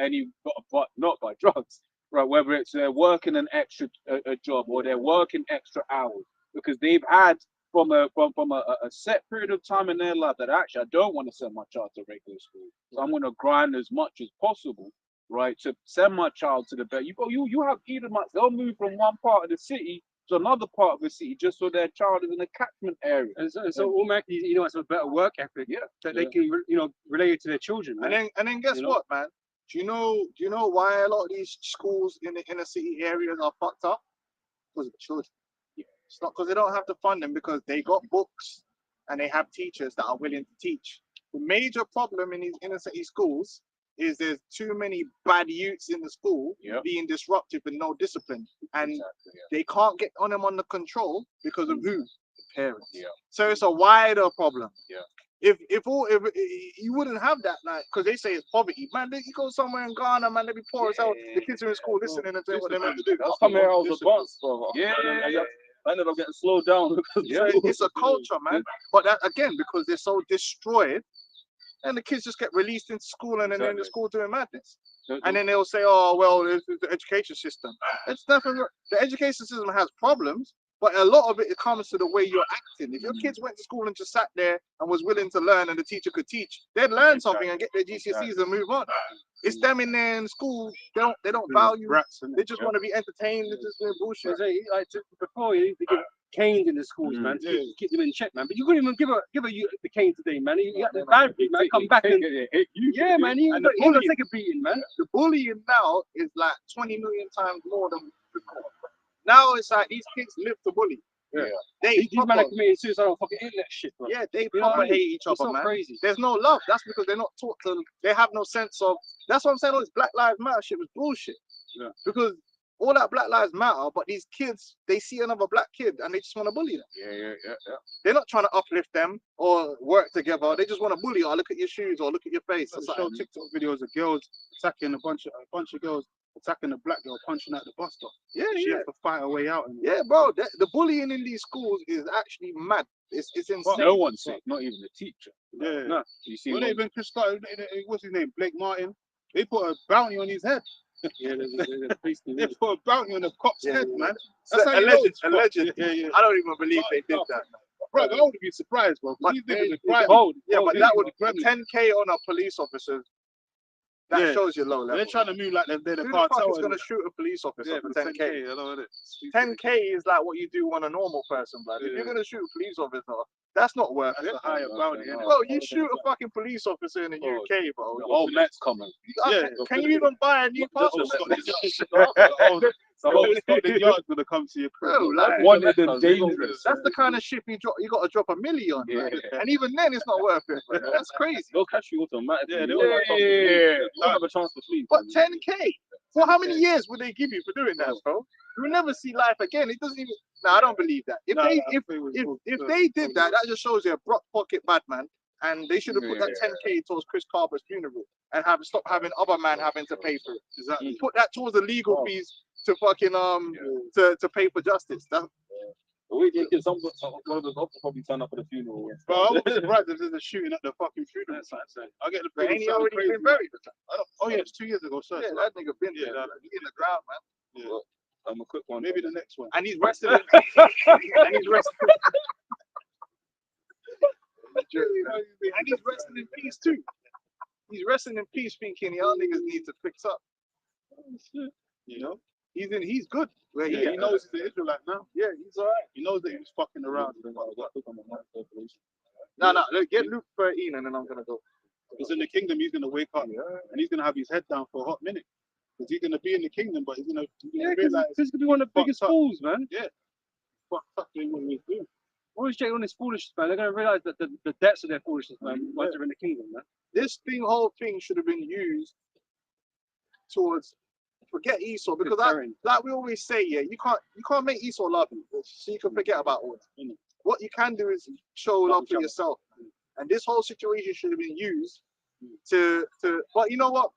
not by drugs. Right, whether it's they're working an extra job or they're working extra hours, because they've had from a set period of time in their life that actually I don't want to send my child to regular school, so I'm going to grind as much as possible, right, to send my child to the bed. You have Edomites, they'll move from one part of the city to another part of the city just so their child is in a catchment area. And so automatically, it's a better work ethic. Yeah, that they can relate it to their children. Man. And then guess what, man? Do you know why a lot of these schools in the inner city areas are fucked up? Because of the children. It's not because they don't have to fund them, because they got books and they have teachers that are willing to teach. The major problem in these inner city schools is there's too many bad youths in the school being disruptive and no discipline, and they can't get on them under control because of who? The parents. So it's a wider problem. If you wouldn't have that, like, because they say it's poverty, man. You go somewhere in Ghana, man, they be poor as hell. The kids are in school listening and doing what they're meant to do. Come here, I was advanced, brother. I ended up getting slowed down. It's a culture, man. But that, again, because they're so destroyed, and the kids just get released into school, and then they're in the school doing madness. And then they'll say, oh, well, it's the education system. It's nothing. The education system has problems, But a lot of it comes to the way you're acting. If your kids went to school and just sat there and was willing to learn and the teacher could teach, they'd learn something and get their GCSEs and move on. It's them in there in school, they don't value, they just want to be entertained, they're just doing bullshit. Like before you used to give canes in the schools, man, to keep them in check, man. But you couldn't even give a youth the cane today, man. You got the library, man, come back and yeah, man, you gotta take a beating, man. The bullying now is like 20 million times more than before. Now it's like these kids live to bully. Yeah. These men are committing suicide on fucking internet shit, bro. Yeah, they proper hate each other, man. Crazy. There's no love. That's because they're not taught to. They have no sense of. That's what I'm saying. All this Black Lives Matter shit was bullshit. Yeah. Because all that Black Lives Matter, but these kids, they see another black kid and they just want to bully them. Yeah. They're not trying to uplift them or work together. They just want to bully. Or look at your shoes or look at your face. They show TikTok videos of girls attacking a bunch of girls attacking a black girl, punching out the bus stop. Yeah, she has to fight her way out. Yeah, bro. The bullying in these schools is actually mad. It's insane. No one said, not even the teacher. Yeah. No. You see, when even Chris Scott, what's his name, Blake Martin, they put a bounty on his head. Yeah, they put a bounty on the cop's head, man. That's how alleged. Yeah. I don't even believe they did that. Bro, I would be surprised, bro. But these niggas but that would 10K on a police officer. That shows you low level. They're trying to move like they're the Who cartel. the fuck is going to shoot a police officer for 10K? I know it. 10K is like what you do on a normal person, man. If you're going to shoot a police officer, that's not worth it. That's a higher bounty, innit? Bro, you shoot a fucking police officer in the UK, bro. The whole Met's coming. Can you even buy a new passport? The whole Scotland Yard's gonna come to your crib. Bro, like, Wanted and dangerous. that's the kind of shit you got to drop $1 million. Yeah. And even then, it's not worth it. Man. That's crazy. They'll catch you automatically. Yeah, You don't have a chance to flee. But 10K? For how many years would they give you for doing that, bro? You'll never see life again. It doesn't even. No, I don't believe that. If they did that, that just shows you a broke pocket bad man. And they should have put that 10K towards Chris Carver's funeral and stop having other man having to pay for it. Exactly. Put that towards the legal fees to fucking to pay for justice. That's We think one of the doctors probably turn up for the funeral. Bro, I was surprised if there's a shooting at the fucking funeral. I get the but ain't he feeling already crazy. been buried? Oh yeah, it's 2 years ago, sir. Yeah, that nigga been there. He's in the ground, man. Yeah. I'm a quick one. Maybe the next one. And he's resting in and he's resting. And he's resting in peace too. He's resting in peace, thinking y'all niggas need to fix up. You know, he's good. Where yeah, he knows he's an Israelite now. Yeah, he's alright. He knows that he was fucking around. No, get Luke 13 and then I'm gonna go. Because in the kingdom he's gonna wake up and he's gonna have his head down for a hot minute. Because he's gonna be in the kingdom, but he's gonna realize this is gonna be one of the biggest fools, man. Yeah. Fucked up doing what he's doing. Always check on this foolishness, man. They're gonna realize that the depths of their foolishness, man, once they're in the kingdom, man. This whole thing should have been used towards forget Esau, because like we always say, yeah, you can't make Esau love you, so you can forget about all that. What you can do is show love for yourself, and this whole situation should have been used to. But you know what?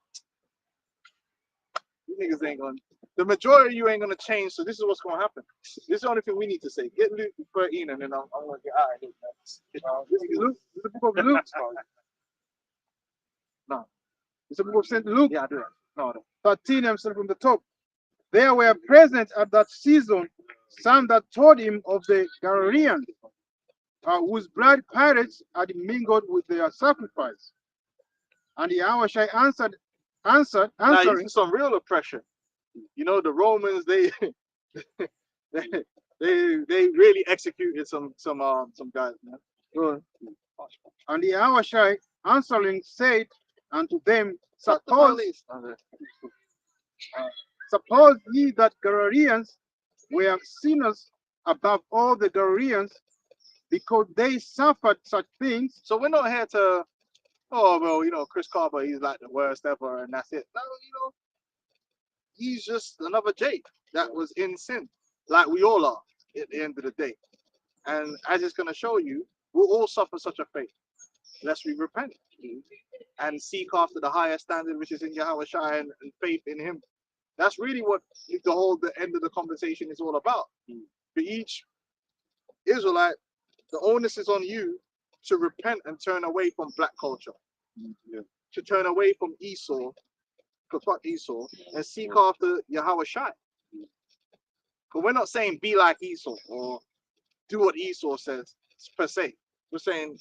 You niggas ain't gonna. The majority of you ain't gonna change, so this is what's gonna happen. This is the only thing we need to say. Get Luke 13, and then I'm gonna get out of here. This is Luke. This is the book of Luke. No. It's the book of St. Luke. Yeah, I do it. No. 13, I'm starting from the top. There were present at that season some that told him of the Galileans, whose blood pirates had mingled with their sacrifice. And the Awashai answering some real oppression. You know, the Romans, they really executed some guys, man. And the Awashai answering said unto them, suppose ye that Galileans were sinners above all the Galileans, because they suffered such things. So we're not here to, oh well, you know, Chris Carver, he's like the worst ever, and that's it. No, you know, he's just another Jake that was in sin, like we all are at the end of the day. And as it's going to show you, we'll all suffer such a fate, lest we repent and seek after the higher standard, which is in Yahweh Shai, and faith in him. That's really what the end of the conversation is all about. For each Israelite, the onus is on you to repent and turn away from black culture, to turn away from Esau, to fuck Esau, and seek after Yahweh Shai. But we're not saying be like Esau or do what Esau says per se. We're saying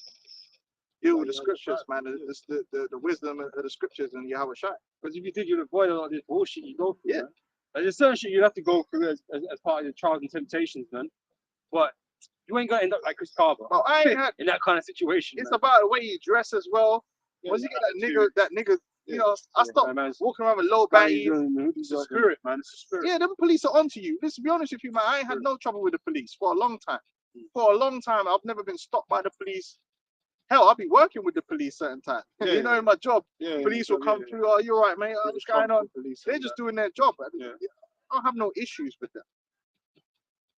deal with the scriptures, man. The wisdom of the scriptures and Yahweh Shai. Because if you did, you'd avoid a lot of this bullshit you go through. Yeah. Man. There's certain shit you have to go through as part of your trials and temptations, man. But you ain't gonna end up like Chris Carver. But I ain't had, in that kind of situation. it's man. about the way you dress as well. Once you get that nigga, you know, I stopped walking around with low baggies. It's a spirit, man. It's a spirit. Yeah, them police are onto you. Let's be honest with you, man. I ain't had no trouble with the police for a long time. For a long time, I've never been stopped by the police. Hell, I'll be working with the police certain time. Yeah. You know, in my job, Yeah, police will come through. Oh, you're right, mate. Oh, what's going on? Police They're just doing their job. Yeah. I don't have no issues with them.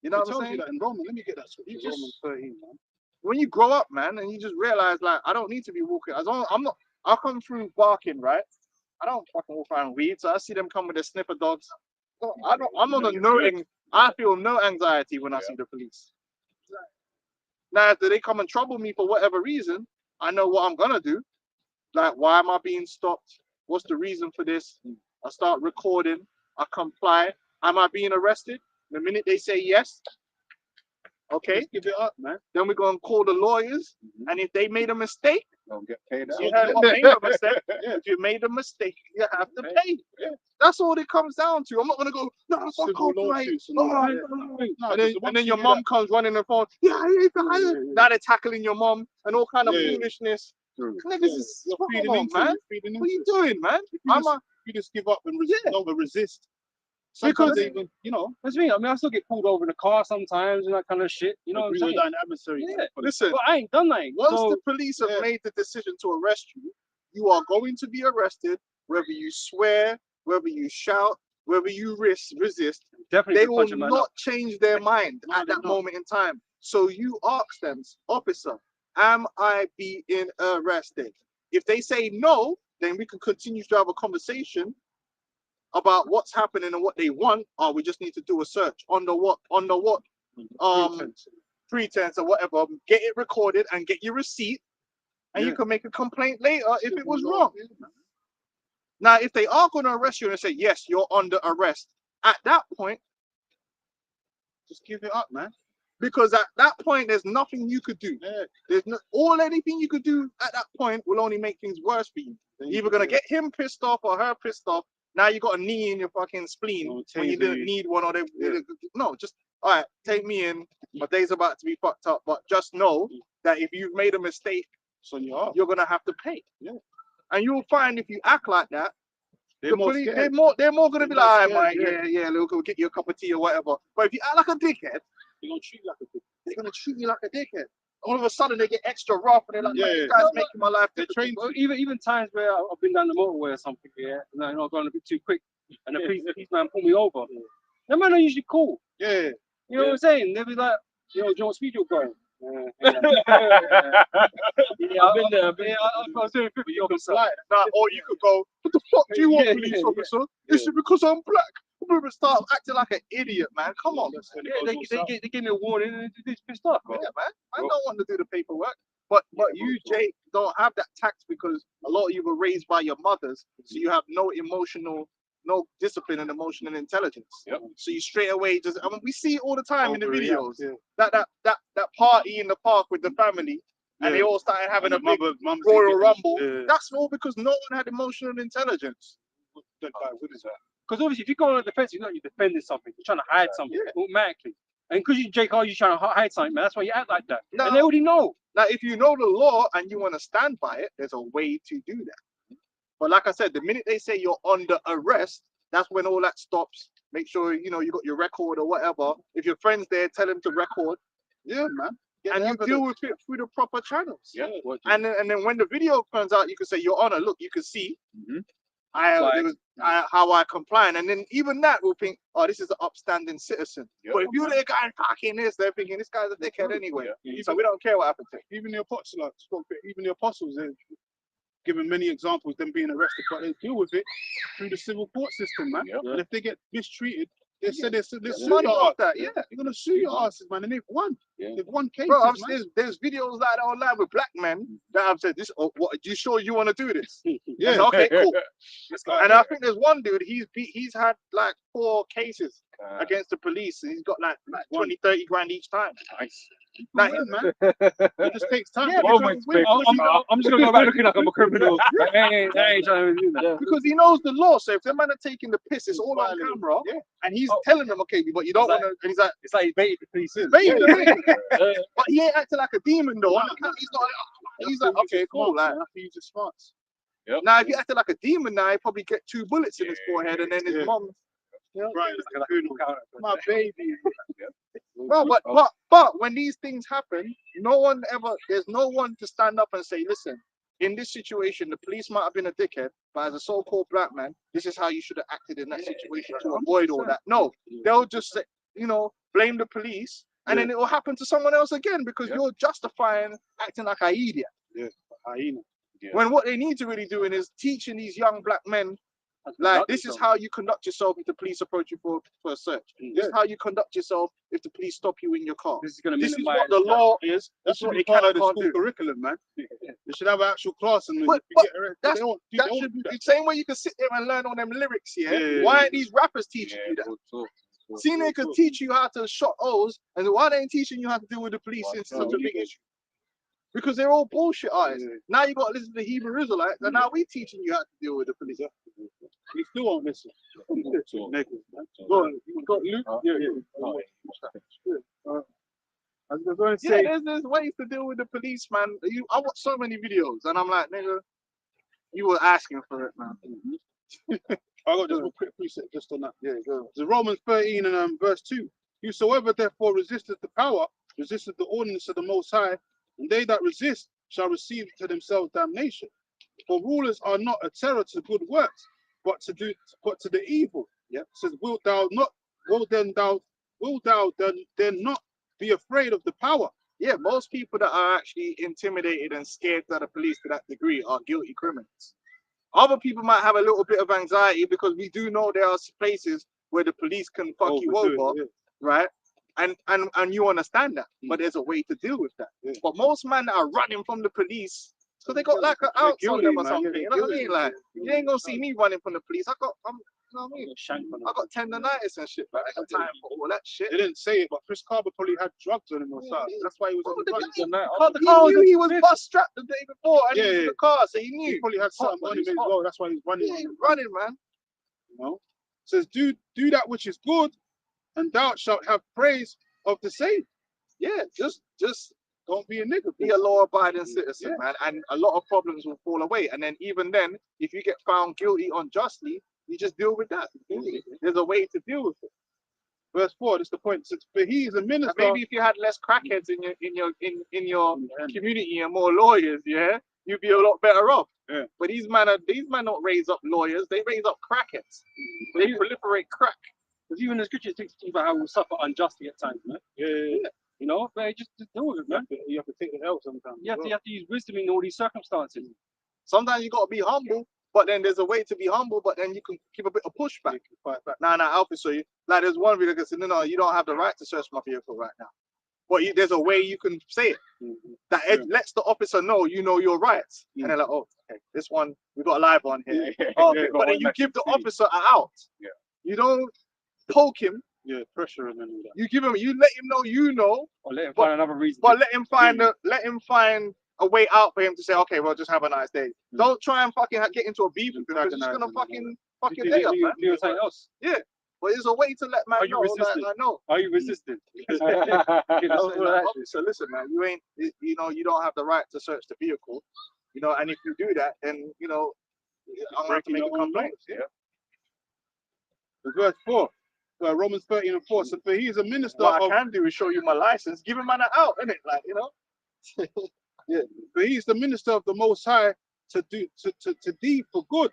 You know what I'm saying? You that in Roman. Let me get that switch. You Roman just- 13, man. When you grow up, man, and you just realize, like, I don't need to be walking. As long I'm not, I'll come through barking, right? I don't fucking walk around weed. So I see them come with their sniffer dogs. I'm not noting. I feel no anxiety when I see the police. Now, if they come and trouble me for whatever reason, I know what I'm gonna do. Like, why am I being stopped? What's the reason for this? I start recording. I comply. Am I being arrested? The minute they say yes, okay, Just give it up, man. then we're gonna call the lawyers. And if they made a mistake, Don't get paid out. you have made a mistake. If you made a mistake, you have to pay. Yeah. That's all it comes down to. I'm not gonna go, no, fuck Civil off, mate. lawsuits and Oh, all no, that. no. No, And then, because and then your once you do mom comes running the phone. Yeah. Now they're tackling your mom and all kind of Yeah, yeah. foolishness. True. Niggas Yeah, is you're come feeding on, into man. it, feeding What are you into it. doing, man? If you just give up and Yeah. don't resist. Because- Sometimes they even, you know, That's me. I mean, I still get pulled over in the car sometimes and that kind of shit. You know what I'm agree saying? with an adversary. Yeah. Listen, But I ain't done nothing. once So, the police have yeah. made the decision to arrest you, you are going to be arrested, whether you swear, whether you shout, whether you resist. definitely They could will punch a man not up. change their mind No, at they're that not. moment in time. So you ask them, officer, am I being arrested? If they say no, then we can continue to have a conversation about what's happening and what they want. Or we just need to do a search under what pretense or whatever. Get it recorded and get your receipt, and you Yeah. can make a complaint later if it was wrong. Now, if they are going to arrest you and say, yes, you're under arrest, at that point, Just give it up, man. because at that point, there's nothing you could do. Yeah. There's no, anything you could do at that point will only make things worse for you. You're either going to get him pissed off or her pissed off. Now you got a knee in your fucking spleen Oh, when you taser didn't you. need one, or they Yeah. no, just all right, take me in. My day's about to be fucked up, but just know that if you've made a mistake, So you are. you're gonna have to pay. Yeah. And you'll find if you act like that, They're the more police, scared. they're more gonna be They're more like, all right, scared, yeah, look, we'll get you a cup of tea or whatever. But if you act like a dickhead, They're gonna treat you like a dick. they're gonna treat you like a dickhead. All of a sudden they get extra rough and they're like, Yeah, man, yeah. this guy's No, making my life They're difficult. trained. Well, even times where I've been down the motorway or something, yeah, and I'm going a bit too quick, and the police man pull me over. The man are usually cool. Yeah. You know what I'm saying? They'll be like, yo, do you know what speed you're going? Yeah, I've been there. I was doing 50 officer. Nah, or you could go, what the fuck do you want, Yeah, police yeah, officer? Is it because I'm black? I'm start acting like an idiot, man. Come on. Yeah, they gave me a warning and they just pissed off. Yeah, man. I don't want to do the paperwork. But you, Jake, don't have that tact because a lot of you were raised by your mothers, so you have no discipline and emotional intelligence. Yep. So you straight away just, I mean, we see it all the time in the Overreact, videos. yeah. That party in the park with the family, and they all started having a And big mum's Royal getting- Rumble. Yeah. That's all because no one had emotional intelligence. That guy, what is that? Because obviously, if you go on the defense, you're defending something. You're trying to hide something Yeah. automatically. And because you, Jake, you're trying to hide something, man. That's why you act like that. No. And they already know. Now, if you know the law and you want to stand by it, there's a way to do that. But like I said, the minute they say you're under arrest, that's when all that stops. Make sure you got your record or whatever. If your friend's there, tell them to record. Yeah, man. Get And the you evidence. deal with it through the proper channels. Yeah. And then when the video comes out, you can say, Your Honor, look, you can see how I comply. And then even that will think, oh, this is an upstanding citizen. Yeah. But if you're the guy fucking this, they're thinking this guy's a dickhead anyway. Yeah. So we don't care what happens to him. Even the apostles, they've given many examples them being arrested, but they deal with it through the civil court system, man. Yep. And if they get mistreated, They said they sue money your off ass. that, yeah. You're gonna sue your asses, man, and they've won. Yeah. They've won cases, Bro, man. there's videos like that online with black men that have said this. Oh, what? You sure you want to do this? Yeah. And okay, cool. Let's go. And I think there's one dude. He's had like 4 cases against the police, and he's got like 20, 30 grand each time. Nice. Like, Yeah, man. It just takes time. Yeah, because moments, we- babe. I'm just gonna go back looking like I'm a criminal. Hey, trying to do that. because he knows the law. So if the man are taking the piss, it's all on violating. camera, Yeah. and he's telling them, okay, but you don't It's want to. And he's like, It's like he baited the police in. baiting them, innit? Yeah. But he ain't acting like a demon though. On the camera, he's not. He's like, okay, cool. Like, You have to use your smarts. now if you acted like a demon, now he probably get 2 bullets in his forehead, and then his Yeah. mom. Right. My baby. Well, but when these things happen, there's no one to stand up and say, listen, in this situation, the police might have been a dickhead, but as a so-called black man, this is how you should have acted in that situation to avoid all that. No, they'll just say, blame the police, and then it will happen to someone else again because you're justifying acting like an idiot. Hyena. When what they need to really doing is teaching these young black men, like, this is how you conduct yourself if the police approach you for a search. This is how you conduct yourself if the police stop you in your car. This is gonna This is minimize what the law is. That That's should what be they part can of and the can't school do. curriculum, man. They should have an actual class and But you get arrested. that's- They don't That do should be that. the same way you can sit there and learn all them lyrics, yeah? Yeah. Why aren't these rappers teaching you that? See, they could teach you how to shot O's, and why they ain't teaching you how to deal with the police since it's such a big issue? Because they're all bullshit artists. Yeah. Now you got to listen to Hebrew Israelites, and now we teaching you how to deal with the police. You still won't listen. Niggas, man. Go on, you got Luke? I was going to Yeah, say, there's ways to deal with the police, man. I watch so many videos, and I'm like, nigga, you were asking for it, man. I got just a quick precept just on that. Yeah, go. The Romans 13 and verse 2. Whosoever therefore resisteth the power, resisteth the ordinance of the Most High, and they that resist shall receive to themselves damnation. For rulers are not a terror to good works, but to the evil. Yeah. It says, wilt thou then not be afraid of the power? Yeah, most people that are actually intimidated and scared of the police to that degree are guilty criminals. Other people might have a little bit of anxiety because we do know there are places where the police can fuck you over, right? And you understand that, but there's a way to deal with that. Yeah. But most men that are running from the police, so they got like an out on them or man. something. Yeah, You know what I mean? Like, you ain't gonna see me running from the police. You know what I mean? I got tendonitis and shit, but I got time for all that shit. They didn't say it, but Chris Carver probably had drugs on him or something. That's why he was on the run. He knew he was bus strapped the day before and he was in the car, so he He knew. probably had something on him as well. That's why he's running. Yeah, he's running, man. You know? It says, do that which is good, and thou shalt have praise of the same. Yeah, just Don't be a nigga. be a law-abiding citizen, man, and a lot of problems will fall away. And then even then, if you get found guilty unjustly, you just deal with that. There's a way to deal with it. Verse 4, that's the point. It says, for he is a minister. And maybe if you had less crackheads in your community and more lawyers, yeah, you'd be a lot better off. Yeah. But these men don't raise up lawyers; they raise up crackheads. They proliferate crack. Because even the scripture speaks about how we'll suffer unjustly at times, man. Yeah. You know, but just deal with it, man. You have to take the L sometimes. You have to use wisdom in all these circumstances. Sometimes you got to be humble, but then there's a way to be humble, but then you can give a bit of pushback. Nah, officer, like there's one video that said, no, you don't have the right to search my vehicle right now. But there's a way you can say it that it lets the officer know you know your rights. And they're like, oh, okay, this one, we got a live on here. Okay, but then you give the officer an out. Yeah. You don't poke him. Yeah, pressure and then all that. You let him know you know. Or let him find another reason. But let him find a way out for him to say, okay, well, just have a nice day. Don't try and fucking get into a beef because it's just gonna fucking fuck your day up, man. Do something else. Yeah, but there's a way to let man Are you know. resistant? I know. Are you resistant? So listen, man, you don't have the right to search the vehicle, and if you do that, then I'm gonna have to make a complaint. Yeah. Verse 4, Romans 13 and 4. So for he is a minister What of. I can do is show you my license, give him man an out, innit? Like, Yeah, for he is the minister of the Most High to thee for good.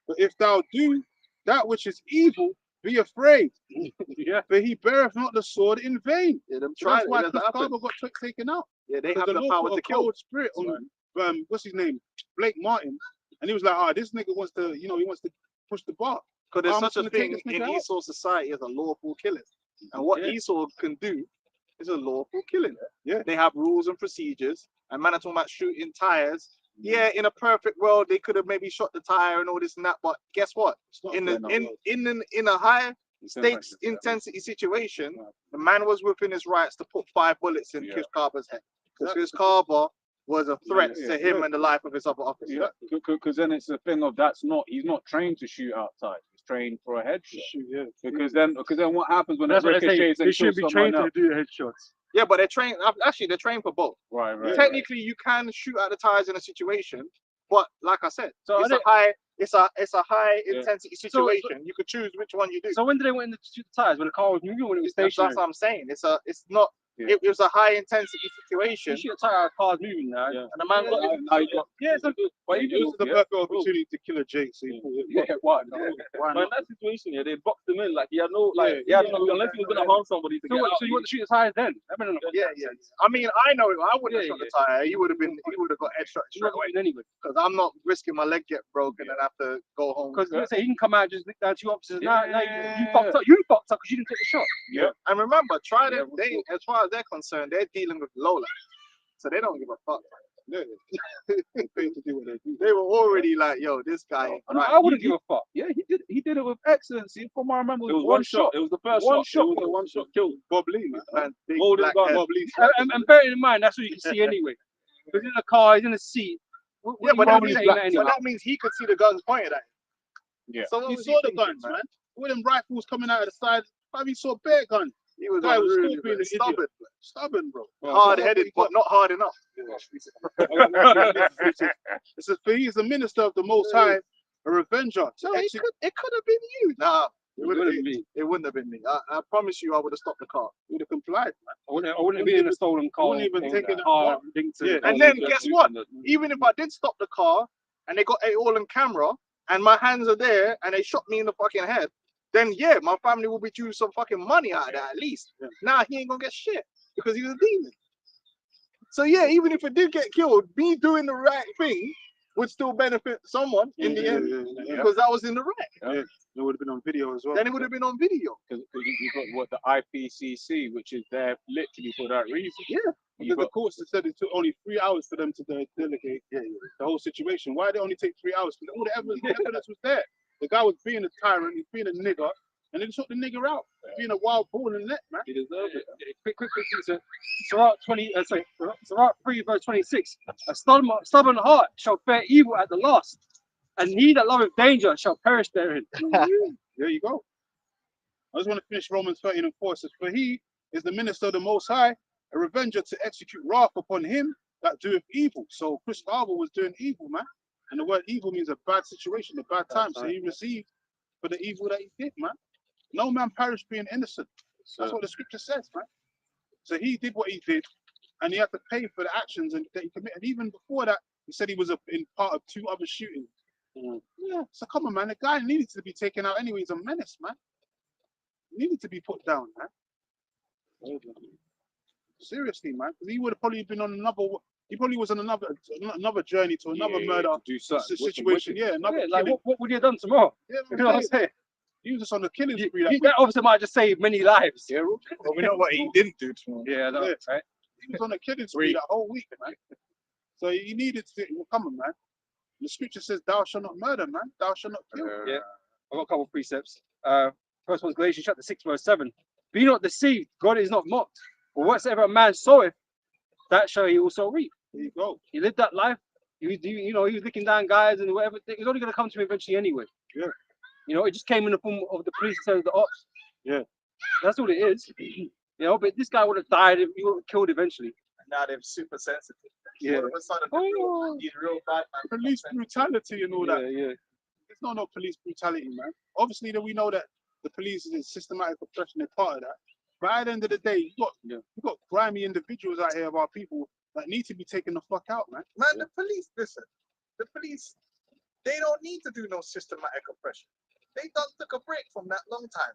But if thou do that which is evil, be afraid. Yeah. For he beareth not the sword in vain. Yeah, them So that's try why it. Chris Carver got taken out. Yeah, they 'Cause have the Lord power put to a kill. cold spirit on what's his name, Blake Martin, and he was like, this nigga wants to, he wants to push the bar. How there's much such a gonna take thing this in nigga out? Esau society as a lawful killing. And what Yeah. Esau can do is a lawful killing. Yeah. They have rules and procedures. And man, I'm talking about shooting tires. Yeah, in a perfect world, they could have maybe shot the tire and all this and that. But guess what? It's not In fair, the no. in a high stakes intensity situation, the man was within his rights to put 5 bullets in Chris Carver's head. Because Chris Carver was a threat to him and the life of his other officers. Yeah, because then it's the thing of he's not trained to shoot outside. He's trained for a headshot. Yeah. Because then what happens when it That's what they say. ricochets They and shouldn't kills be trained someone to else? do the headshots. Yeah, but they're trained. Actually, they're trained for both. Right. Technically, you can shoot at the tires in a situation, but like I said, So it's are a high Yeah. intensity situation. You could choose which one you do. So when did they went in to shoot the tires? When the car was moving, when it was That's stationary? what I'm saying. It's not. Yeah. It was a high intensity situation, You shoot a tire, a car's moving now. Yeah. and the man got. Yeah, so But It was the perfect opportunity to kill a Jake. So he pulled it. what? Why But in not? that situation, yeah, they boxed him in. Like he had no, unless he was gonna harm somebody to So get what, out. so you want to shoot the tires then? I mean, Yeah. I mean, I know it. I wouldn't have Yeah, shot the tire. He would have got headshot you straight want away. to anyway. Because I'm not risking my leg get broken and have to go home. Because let's say he can come out and just lick down 2 officers. Now you Yeah. fucked up. You fucked up because you didn't take the shot. Yeah. And remember, Yeah, they, as far as they're concerned, they're dealing with lowlights, so they don't give a fuck. Yeah. Nothing to do with it. They were already like, "Yo, this guy." ain't right. I wouldn't give a fuck. Yeah, he did it with excellency. From what I remember, It was one shot. It was the first One shot. shot. It was a one shot kill. Bob Lee, man. Man, big Golden black gun. head. Bob Lee. And bearing in mind, that's what you can see anyway. Because in the car, he's in the seat. Yeah, but probably saying that but anyway. that means he could see the guns pointed at him. Yeah. So what He was saw the thinking, guns, man? man. All them rifles coming out of the side. He saw bare guns. He was Guy was unruly, still being man. an Stubborn, Stubborn, bro. hard-headed, but not hard enough. It's a thing. He's a minister of the Most High, a revenger. So it could have been you. Nah, it wouldn't wouldn't be. it wouldn't have been me. I promise you, I would have stopped the car. Would have complied. I wouldn't be in a stolen car. wouldn't even take it car apart. linked to Yeah. And then guess what? Even if I did stop the car and they got it all on camera and my hands are there and they shot me in the fucking head, then yeah, my family will be due some fucking money out of that at least. Yeah. Nah, he ain't gonna get shit because he was a demon. So yeah, even if it did get killed, me doing the right thing would still benefit someone in the end because that was in the right. It would have been on video as well. Then it would have been on video. Because you got what the IPCC, which is there literally for that reason. Yeah. Because the courts have said it took only 3 hours for them to delegate the whole situation. Why did it only take 3 hours? All the evidence was there. The guy was being a tyrant, he's being a nigger, and they took the nigger out. Being a wild bull and net, man. He deserved it. Quick. So, Sirach 3 verse 26. A stubborn heart shall fare evil at the last, and he that loveth danger shall perish therein. There you go. I just want to finish Romans 13 and 4. It says, for he is the minister of the Most High, a revenger to execute wrath upon him that doeth evil. So Chris Carver was doing evil, man. And the word evil means a bad situation, a bad time. So he received for the evil that he did, man. No man perished being innocent. That's what the scripture says, man. So he did what he did, and he had to pay for the actions that he committed. Even before that, he said he was in part of 2 other shootings. Yeah, so come on, man. The guy needed to be taken out anyway. He's a menace, man. He needed to be put down, man. Seriously, man. Because he would have probably been on another. He probably was on another journey to another murder to do something situation. Yeah, another Like killing. what would you have done tomorrow? Yeah, You know what I'm saying? he was just on the killing spree. That obviously might just save many lives. Yeah, well, we know what he didn't do tomorrow. Yeah, no, Yeah. right. He was on a killing spree that whole week, man. So he needed to. Well, come on, man. The scripture says, "Thou shalt not murder, man. Thou shalt not kill." Yeah. I've got a couple of precepts. First one's Galatians chapter 6, verse 7. Be not deceived, God is not mocked. For whatsoever a man soweth, that shall he also reap. There you go. He lived that life. He was licking down guys and whatever. It's only going to come to him eventually anyway. Yeah. It just came in the form of the police telling the ops. Yeah. That's all it is. But this guy would have died if he would have killed eventually. Now they're super sensitive. Yeah. All of a sudden, Oh. he's real bad, man. Police brutality and all that. Yeah. It's not no police brutality, man. Obviously, that we know that the police is systematic oppression. They're part of that. But at the end of the day, you've got grimy individuals out here of our people that need to be taken the fuck out, man. Man, the police, listen, the police, they don't need to do no systematic oppression. They done took a break from that long time.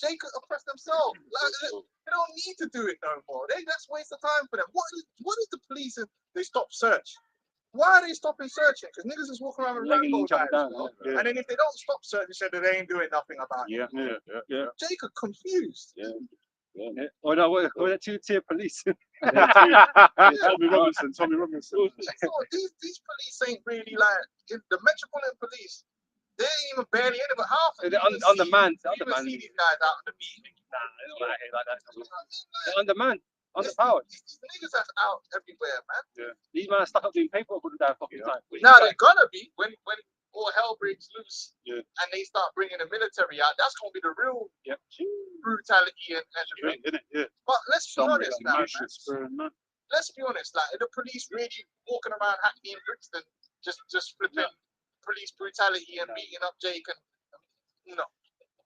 They could oppress themselves. Like, they don't need to do it no more. That's waste of time for them. What is the police if they stop search? Why are they stopping searching? Because niggas is walking around with Laying Rambo each other knives, down, bro. yeah. And then if they don't stop searching, said that they ain't doing nothing about it. Yeah. Jacob confused. Yeah. Or no, what that two-tier police? Tommy Robinson. So these police ain't really like the Metropolitan Police. They ain't even barely in it, but half of They're them undermanned. see these guys out on the beat. Nah, they don't like it like that. You know what I mean? They're undermanned, underpowered. These niggas that's out everywhere, man. These men are stuck up doing paperwork all the damn fucking time. Now they're gonna be when all hell breaks loose and they start bringing the military out. That's gonna be the real brutality and the Yeah. But let's be honest now, Man. let's be honest. Like, are the police really walking around Hackney and Brixton just flipping police brutality and beating up Jake and no?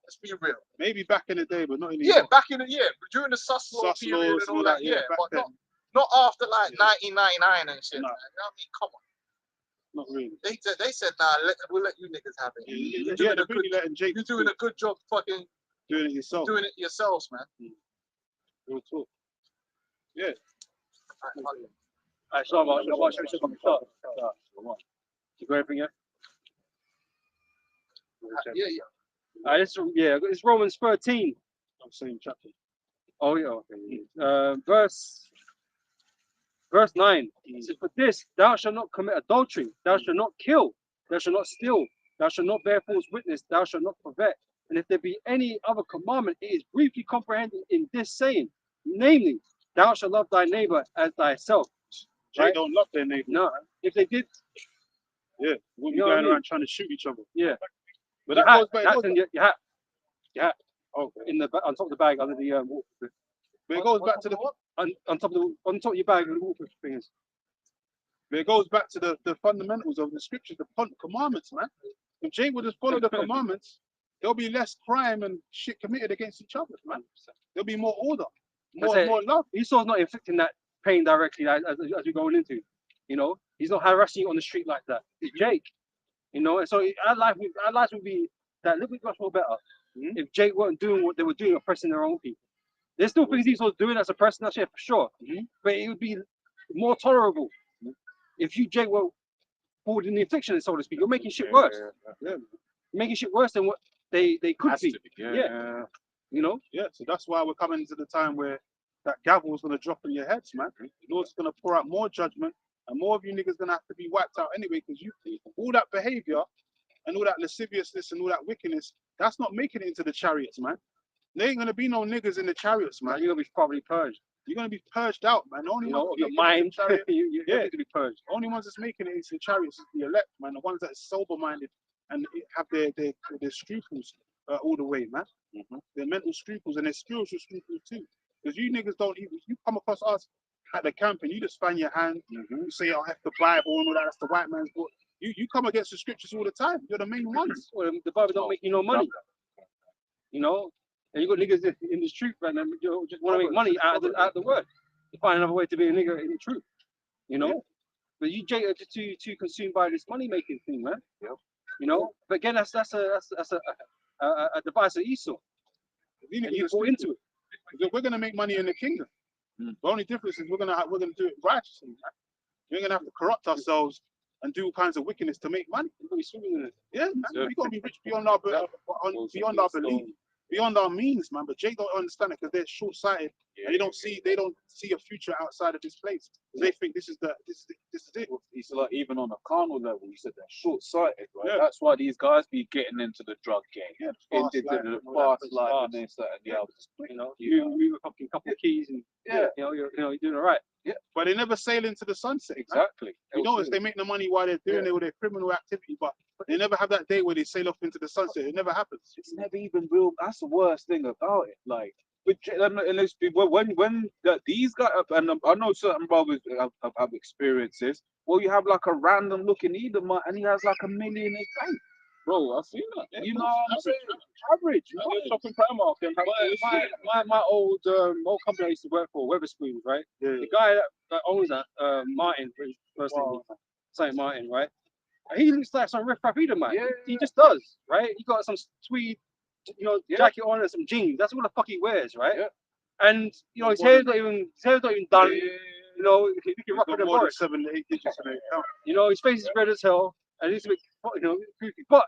Let's be real. Maybe back in the day, but not anymore. Yeah, back in the during the sus law period and all that. Yeah, but not after like 1999 and shit. No. Man. You know what I mean? Come on. Not really. They said, nah, we'll let you niggas have it. You're doing a good job fucking doing it yourself. Doing it yourselves, man. Real talk. Yeah. Alright, so I'm watching shit from the start. You got everything, yeah? Yeah. It's Romans 13. Same chapter. Oh yeah, okay. Verse 9. It says, for this thou shalt not commit adultery, thou shalt not kill, thou shalt not steal, thou shalt not bear false witness, thou shalt not covet. And if there be any other commandment, it is briefly comprehended in this saying, namely, thou shalt love thy neighbor as thyself. They don't love their neighbor. No, if they did, we'll be going around trying to shoot each other. Yeah. But that goes back. Your hat. Okay. In the on top of the bag under the waterproof. But it goes back to the on top of your bag, the waterproof things. But it goes back to the fundamentals of the scriptures, the commandments, man. If Jay would just follow the commandments, there'll be less crime and shit committed against each other, man. There'll be more order, more love. Esau's not inflicting that pain directly as we're going into. You know, he's not harassing you on the street like that. It's Jake. You know, and so our life would be that little bit much more better if Jake weren't doing what they were doing, oppressing their own people. There's still things Esau's doing as a person, that's for sure. But it would be more tolerable if you, Jake, were forwarding the affliction, so to speak. You're making shit worse. You're making shit worse than what they could be. You know? Yeah, so that's why we're coming to the time where that gavel is going to drop in your heads, man. The Lord's going to pour out more judgment, and more of you niggas going to have to be wiped out anyway, because you all that behavior and all that lasciviousness and all that wickedness, that's not making it into the chariots, man. There ain't going to be no niggas in the chariots, man. You're going to be probably purged. You're going to be purged out, man. The only your mind, you need to be purged. The only ones that's making it into the chariots is the elect, man. The ones that are sober-minded and have their scruples all the way, man. Their mental scruples and their spiritual scruples too. Because you niggas don't even, you come across us at the camp and you just fan your hand, you say, I have the Bible and all that, that's the white man's book. You come against the scriptures all the time. You're the main ones. Well, the Bible don't make you no money. You know? And you got niggas in the truth, man, and you just want to make money out of the word. You find another way to be a nigga in the truth. You know? But you Jake are just too consumed by this money making thing, man. You know? But again, that's a device of Esau. You fall into it. Because we're gonna make money in the kingdom. The only difference is we're gonna do it righteously. Man. We're gonna have to corrupt ourselves and do all kinds of wickedness to make money. Yeah, man. We gotta be rich beyond our belief, beyond our means, man. But Jake don't understand it because they're short-sighted and they don't see a future outside of this place. They think this is it. It's like even on a carnal level, you said they're short-sighted, right? That's why these guys be getting into the drug game, into the fast life and this, that, and the other. You know, you move a fucking couple of keys and you're doing all right. Yeah, but they never sail into the sunset. Exactly. You notice they make the money while they're doing all their criminal activity, but they never have that day where they sail off into the sunset. It never happens. It's never even real. That's the worst thing about it. Like, but when these guys, and I know certain brothers have experiences. Well, you have like a random looking Edomite, and he has like $1 million in his bank. Bro, I've seen that. You know what I'm saying? Average. Shopping Primark. My old company I used to work for, Weatherspoons, right? The guy that owns that, Martin, first name, Saint Martin, right? He looks like some riff-raff Edomite. He just does, right? He got some tweed, jacket on and some jeans. That's what the fuck he wears, right? And his hair's not even done. You know, he can rock got with the more than Morris. 7 to 8 digits in the account. You know, his face is red as hell, and he's a bit, you know, goofy. But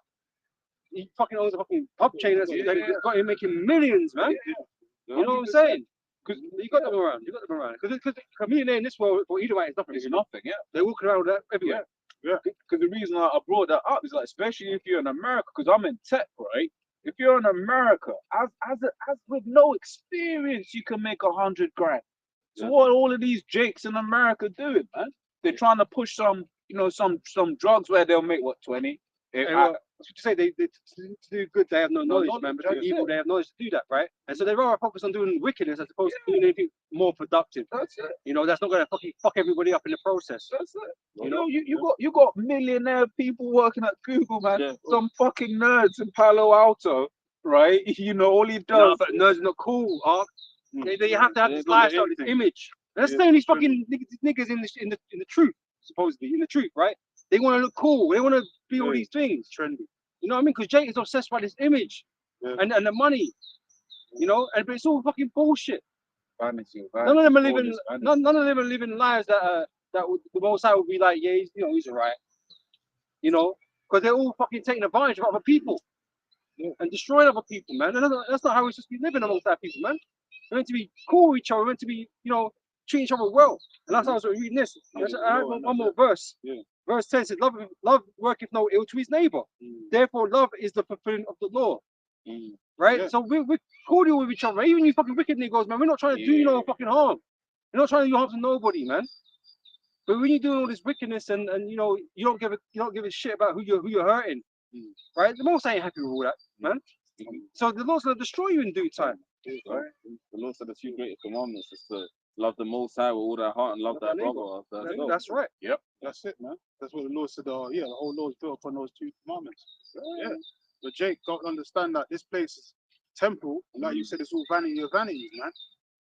he fucking owns a fucking pub chain that's got him making millions, man. You know what I'm saying? Because you got them around. You got them around. Because a millionaire in this world for either way is nothing. It's nothing, yeah. They're walking around with that everywhere. Yeah. Because the reason I brought that up is like, especially if you're in America, because I'm in tech, right? If you're in America, as with no experience, you can make 100 grand. So what are all of these jakes in America doing, man? They're trying to push some, you know, some drugs where they'll make what 20. To say to do good, they have no knowledge, man. But to do evil, they have knowledge to do that, right? And so they rather focus on doing wickedness as opposed to doing anything more productive. That's it. You know, that's not gonna fucking fuck everybody up in the process. That's it. You know, you got millionaire people working at Google, man. Yeah. Some fucking nerds in Palo Alto, right? You know, all he does. No, but nerds are not cool, Ark. They have to have this lifestyle, this image. Let's say these fucking niggas in the truth, supposedly in the truth, right? They want to look cool. They want to be all these things, trendy. You know what I mean? Because Jake is obsessed by this image and the money. You know, but it's all fucking bullshit. Vanity. None of them are living. None of them are living lives that the Most High would be like, yeah, he's alright. You know, because they're all fucking taking advantage of other people and destroying other people, man. And that's not how we're supposed to be living amongst our people, man. We're meant to be cool with each other. We're meant to be, you know, treat each other well. And that's how I was reading this. I have one more verse. Yeah. Verse 10 says, love worketh no ill to his neighbor. Therefore, love is the fulfilling of the law. Right? Yeah. So we're cordial with each other. Even you fucking wicked niggas, man. We're not trying to do you no fucking harm. We're not trying to do harm to nobody, man. But when you're doing all this wickedness and you know you don't give a shit about who you're hurting, right? The Most ain't happy with all that, man. So the Lord's gonna destroy you in due time. Right? The Lord said the two greatest commandments is to love the Most High with all thy heart and love thy brother. That's right. Yep. That's it, man. That's what the Lord said. The whole law is built upon those 2 commandments. Yeah. But Jake, don't understand that this place is temple, and like you said, it's all vanity of vanities, man.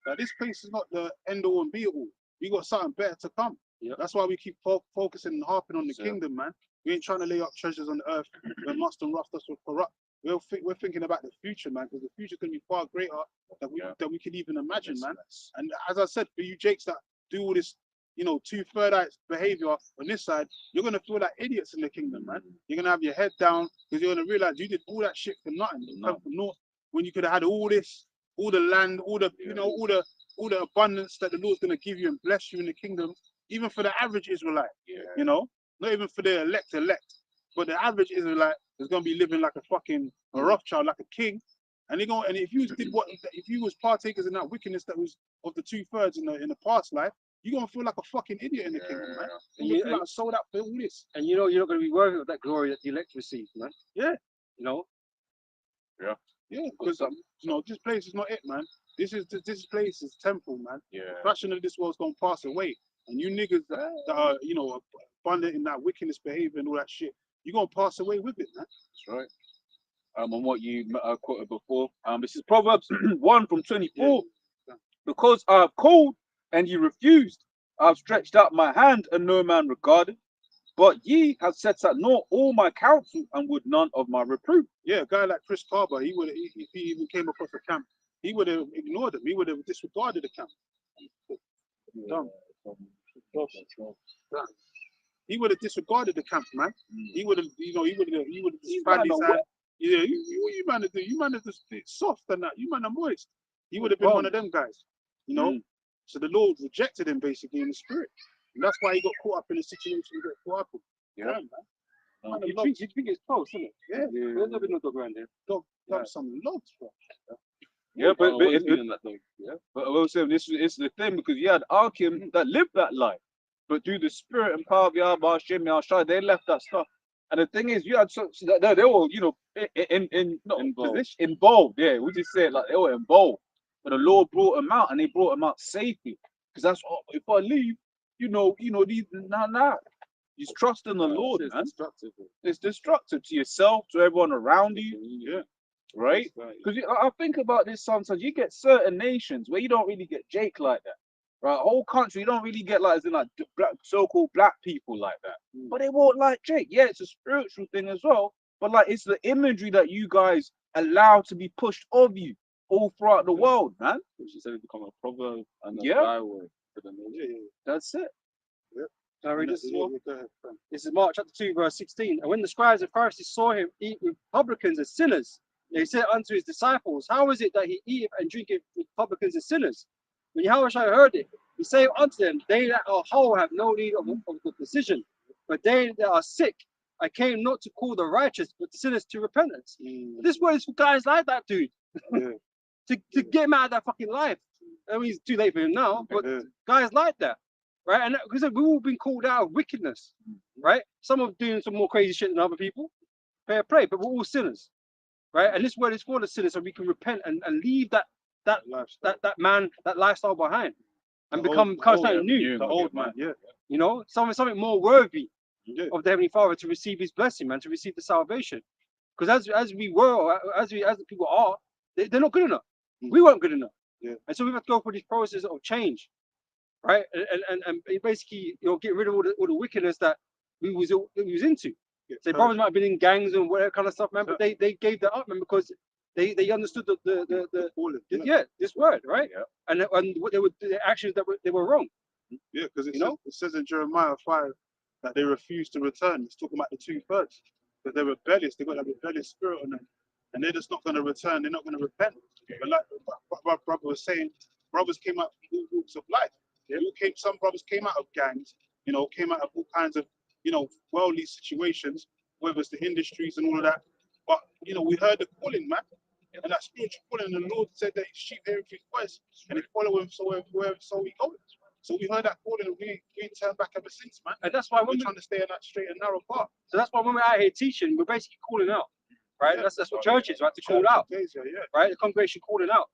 That this place is not the end all and be all. We got something better to come. Yep. That's why we keep focusing and harping on the kingdom, man. We ain't trying to lay up treasures on the earth where must and rust us will corrupt. We're thinking about the future, man, because the future can be far greater than we can even imagine, man. And as I said, for you Jakes that do all this, you know, 2/3 behavior on this side, you're gonna feel like idiots in the kingdom, man. You're gonna have your head down because you're gonna realize you did all that shit for nothing, for naught, when you could have had all this, all the land, all the you know, all the abundance that the Lord's gonna give you and bless you in the kingdom, even for the average Israelite. You know, not even for the elect, but the average Israelite is gonna be living like a fucking Rothschild, like a king. And if you was partakers in that wickedness that was of the 2/3 in the past life, you're gonna feel like a fucking idiot in the kingdom, man. And you feel like sold out for all this. And you know you're not gonna be worthy of that glory that the elect receive, man. Yeah. You know? Yeah, because you know, this place is not it, man. This place is temple, man. Yeah. The fashion of this world's gonna pass away. And you niggas that are, you know, abundant in that wickedness behavior and all that shit, you're gonna pass away with it, man. That's right. On what you quoted before. This is Proverbs 1:24. Because I have called and ye refused, I have stretched out my hand and no man regarded. But ye have set at naught all my counsel and would none of my reproof. Yeah, a guy like Chris Carver, if he even came across a camp, he would have ignored him. He would have disregarded the camp. Dumb. He would have disregarded the camp, man. He would have, you know, he would have found his hand. Yeah, you man are do? You man are just soft and that. You man are moist. He would have been one of them guys, you know. So the Lord rejected him basically in the spirit, and that's why he got caught up in the situation he got caught up in. Yeah, man. You think it's close, isn't it? Yeah. There's no dog around there. Dog some logs, bro. Yeah, but we'll say this is the thing, because you had Akim that lived that life, but through the spirit and power of Yahweh Hashem Yahshua, they left that stuff. And the thing is, you had so that they were, you know, involved. Yeah, we just said like they were involved, but the Lord brought them out, and they brought them out safely. Because that's what, if I leave, you know, these you trust in the Lord, man. It's destructive to yourself, to everyone around you. Yeah. Right? Because I think about this sometimes. You get certain nations where you don't really get Jake like that. Right? A whole country, you don't really get like, as in like so-called black people like that. But they won't like Jake. Yeah, it's a spiritual thing as well. But like, it's the imagery that you guys allow to be pushed of you all throughout the world, man. She said it become a proverb and a byword. for the nation. Yeah, yeah, That's it. Yep. Can I read this as well? Go ahead, fam. This is Mark chapter 2, verse 16. And when the scribes and Pharisees saw him eat with publicans and sinners, they said unto his disciples, how is it that he eateth and drinketh with publicans and sinners? When Yahushua heard it, he said unto them, they that are whole have no need of the physician, but they that are sick, I came not to call the righteous, but the sinners to repentance. This word is for guys like that, dude. Yeah. to get him out of that fucking life. I mean, it's too late for him now, but guys like that. Right, and because we've all been called out of wickedness, right? Some are doing some more crazy shit than other people. Fair play, but we're all sinners, right? And this word is for the sinners, so we can repent and leave that lifestyle behind, and become something new. The old man, yeah. You know, something more worthy Yeah. of the Heavenly Father to receive His blessing, man, to receive the salvation. Because as we were, as the people are, they're not good enough. We weren't good enough, and so we have to go through this process of change. Right, and basically, get rid of all the wickedness that we was into. So brothers might have been in gangs and whatever kind of stuff, man, but they gave that up, man, because they understood this word, right? Yeah. And what they were, the actions that they were wrong. Yeah, because it says in Jeremiah 5 that they refused to return. It's talking about the 2/3, because they're rebellious. They got that rebellious spirit on them, and they're just not going to return. They're not going to repent. But like my brother was saying, brothers came out from all walks of life. Some brothers came out of gangs, came out of all kinds of, worldly situations, whether it's the industries and all of that. But, we heard the calling, man. And that spiritual calling, the Lord said that his sheep hear his voice and they follow him so he goes. So we heard that calling and we turned back ever since, man. And that's why we're trying to stay in that straight and narrow path. So that's why when we're out here teaching, we're basically calling out, right? That's what church is, right? To call out, right? The congregation calling out.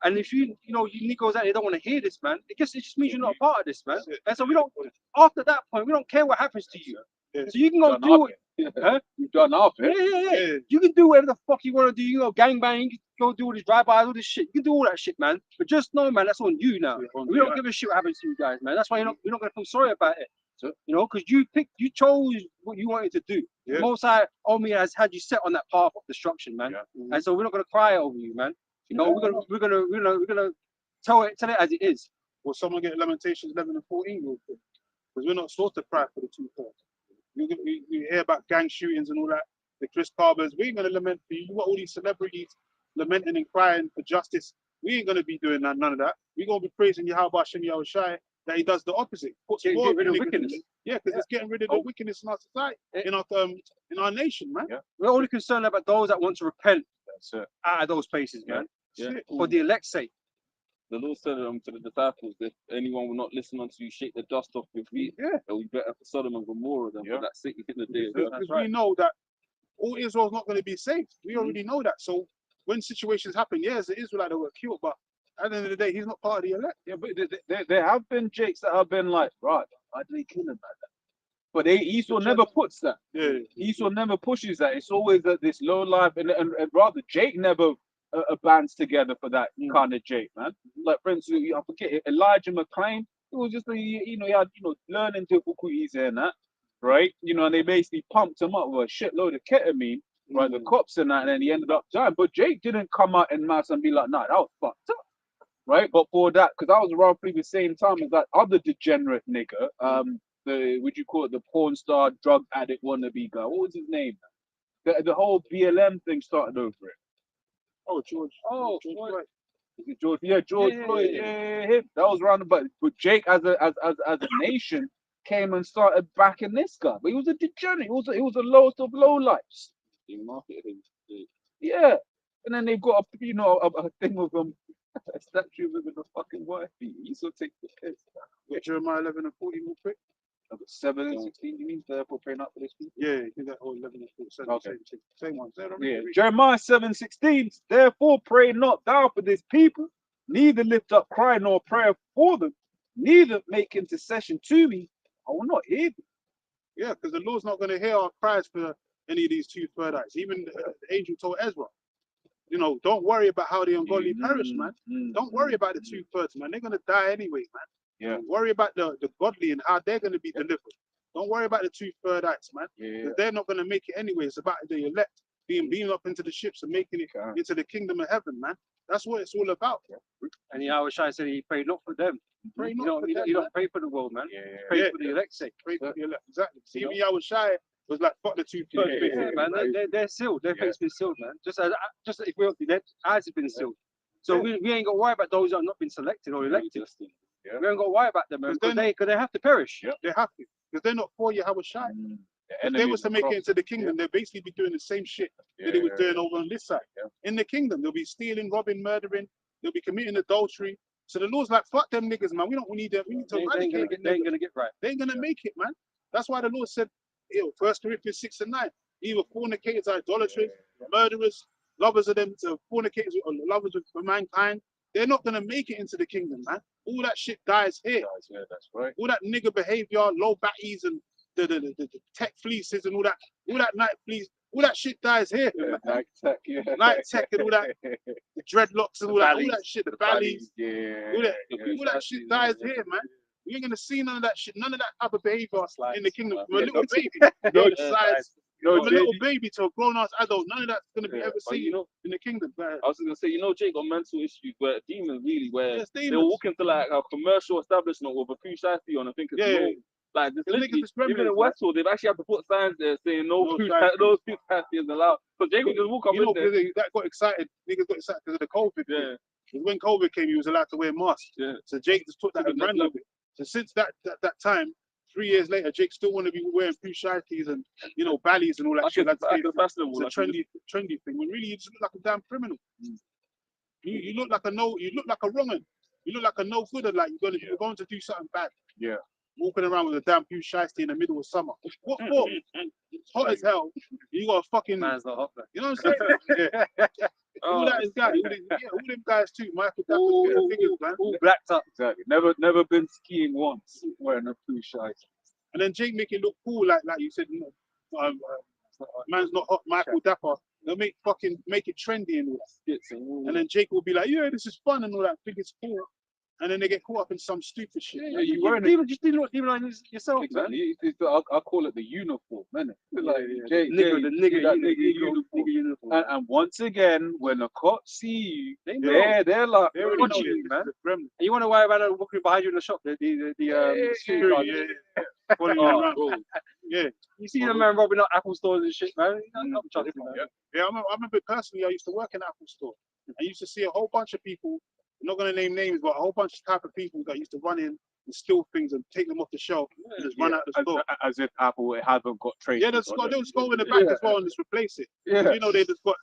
And if you Negroes out there don't want to hear this, man, it just means you're not a part of this, man. And so we don't. After that point, we don't care what happens to you. So you can go do it. Huh? You've done half it. Yeah. You can do whatever the fuck you want to do. You go gangbang, you can go do all this drive-bys, all this shit. You can do all that shit, man. But just know, man, that's on you now. We don't give a shit what happens to you guys, man. That's why we're not gonna feel sorry about it. So, because you chose what you wanted to do. Yeah. Most High Omi has had you set on that path of destruction, man. Yeah. And so we're not gonna cry over you, man. We're gonna tell it as it is. Will someone get Lamentations 11 and 14 real quick? Because we're not supposed to cry for the 2/3. You hear about gang shootings and all that, the Chris Carbers. We ain't gonna lament for you. You got all these celebrities lamenting and crying for justice. We ain't gonna be doing none of that. We're gonna be praising Yahweh Hashem Yahushai that he does the opposite. Get rid of wickedness. Yeah, because it's getting rid of the wickedness in our society, in our nation, man. Yeah. We're only concerned about those that want to repent out of those places, man. Yeah. For the elect's sake. The Lord said to the disciples, if anyone will not listen unto you, shake the dust off your feet. Yeah. It will be better for Sodom and Gomorrah than for that city in the day. Because we know that all Israel's not going to be saved. We already know that. So when situations happen, yes, the Israelites were killed, but at the end of the day, he's not part of the elect. Yeah, but there have been Jakes that have been like, right, why did they kill him like that? But Esau never puts that. Yeah. Esau never pushes that. It's always this low life, and rather Jake never bands together for that kind of Jake, man. Like, for instance, I forget it, Elijah McClain. It was just he had learning difficulties and that, right? And they basically pumped him up with a shitload of ketamine, right? The cops and that, and then he ended up dying. But Jake didn't come out in mass and be like, nah, that was fucked up, right? But for that, because I was around pretty the same time as that other degenerate nigga, the porn star, drug addict wannabe guy. What was his name? The whole BLM thing started over it. Oh, George. Oh, George Floyd. Is it George? Yeah, George Floyd. Yeah, him. That was around about. But Jake, as a nation, came and started backing this guy. But he was a degenerate. He was the lowest of low lives. He marketed him. Yeah, and then they've got a thing with him, a statue with a fucking wife. He used to take the piss. Jeremiah 11 and 14 real quick. 7 and 16, you mean? Therefore, praying out for this people? Yeah, you that whole 11 and 14. Okay. Same one. Yeah. Jeremiah 7:16. Therefore, pray not thou for this people, neither lift up cry nor prayer for them, neither make intercession to me. I will not hear thee. Yeah, because the Lord's not going to hear our cries for any of these 2/3. Even the angel told Ezra, don't worry about how the ungodly perish, man. Don't worry about the 2/3, man. They're going to die anyway, man. Yeah. Don't worry about the godly and how they're going to be delivered. Don't worry about the 2/3, man. Yeah. They're not going to make it anyway. It's about the elect being beamed up into the ships and making it into the kingdom of heaven, man. That's what it's all about. And Yahweh Shai said he prayed not for them. Pray You not don't, for you don't, them, you man. don't pray for the world, man. Yeah, Pray Yeah. for the elect's sake. Pray for the elect. Exactly. You Even Yahweh Shai was like, fuck the two first bits. Yeah, man, they're sealed. Their fate's been sealed, man. Just as if their eyes have been sealed. So we ain't got to worry about those that have not been selected or elected. Yeah. We ain't got to worry about them, man, Because because they have to perish. Yeah. They have to. Because they're not for Yahweh Shai. The If they enemy was is to make across. it into the kingdom, they'd basically be doing the same shit that they was doing over on this side. Yeah. In the kingdom, they'll be stealing, robbing, murdering. They'll be committing adultery. So the Lord's like, fuck them niggas, man. We need them. We need to They ain't eradicate them. they ain't gonna get right. They ain't gonna make it, man. That's why the Lord said, 1 Corinthians 6:9, either fornicators, idolaters, murderers, lovers of them, fornicators, or lovers of mankind. They're not gonna make it into the kingdom, man. All that shit dies here. Yeah, that's right. All that nigga behavior, low batties and the tech fleeces and all that night fleece, all that shit dies here. Night tech, yeah. Night tech and all that, the dreadlocks and all that shit, the valleys, yeah. all that shit dies here, man. You ain't gonna see none of that shit, none of that type of behavior in the kingdom. From a little baby, slides, from a little baby to a grown-ass adult, none of that's gonna be ever seen in the kingdom. I was gonna say, Jake got mental issues where demons really, where Yes, they were demons. walking to like a commercial establishment with a few shifty on. I think it's Yeah. like this. The niggas Literally, is criminals, even in man. Westwood, they've actually had to put signs there saying no No food, shiesty. no food shiesty is allowed. But Jake would just walk up You know, in there. because that got excited. Niggas got excited because of the COVID. Yeah. Because when COVID came, he was allowed to wear masks. Yeah. So Jake just took that Took and it ran next with it. So since that time, 3 years later, Jake still want to be wearing shiesties and ballies and all that Like shit. it's Like like a festival. it's a like trendy thing. When really you just look like a damn criminal. You look like a wrong one. You look like a no gooder. Like you're going to do something bad. Yeah. Walking around with a damn shiesty in the middle of summer. What for? It's hot as hell. You got a fucking. Man's not hot, man. You know what I'm saying? All that is guys. All them guys too. Michael Jackson, figures, man. All blacked up. Exactly. Never been skiing once wearing a blue shirt. And then Jake make it look cool, like you said. Man's not hot. Michael Dapper. They'll make it trendy and all that. And then Jake will be like, yeah, this is fun and all that. Think it's cool. And then they get caught up in some stupid shit. Yeah, you weren't Just demonize yourself, man. exactly. I call it the uniform, man. Like Nigga, the nigga, that nigga uniform. uniform. And once again, when the cops see you, know. they're like, They already watching know you, this man. is the gremlin. And you want to worry about them walking behind you in the shop, the security guard. Following you Oh, around. bro. Yeah. You see the man robbing up Apple stores and shit, man. You don't trust him, man. Yeah, I remember personally, I used to work in an Apple store. I used to see a whole bunch of people, I'm not going to name names, but a whole bunch of type of people that used to run in and steal things and take them off the shelf and just run out the store. As if Apple haven't got traces. Yeah, they'll just go in the back as well and just replace it. Yeah. You know, they just got,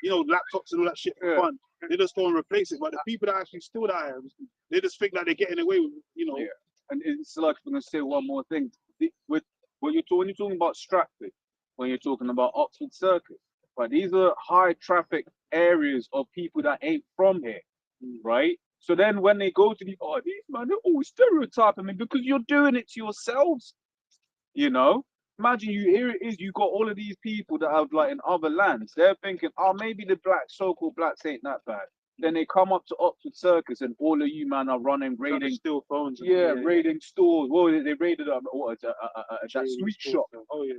laptops and all that shit for fun. They just go and replace it. But the people that actually steal that items, they just think like they're getting away with, Yeah. And it's like, I'm going to say one more thing. With when you're talking about Stratford, when you're talking about Oxford Circus, right? These are high traffic areas of people that ain't from here, right? So then when they go to these man, they're always stereotyping me because you're doing it to yourselves. Imagine here it is, you got all of these people that have like in other lands, they're thinking, maybe the so-called blacks ain't that bad. Then they come up to Oxford Circus and all of you man are raiding steal phones. raiding stores. Well, they raided that sweet shop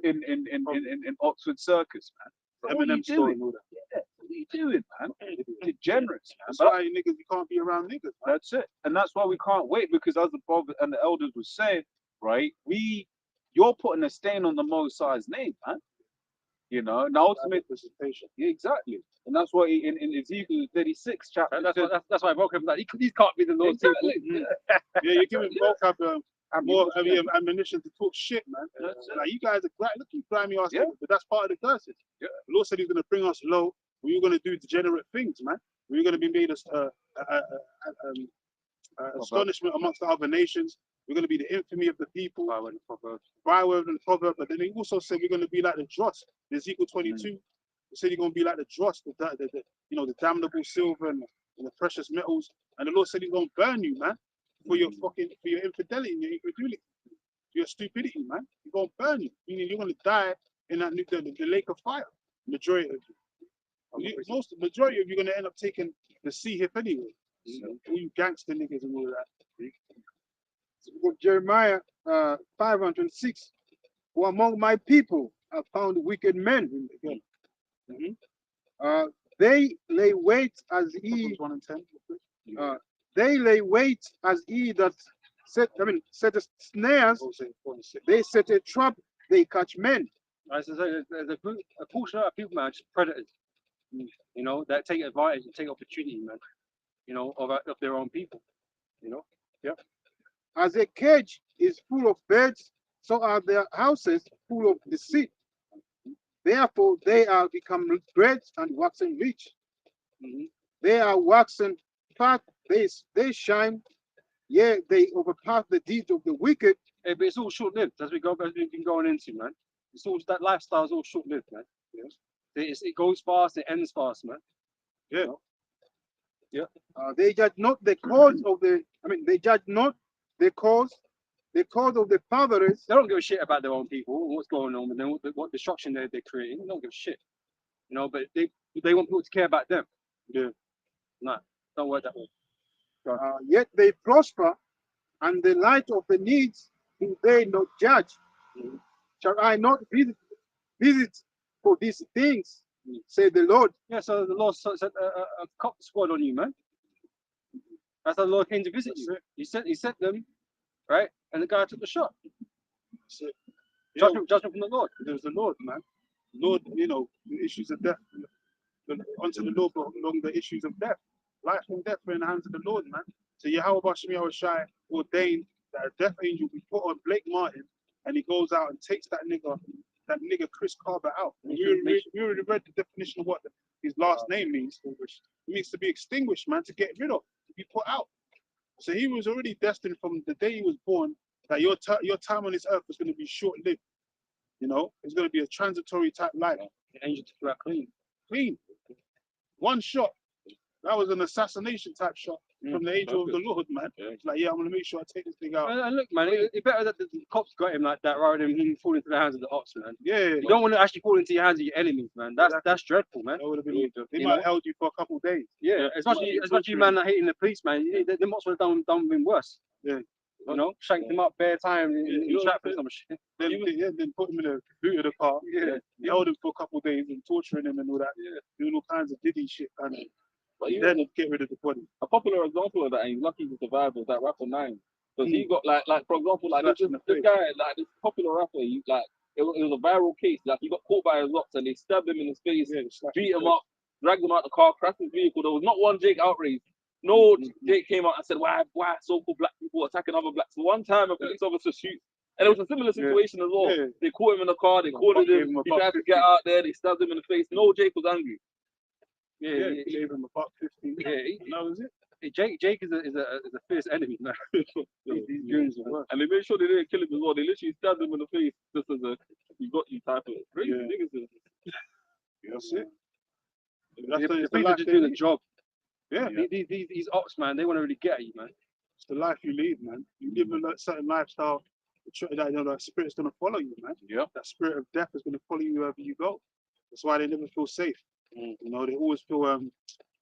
in Oxford Circus, man. So what are you doing? And all that. Yeah, what are you doing, man? Degenerates, man. That's why niggas, you can't be around niggas. Man. That's it. And that's why we can't wait, because as the prophet and the elders were saying, right, you're putting a stain on the Most High's name, man. Now ultimately, yeah, exactly. And that's why in Ezekiel 36 chapter, And that's why I broke him. Like, these can't be the Lord's exactly. people. Yeah, you're giving vocab more ammunition to talk shit, man. Like you guys are look, you grimy ass niggas, but that's part of the curses. Yeah. The Lord said He's going to bring us low. We're going to do degenerate things, man. We're going to be made astonishment amongst the other nations. We're going to be the infamy of the people. Byword and proverb. But then He also said we're going to be like the dross. In Ezekiel 22, He said you're going to be like the dross, the damnable silver and the precious metals. And the Lord said He's going to burn you, man, for your infidelity and your incredulity, your stupidity, man. He's going to burn you. Meaning you're going to die in that the lake of fire. Majority of you. Majority of you are going to end up taking the sea hip anyway. All you gangster niggas and all of that. Jeremiah 5:6. For among my people I found wicked men. They lay wait as he. 1 and 10. They lay wait as he that set. Set a snares. Oh, say 46. They set a trap. They catch men. Right, so there's a portion of people, man, just predators. You know, that take advantage and take opportunity, man. You know, of their own people. You know. As a cage is full of birds, so are their houses full of deceit. Therefore, they are become great and waxing rich. They are waxing fat. They shine. Yeah, they overpass the deeds of the wicked. Hey, but it's all short-lived as we've been going into, man. It's all that lifestyle is all short-lived, man. It goes fast, it ends fast, man. Yeah. You know? They judge not the cause of the. They judge not the cause. The cause of the fatherless. They don't give a shit about their own people and what's going on with them, what destruction they're creating. They don't give a shit, you know. But they want people to care about them. Yeah. No, don't work that way. Yet they prosper, and the light of the needs do they not judge. Shall I not visit for these things? Say the Lord. Yeah. So the Lord sent a cop squad on you, man. That's how the Lord came to visit you. He sent them, right? And the guy took the shot. Judgment from the Lord. There's the Lord, man. Lord, you know, the issues of death. Unto the Lord belong the issues of death. Life and death are in the hands of the Lord, man. So Yahweh Hashem Yahushai ordained that a death angel be put on Blake Martin, and he goes out and takes that nigga Chris Carver out. We already read the definition of what his last name means. It means to be extinguished, man, to get rid of, to be put out. So he was already destined from the day he was born that your time on this earth was going to be short-lived. You know, it's going to be a transitory type life. The angel took you out clean. One shot. That was an assassination type shot from the angel of the Lord, man. It's like, yeah, I'm going to make sure I take this thing out. And look, man, it's better that the cops got him like that rather than him falling into the hands of the ops, man. Yeah. You don't want to actually fall into the hands of your enemies, man. That's dreadful, man. That would have been. They might have held you for a couple of days. Yeah, as much as you man that hating the police, man, they must have done been worse. Yeah. You know, shanked him up bare time in trap or some shit. Then put him in the boot of the car. Yeah. They held him for a couple of days and torturing him and all that. Yeah. Doing all kinds of diddy shit and But then get rid of the body. a popular example of that, and he's lucky to survive, was that rapper Nine. Because he got like for example, like this guy, like this popular rapper, he like it was a viral case. Like he got caught by his ops and they stabbed him in his face, beat him up, dragged him out the car, crashed his vehicle. There was not one Jake outraged. No Jake came out and said, why so-called black people attacking other blacks? So one time a police officer shoots, and it was a similar situation as well. Yeah. They caught him in the car, they cornered him, he tried to get out there, they stabbed him in the face. No Jake was angry. Yeah, he gave him about 15. Yeah, And that was it. Jake is a fierce enemy, man. These goons are worse. And they made sure they didn't kill him as well. They literally stabbed him in the face just as a "you got you" type of crazy niggas. That's it. The police are just doing the job. Yeah. These ops, man, they want to really get at you, man. It's the life you lead, man. You live in a certain lifestyle, that spirit's going to follow you, man. Yeah. That spirit of death is going to follow you wherever you go. That's why they never feel safe. You know, they always feel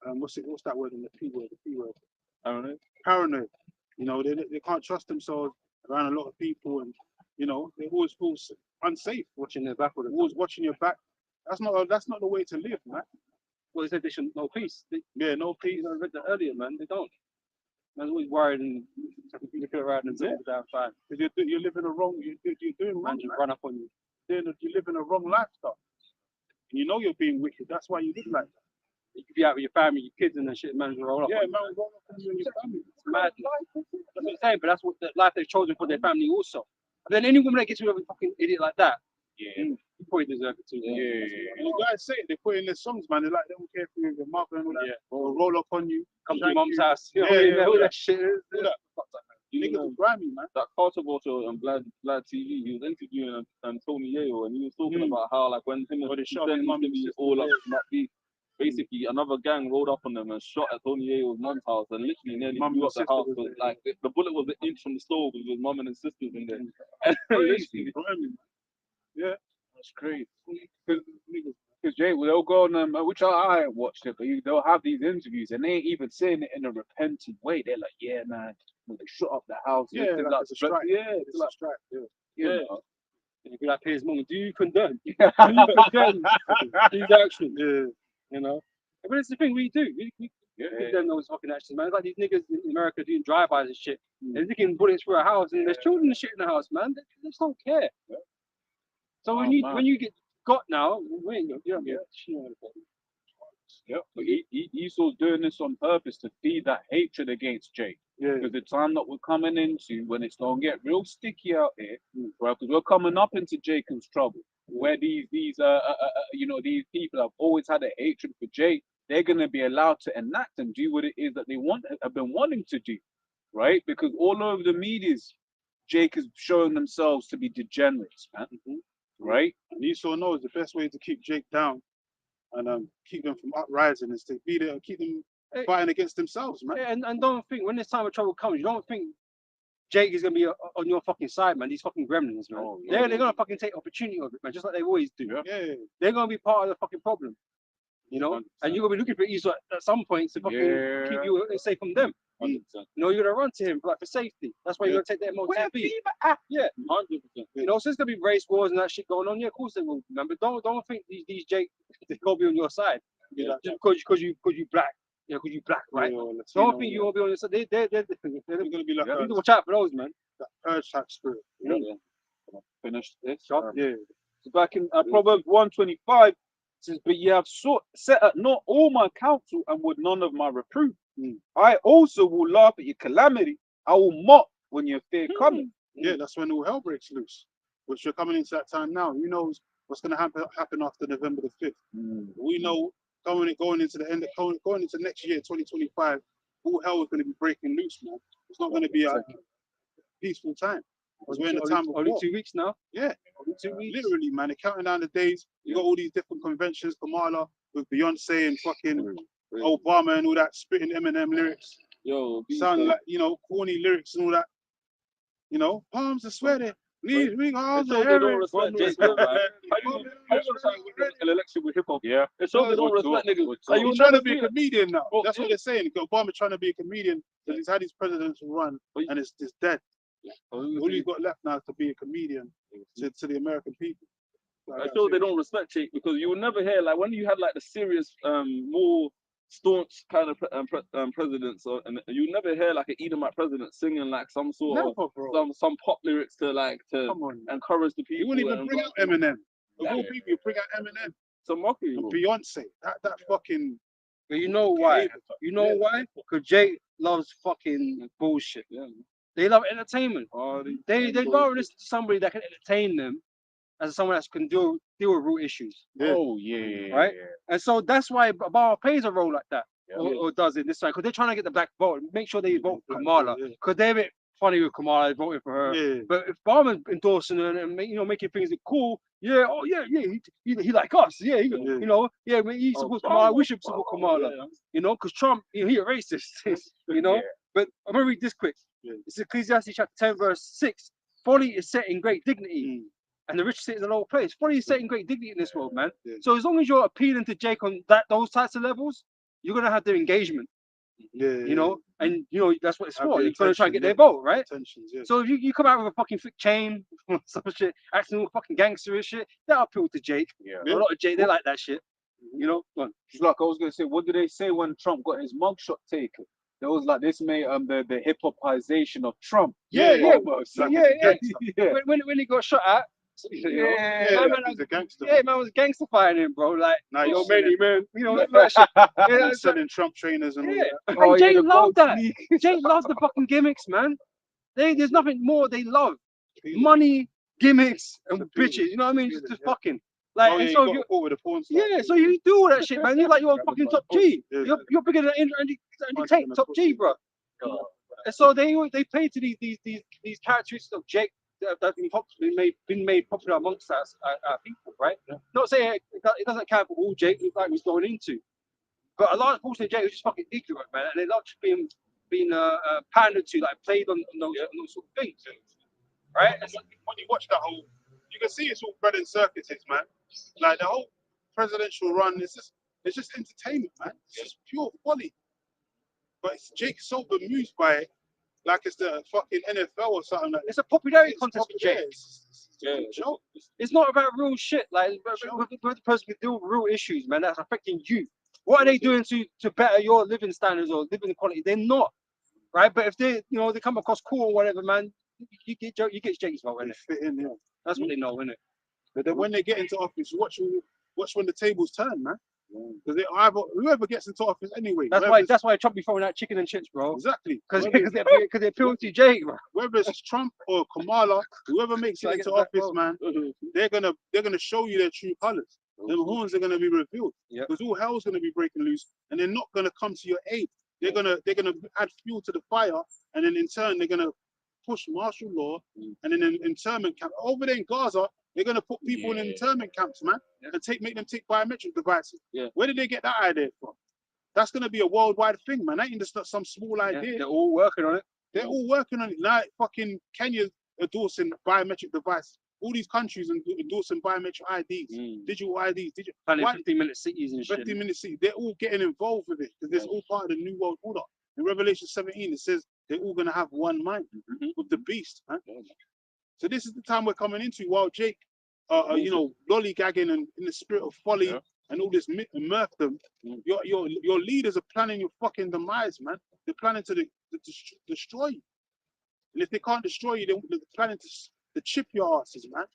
what's that word in the P word? The P word. Paranoid. You know, they can't trust themselves around a lot of people, and you know, they always feel unsafe. Watching their back all the time. Always watching your back. That's not the way to live, man. Well, they said they shouldn't no peace. No peace. I read that earlier, man. They don't. Man's always worried and looking around and saying down fine. Because you're living a wrong. You're doing wrong. Man just run up on you. You're living a wrong lifestyle. And you know you're being wicked. That's why you live like that. You could be out with your family, your kids, and that shit. Man, roll up. Yeah, on you. man, roll up on you and your family. It's mad. That's what I'm saying. But that's what the life they've chosen for their family also. And then any woman that gets with a fucking idiot like that, you probably deserve it too. And the guys say it, they put in their songs, man. They like, they don't care if you're your mother and all that. Or roll up on you. Come to your mum's house. Yeah, all that shit. All that. You niggas are grimy, man. That Carter Watcher and Vlad TV, he was interviewing Tony Yayo, and he was talking about how like when him and Tony all up in that beef, basically another gang rolled up on them and shot at Tony Yayo's mum's house and literally nearly blew up the house. But like the bullet was an inch from the stove with his mum and his sisters in there. And literally, Yeah, That's crazy. Because Jay, they'll go on them, which I ain't watched it, but they'll have these interviews and they ain't even saying it in a repentant way. They're like, yeah, man, they shut up the house. yeah, like it's a strike. Yeah, It's a strike. Yeah. yeah. You'd be like Piers Morgan, do you condone? Do you condone these actions? Yeah. You know? But it's the thing we do. We condemn those fucking actions, man. It's like these niggas in America doing drive-bys and shit. They're taking bullets through a house and there's children and shit in the house, man. They just don't care. So when you get got now, we ain't Yep, but Esau's doing this on purpose to feed that hatred against Jake. Yeah. Because the time that we're coming into, when it's gonna get real sticky out here, right? Because we're coming up into Jacob's trouble, where these these people have always had a hatred for Jake. They're gonna be allowed to enact and do what it is that they have been wanting to do, right? Because all over the medias, Jake is showing themselves to be degenerates, man. Right? And Esau knows the best way to keep Jake down and keep them from uprising is to be there and keep them fighting against themselves, man. Yeah, and don't think when this time of trouble comes, you don't think Jake is gonna be on your fucking side, man. These fucking gremlins, man. They're gonna fucking take opportunity of it, man, just like they always do. Yeah. They're gonna be part of the fucking problem. You know? 100%. And you're gonna be looking for Esau at some point to fucking keep you safe from them. 100%. You know, you're gonna run to him for safety. That's why you're gonna take the MOTB. Yeah, 100%. you know, so there's gonna be race wars and that shit going on. Yeah, of course they will, man. But don't think these Jake they're gonna be on your side. Yeah. Just because you black. Yeah, because you black, right? Don't think you won't be on your side. They're gonna be like you need to watch out for those, man. that purge type spirit. Yeah. Finish this. Yeah. So back in Proverbs 125, it says, "But ye have set at not all my counsel, and would none of my reproof. I also will laugh at your calamity. I will mock when your fear cometh." Yeah, that's when all hell breaks loose. Which we're coming into that time now. Who knows what's gonna happen after November the 5th? We know going into the end, going into next year, 2025, all hell is gonna be breaking loose, man. It's not gonna be a peaceful time. Because we're in a time of only war. 2 weeks now. Yeah, Only 2 weeks. literally, man. They're counting down the days. You got all these different conventions, Kamala with Beyonce and fucking Obama and all that, spitting Eminem lyrics. Sound like, corny lyrics and all that. Palms are sweaty. We arms are They don't hairy. respect Jake, right? How you gonna try and win an election with hip hop? Yeah. It's so they don't respect niggas. Like, He's trying to be a comedian now. That's what they're saying. Obama trying to be a comedian because he's had his presidential run and it's dead. All he's got left now is to be a comedian to the American people. I feel they don't respect Jake because you will never hear like when you had like the serious, more staunch kind of presidents, and you never hear like an Edomite president singing like some sort of some pop lyrics to encourage the people. You wouldn't even bring out Eminem. Of all people, you bring out Eminem. To mock you. And Beyonce. That fucking. But you know why? You know why? Because Jake loves fucking bullshit. Yeah. They love entertainment. They'd rather listen to somebody that can entertain them as someone that can deal with real issues. Yeah. Oh yeah. Right? And so that's why Obama plays a role like that. Or does it this way. Because they're trying to get the black vote. Make sure they vote for Kamala. Because they're a bit funny with Kamala, voting for her. Yeah. But if Obama's endorsing her and making things look cool, he like us. Yeah, he supports Kamala. We should support Kamala. Because Trump, he a racist. But I'm gonna read this quick. It's Ecclesiastes chapter 10, verse 6. Folly is set in great dignity, and the rich sit in a low place. Folly is set in great dignity in this world, man. So as long as you're appealing to Jake on those types of levels, you're gonna have their engagement. And that's what it's for. You're gonna try and get their vote, right? So if you come out with a fucking thick chain, some shit, acting all fucking gangster and shit, that'll appeal to Jake. A lot of Jake, they like that shit. Go on. Like I was gonna say, what did they say when Trump got his mugshot taken? There was like this made the hip hopization of Trump. When he got shot at. He's a gangster. Yeah, man was gangsterfying him, bro. Like, man. That shit. Selling Trump trainers and all that. And Jake loved that. Jake loves the fucking gimmicks, man. There's nothing more they love. Money, gimmicks, and bitches. You know what I mean? Just fucking. Like, and so so you do all that shit, man. You're like you're fucking top G. You're bigger than Andy Tate, top G, bro. And so they play to these characteristics of Jake that have been made popular amongst us people, right? Not saying it doesn't count for all Jake like he's going into, but a large portion of Jake is just fucking ignorant, man, and they love just being pandered to, like played on those sort of things, right? And when you watch that whole, you can see it's all bread and circuses, man. Like the whole presidential run is just entertainment, man. It's just pure folly. But Jake's so bemused by it, like it's the fucking NFL or something. Like it's a popularity contest for Jake. Yeah. Joke. It's not about real shit. Like, with the person can deal with real issues, man, that's affecting you. What are they doing to better your living standards or living quality? They're not, right? But if they, they come across cool or whatever, man, you get Jake's vote, They innit? fit in, yeah. That's what they know, innit? But then when they get into office, watch when the tables turn, man. Because they either whoever gets into office anyway. That's why Trump be throwing out chicken and chips, bro. Exactly. Because they appeal to Jake, bro. Whether it's Trump or Kamala, whoever makes it into office, man, they're gonna show you their true colours. Them horns are gonna be revealed. Because all hell's gonna be breaking loose, and they're not gonna come to your aid. They're gonna add fuel to the fire, and then in turn they're gonna push martial law, and then in internment camp over there in Gaza. They're gonna put people in internment camps, man, and make them take biometric devices. Where did they get that idea from? That's gonna be a worldwide thing, man. That ain't just not some small idea. They're all working on it. They're all working on it. Now, fucking Kenya's endorsing biometric devices. All these countries endorsing biometric IDs, digital IDs, Planning 15-minute cities and shit. 15-minute cities. They're all getting involved with it because it's all part of the New World Order. In Revelation 17, it says they're all gonna have one mind with the beast, man. So this is the time we're coming into while Jake, lollygagging and in the spirit of folly and all this mirthdom. Your leaders are planning your fucking demise, man. They're planning to destroy you. And if they can't destroy you, they're planning to chip your asses, man.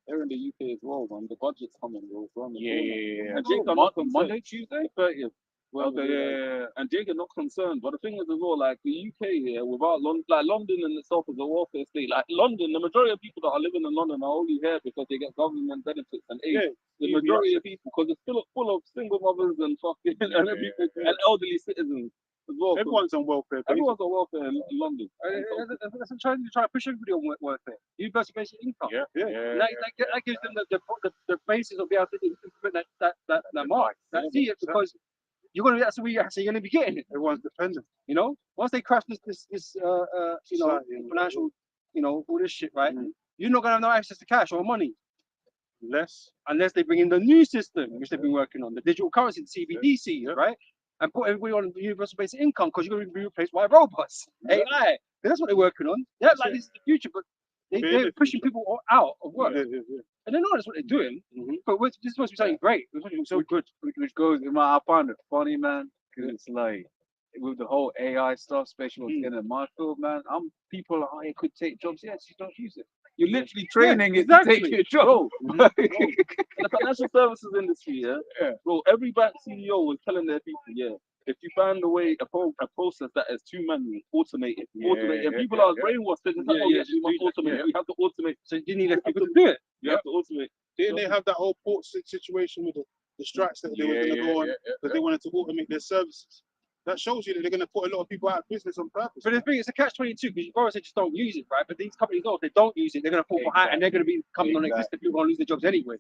They're in the UK as well, man. The budget's coming, bro. Yeah. And Jake are not concerned. Monday, Tuesday? 30th. Well, Okay, and Jake are not concerned. But the thing is as well, like the UK here, without London, like London in itself is a welfare state. Like London, the majority of people that are living in London are only here because they get government benefits and aid. The majority of people, because it's still full of single mothers and fucking and elderly citizens as well. Everyone's on welfare. Everyone's on welfare in London. That's what I'm trying to push everybody on welfare. Universal basic income. That gives them the basis of being able to implement that mark. See it because that's where you're gonna be getting it. Everyone's dependent. Once they crash this financial, all this shit, right? You're not gonna have no access to cash or money. Unless they bring in the new system, which they've been working on, the digital currency, the CBDC, right? And put everybody on universal basic income because you're going to be replaced by robots, AI. That's what they're working on. They're like, this is the future, but they're pushing people out of work. And they know that's what they're doing. But this is supposed to be something great. It's supposed to be so good. Which goes, I find it funny, man, because it's like, with the whole AI stuff, especially in my field, man, people are, it could take jobs. Yes, you don't use it. You're literally training it to take your job. The financial services industry, bro, every bank CEO was telling their people, if you find a way, a process that is too manual, automate it. And people are brainwashed. They're just like, we must automate it. We have to automate. So you need people to do it. You have to automate. Didn't they have that whole port situation with the strikes that they were going to go on because they wanted to automate their services? That shows you that they're going to put a lot of people out of business on purpose. But the thing is, it's a catch-22 because you've always said just don't use it, right? But these companies know if they don't use it, they're going to fall behind and they're going to be coming on existing people going to lose their jobs anyway,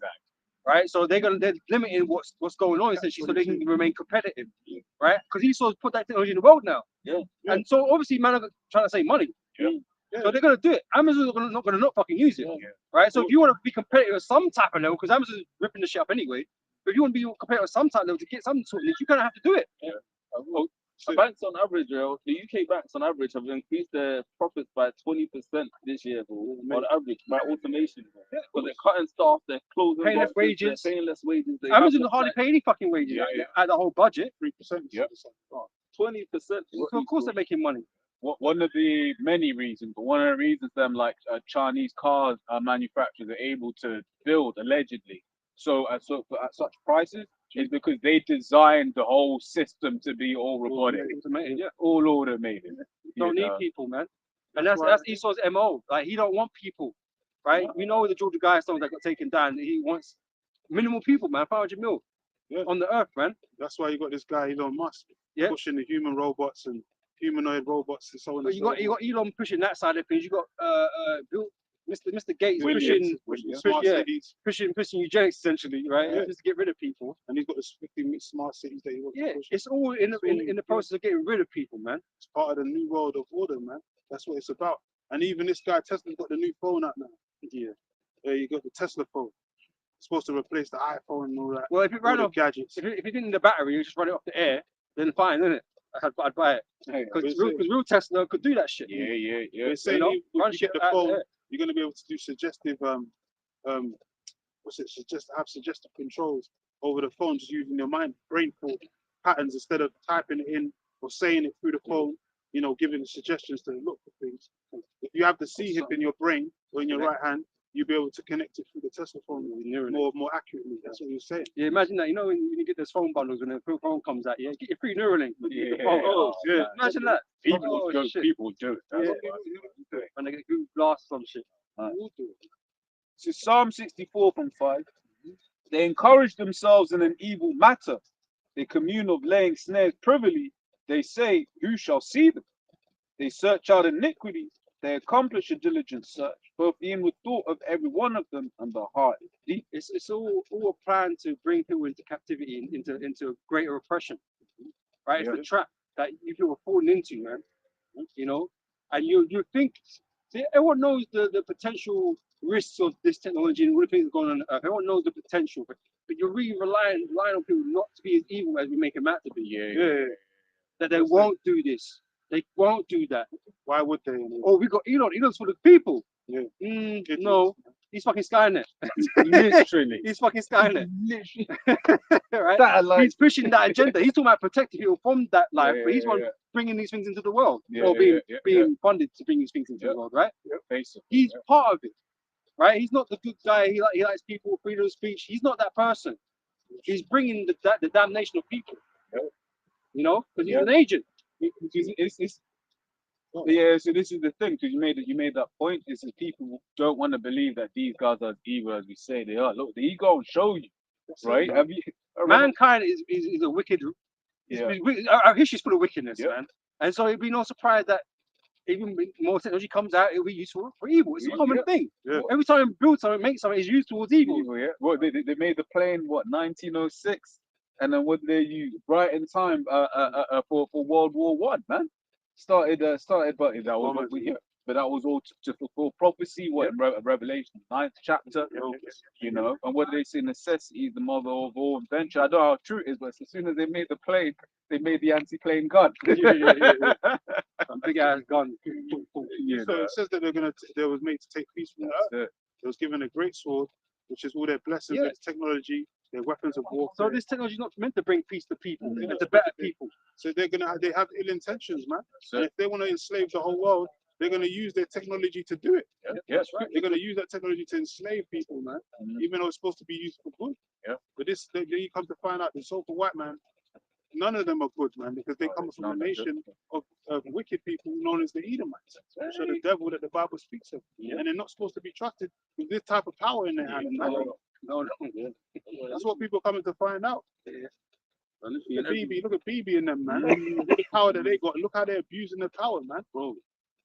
right? So they're limiting what's going on essentially so they can remain competitive, right? Because Esau's put that technology in the world now. And so obviously, man, are trying to save money. So they're going to do it. Amazon's not going to not fucking use it, right? So if you want to be competitive at some type of level, because Amazon's ripping the shit up anyway, but if you want to be competitive at some type of level to get some sort of niche, you're going to have to do it. Banks on average, the UK banks on average have increased their profits by 20% this year, bro, on average, by automation. But they're cutting staff, they're closing paying less wages. They're paying less wages. Amazon hardly pay any fucking wages at the whole budget. 3%. 20%. So of course they're making money. One of the many reasons, but one of the reasons them like Chinese car manufacturers are able to build allegedly at such prices is because they designed the whole system to be all robotic, all automated. You don't need people, man. And that's Esau's MO. Like he don't want people, right? We know the Georgia Guidestones that got taken down. He wants minimal people, man. 500 mil on the earth, man. That's why you got this guy Elon Musk pushing the human robots and humanoid robots and so on. But you got Elon pushing that side of things. You got Mr. Gates pushing eugenics essentially, right? Just to get rid of people. And he's got this 50 smart cities that he wants to push. It's all in the process of getting rid of people, man. It's part of the new world of order, man. That's what it's about. And even this guy Tesla's got the new phone out now. You got the Tesla phone. It's supposed to replace the iPhone and all that. Well, if it ran off gadgets, if it didn't need the battery, you just run it off the air, then fine, isn't it? I'd buy it. Because real Tesla could do that shit. They say you get the phone, you're going to be able to do suggestive have suggestive controls over the phone, just using your brain for patterns instead of typing it in or saying it through the phone. You know, giving suggestions to look for things. If you have the C hip in your brain or in your right hand, you'll be able to connect it through the Tesla phone more accurately. That's what you're saying. Yeah, imagine that. You know, when you get those phone bundles when the phone comes out, yeah, get your free Neuralink. Yeah. Imagine that. People do it. That's Yeah. what And they get Google Glass or some shit. So Psalm 64 from 5. They encourage themselves in an evil matter. They commune of laying snares privily. They say, who shall see them? They search out iniquity. They accomplish a diligent search, both the inward thought of every one of them and the heart. It's all a plan to bring people into captivity, into greater oppression. Right? It's the trap that you people are falling into, man. You know? And you think, see, everyone knows the potential risks of this technology and what things going on Earth. Everyone knows the potential, but you're really relying on people not to be as evil as we make them out to be. Yeah. That they won't do this. They won't do that. Why would they? Oh, we got Elon. Elon's for the people. Yeah. No, he's fucking Skynet. Literally. He's fucking Skynet. Literally. Right? Satellite. He's pushing that agenda. He's talking about protecting people from that life, but he's one Yeah. bringing these things into the world, Yeah, or being yeah. funded to bring these things into the world, right? Basically. He's part of it, right? He's not the good guy. He likes people, freedom of speech. He's not that person. He's bringing the damnation of people. You know, because he's an agent. Yeah, so this is the thing, because you made that point. Is that people don't want to believe that these guys are as evil as we say they are. Look, the ego will show you, right? Have you? Mankind is a wicked. Our history's full of wickedness, man. And so it'd be no surprise that even more technology comes out, it'll be useful for evil. It's a common thing. Yeah. Every time you build something, make something, it's used towards evil. Well, they made the plane 1906, and then what they use right in time for World War One, man. Started, but that was all to fulfill prophecy. What in Revelation 9th chapter, you know. And what did they say? Necessity is the mother of all invention. I don't know how true it is, but as soon as they made the plane, they made the anti-plane gun. A big ass gun. So it says that they was made to take peace from that. They was given a great sword, which is all their blessings, their technology, their weapons of warfare. So this technology is not meant to bring peace to people, and to better people. So they have ill intentions, man. And if they want to enslave the whole world, they're going to use their technology to do it. Yes, right. They're going to use that technology to enslave people, man. Even though it's supposed to be used for good. But then you come to find out the so-called white man, none of them are good, man, because they come from a nation of wicked people known as the Edomites, which are the devil that the Bible speaks of. And they're not supposed to be trusted with this type of power in their hand. No. That's what people are coming to find out. Look at BB and them, man. Look at the power that they got. Look how they're abusing the power, man. Bro,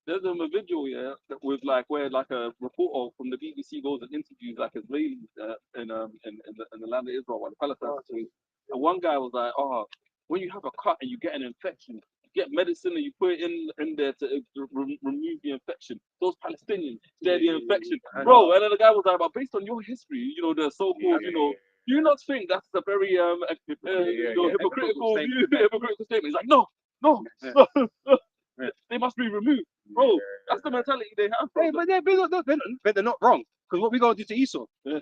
there's a video, with where a reporter from the BBC goes and interviews Israelis in the land of Israel and Palestine. And one guy was like, when you have a cut and you get an infection, you get medicine and you put it in there to remove the infection. Those Palestinians, they're the infection. Bro, and then the guy was like, but based on your history, the so-called, do you not think that's a very hypocritical statement? He's like, no, they must be removed. Bro, that's the mentality they have. Hey, but they're not wrong. Because what we gonna do to Esau? They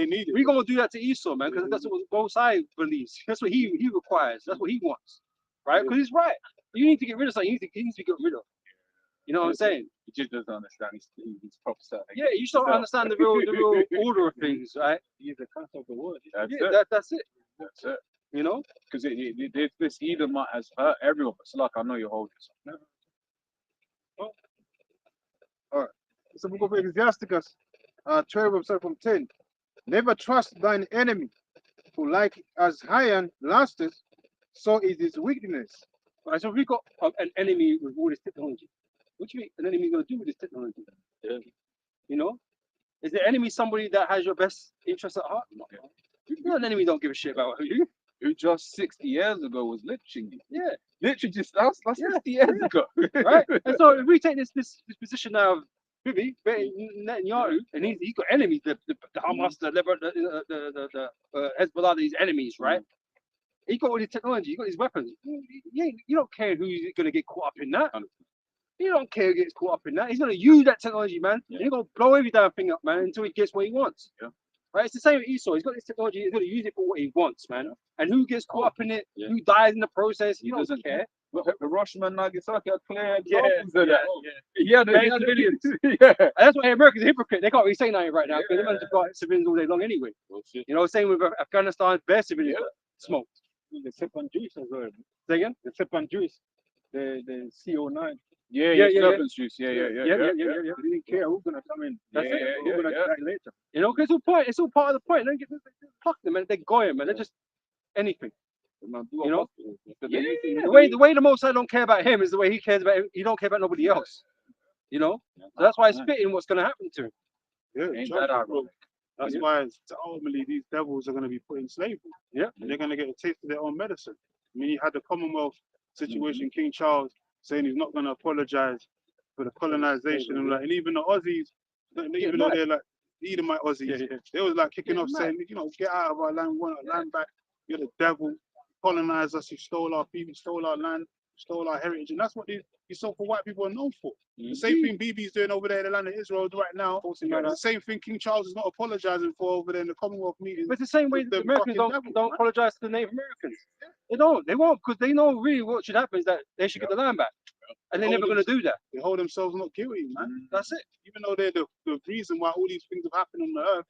need it. We're gonna do that to Esau, man, because that's what both sides believes. That's what he requires. That's what he wants, right? Because he's right. You need to get rid of something. He needs to get rid of. You know what I'm saying? He just doesn't understand his prophecy. Yeah, you just don't understand the real order of things, right? He's the cut of the word. That's it. That's it. You know? Because this Edomite has hurt everyone. It's like, I know you're holding something. All right. So we go for Ecclesiasticus 12 from 10. Never trust thine enemy, for like as iron lasteth, so is his weakness. All right, so we got an enemy with all this technology. What do you mean an enemy going to do with this technology? You know? Is the enemy somebody that has your best interest at heart? No. An enemy don't give a shit about you. Who just 60 years ago was lynching you. Yeah. Literally just that's 60 years ago. Right? And so if we take this position now of Bibi, Netanyahu, and he's got enemies, the Hamas, the Hezbollah, these enemies, right? He got all his technology, he got his weapons. You don't care who's going to get caught up in that. He don't care who gets caught up in that. He's gonna use that technology, man. Yeah. And he's gonna blow every damn thing up, man, until he gets what he wants. Yeah. Right? It's the same with Esau. He's got this technology. He's gonna use it for what he wants, man. And who gets caught up in it? Yeah. Who dies in the process? He doesn't doesn't care. Hiroshima, Nagasaki are clear Yeah, examples of that. Yeah, Millions and millions. yeah. And that's why America's a hypocrite. They can't really say nothing right now because Yeah. they're just got civilians all day long anyway. Well, shit. You know, same with Afghanistan, bare civilians smoked. The sip and juice as well. Say again? The sip and juice. The CO9. Yeah, Yeah, yeah, yeah, serpent's juice. Yeah. Yeah. They didn't care who's gonna come in. That's Yeah, it. yeah, Who's gonna yeah. die later. You know, because it's all part of the point. They get fuck them, man. They're going, man. They're just anything. You know? Yeah. The way the Most High don't care about him is the way he cares about him. He don't care about nobody else. You know? So that's why he's spitting what's gonna happen to him. Yeah, Ain't judgment, that bro. ironic? That's why ultimately these devils are going to be put in slavery. Yeah. And they're going to get a taste of their own medicine. I mean, you had the Commonwealth situation, King Charles saying he's not going to apologize for the colonization and even the Aussies, even though they're like Edomite Aussies, they was like kicking off saying, you know, get out of our land, we want our land back. You're the devil, colonize us, you stole our people, stole our land, stole our heritage, and that's what these so-called white people are known for. The same thing BB's doing over there in the land of Israel right now. The same thing King Charles is not apologizing for over there in the Commonwealth meeting. But it's the same way with the the Americans fucking don't devil, man. apologize to the Native Americans. They don't. They won't because they know really what should happen is that they should get the land back. And they're never going to do that. They hold themselves not guilty, man. That's it. Even though they're the reason why all these things have happened on the earth,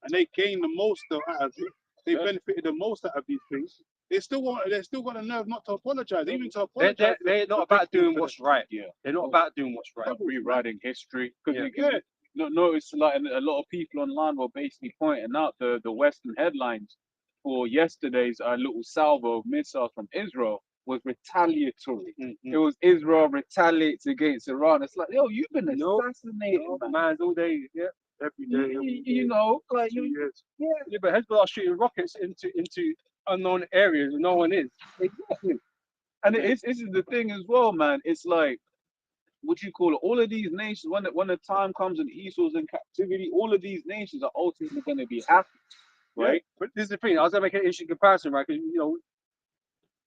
and they gain the most out of it, they benefited the most out of these things. They still got the nerve not to apologize, even to apologize. They're not about doing what's right. Yeah. They're not about doing what's right. Rewriting history. Because Yeah. notice like a lot of people online were basically pointing out the Western headlines for yesterday's little salvo of missiles from Israel was retaliatory. It was Israel retaliates against Iran. It's like, yo, you've been assassinated, Man, all day. Yeah. Every day. You know, like you. Yeah, but Hezbollah shooting rockets into unknown areas where no one is. Exactly. And this is the thing as well, man. It's like, what you call it? All of these nations, when the time comes and Esau's in captivity, all of these nations are ultimately going to be happy, right? Yeah. But this is the thing. I was gonna make an interesting comparison, right? Because you know,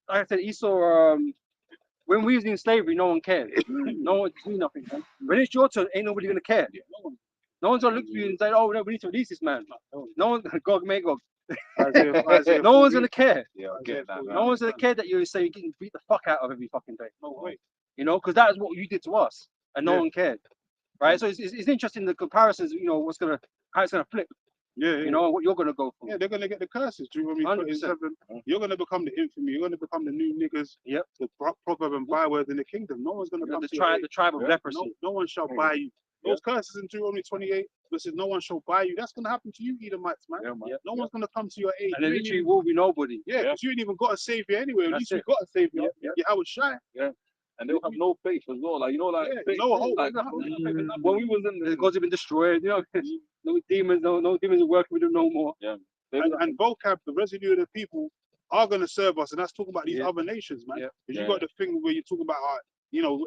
like I said, Esau. When we was in slavery, no one cared. No one do nothing, man. When it's your turn, ain't nobody gonna care. No one's gonna look for you and say, "Oh, no, we need to release this man." No one, Gog Magog. Isaiah No one's gonna care. Yeah, I get that. No one's gonna care that you say you're getting beat the fuck out of every fucking day. No way. You know, because that is what you did to us, and no one cared, right? So it's interesting the comparisons. You know, how it's gonna flip. Yeah, You know what you're gonna go for. yeah, they're gonna get the curses. Deuteronomy 100%. 27. You're gonna become the infamy. You're gonna become the new niggas. Yep. The proverb and byword in the kingdom. No one's gonna come The to your aid. tribe of leprosy. No one shall buy you. Those curses in Deuteronomy 28, which says no one shall buy you. That's gonna happen to you, Edomites, man. Yeah, man. Yep. No one's gonna come to your aid. And then You ain't literally even- will be nobody. yeah, because you ain't even got a savior anyway. At That's least you it. got a savior. Yep. Yeah, I was shy. And they'll have no faith as well. Like, you know, like, Yeah, faith, no hope. like when we was in The gods have been destroyed. You know, no demons are working with them no more. And vocab, the residue of the people are gonna serve us, and that's talking about these Yeah. other nations, man. Yeah. Because you got the thing where you talk about, you know,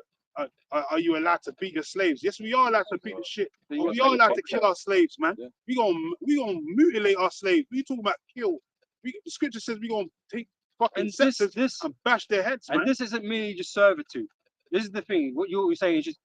are you allowed to beat your slaves? Yes, we are allowed to beat the shit. So you We are allowed to kill our slaves, man. Yeah. We gonna mutilate our slaves. We talking about kill. The scripture says we gonna take fucking And scepters this and bash their heads, man. and this isn't merely just servitude. This is the thing. What you're saying is just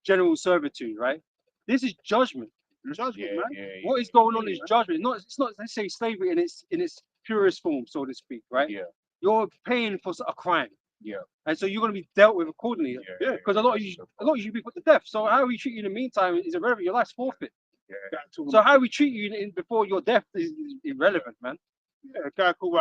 general servitude, right? This is judgment. Judgment, man. What is going on is judgment. It's not necessarily slavery in its purest form, so to speak, right? Yeah. You're paying for a crime. Yeah. And so you're going to be dealt with accordingly. Yeah. Because a lot of you be put to death. So how we treat you in the meantime is irrelevant. Your life's forfeit. So how we treat you before your death is irrelevant, man. Yeah, a guy called,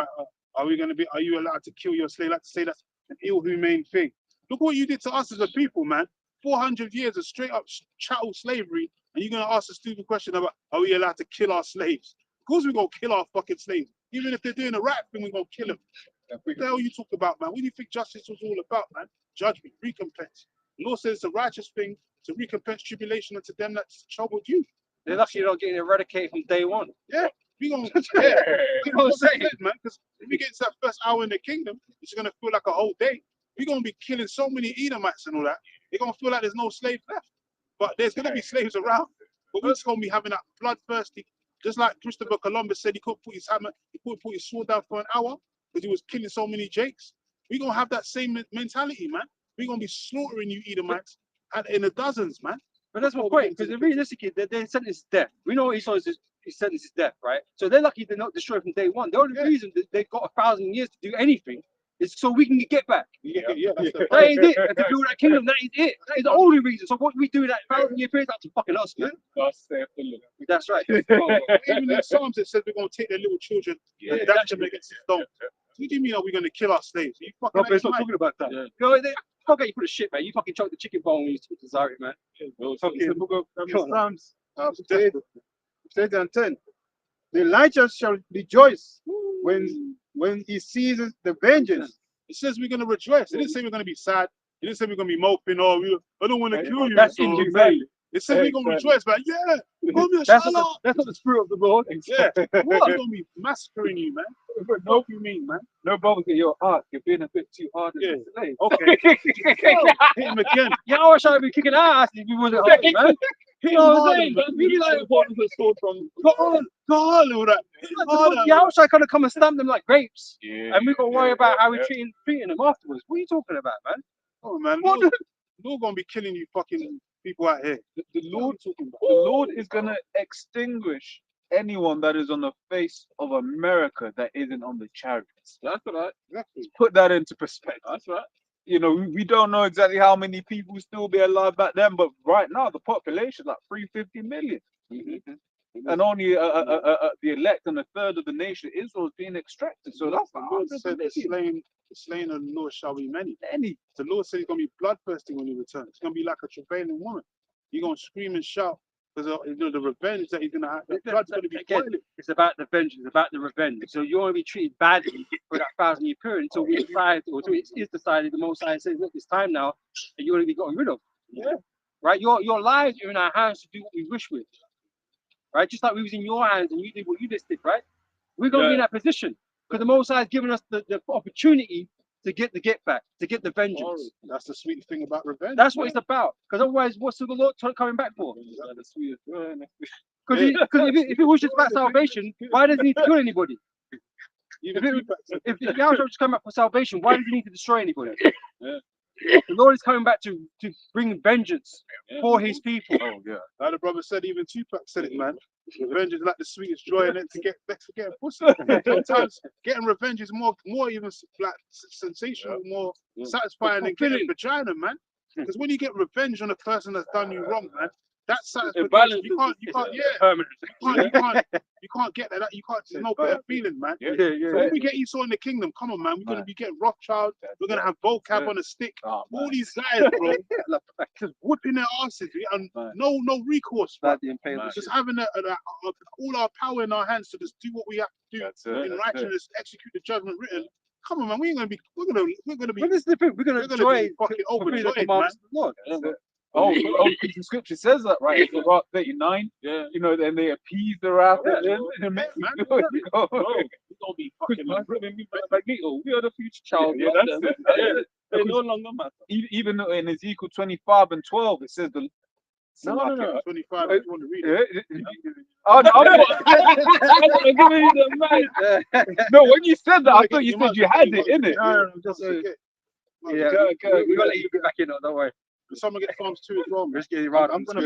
are you allowed to kill your slave? Like to say that's an ill-humane thing. Look what you did to us as a people, man. 400 years of straight up chattel slavery, and you're gonna ask a stupid question about, are we allowed to kill our slaves? Of course we're gonna kill our fucking slaves. Even if they're doing the right thing, we're gonna kill them. What the hell you talk about, man? What do you think justice was all about, man? Judgment, recompense. The law says it's a righteous thing to recompense tribulation unto them that troubled you. They're lucky you're not getting eradicated from day one. Yeah, we gonna we gonna say it, man. Because if we get to that first hour in the kingdom, it's gonna feel like a whole day. We're gonna be killing so many Edomites and all that. They're gonna feel like there's no slaves left. But there's gonna be slaves around. But we're just gonna be having that bloodthirsty, just like Christopher Columbus said he couldn't put his hammer, he couldn't put his sword down for an hour because he was killing so many Jakes. We're gonna have that same mentality, man. We're gonna be slaughtering you Edomites and in the dozens, man. But that's Before my we point, get into because the realistically, their sentence is death. We know Esau is his sentence is death, right? So they're lucky they're not destroyed from day one. The only reason that they've got 1,000 years to do anything is so we can get back. Yeah, that's the That is it. And to build that kingdom, that is it. That is the only reason. So what we do in that 1,000-year period, that's fucking us, man. That's right. Even in Psalms it says we're gonna take their little children and dash them against the stone. What do you mean are we gonna kill our slaves? You fucking No, but it's not out of talking about that. Yo, fuck you put a shit, man. You fucking choked the chicken bone when you took the Zari, man. Psalms 8 and 10. The righteous shall rejoice when he sees the vengeance. It says we're gonna rejoice. It didn't say we're gonna be sad. It didn't say we're gonna be moping or I don't want to kill you. That's so- inhumane. It says we're gonna rejoice, but yeah, come here, That's Shalom. not the spirit of the Lord. Yeah, what? We're gonna be massacring you, man. What do you mean, man? No problem with your heart. You're being a bit too hard on Yeah. the slave. Okay. Hit him again. Yeah, I wish I'd be kicking our ass if we wasn't hard, man. Hit You him know what I'm harder, saying? man. We be like, what was the sword from? Go on, all that. Harder. yeah, I wish I could have come and stamped them like grapes. Yeah. And we got to worry about how we're treating them afterwards. What are you talking about, man? Oh man, What Lord gonna be killing you fucking people out here. The Lord is gonna extinguish anyone that is on the face of America that isn't on the chariots. That's right. Exactly. Put that into perspective. That's right. You know, we don't know exactly how many people will still be alive back then, but right now the population is like 350 million. And only the elect and a third of the nation Israel is being extracted. So that's The like Lord 100 said million. the slain of the Lord shall be many. Many. The Lord said he's gonna be bloodthirsty when he returns. It's gonna be like a travailing woman. You're gonna scream and shout because the revenge that he's gonna have. The blood's gonna be Again, boiling. it's about the vengeance, it's about the revenge. So you want to be treated badly for that 1,000-year period until we decide, or until it is decided, the Most High says, look, it's time now, and you want to be gotten rid of. Yeah. Right? Your lives are in our hands to do what we wish with. Right? Just like we was in your hands and you did what you just did, right? We're going to be in that position because the Most High has given us the opportunity to get the get back, to get the vengeance. That's the sweet thing about revenge. That's what it's about. Because otherwise, what's the Lord coming back for? Because if it was just about salvation, why does he need to kill anybody? If Yahweh was just coming back for salvation, why does he need to destroy anybody? The Lord is coming back to bring vengeance for his people. Oh yeah. Like the brother said, even Tupac said it, man. Revenge is like the sweetest joy in it to get pussy. Sometimes getting revenge is more even like sensational, more satisfying than getting vagina, man. Because when you get revenge on a person that's done you wrong, man, that's satisfaction. You can't get that. You can't. There's no better feeling, man. So when we get Esau in the kingdom, come on, man. We're gonna be getting Rothschild. We're gonna have vocab on a stick. All these guys, bro, just whipping their asses and no recourse, bro. Just having all our power in our hands to just do what we have to do in righteousness, execute the judgment written. Come on, man. We're gonna be. But this is the thing. We're gonna be fucking overjoyed, man. Oh, the scripture says that, right? It's about 39. Yeah. You know, then they appease the wrath of them. Man, We're gonna be fucking Magneto, we are the future child. Yeah, that's it. They no longer matter. Even though in Ezekiel 25 and 12, it says the. No. 25, if you want to read it. Oh, no, I'm giving you the man. No, when you said that, I thought you said you had it, innit? No, just yeah, we gotta let you get back in, don't worry. Someone get Psalms 2 as well, man. Let's get it right. I'm gonna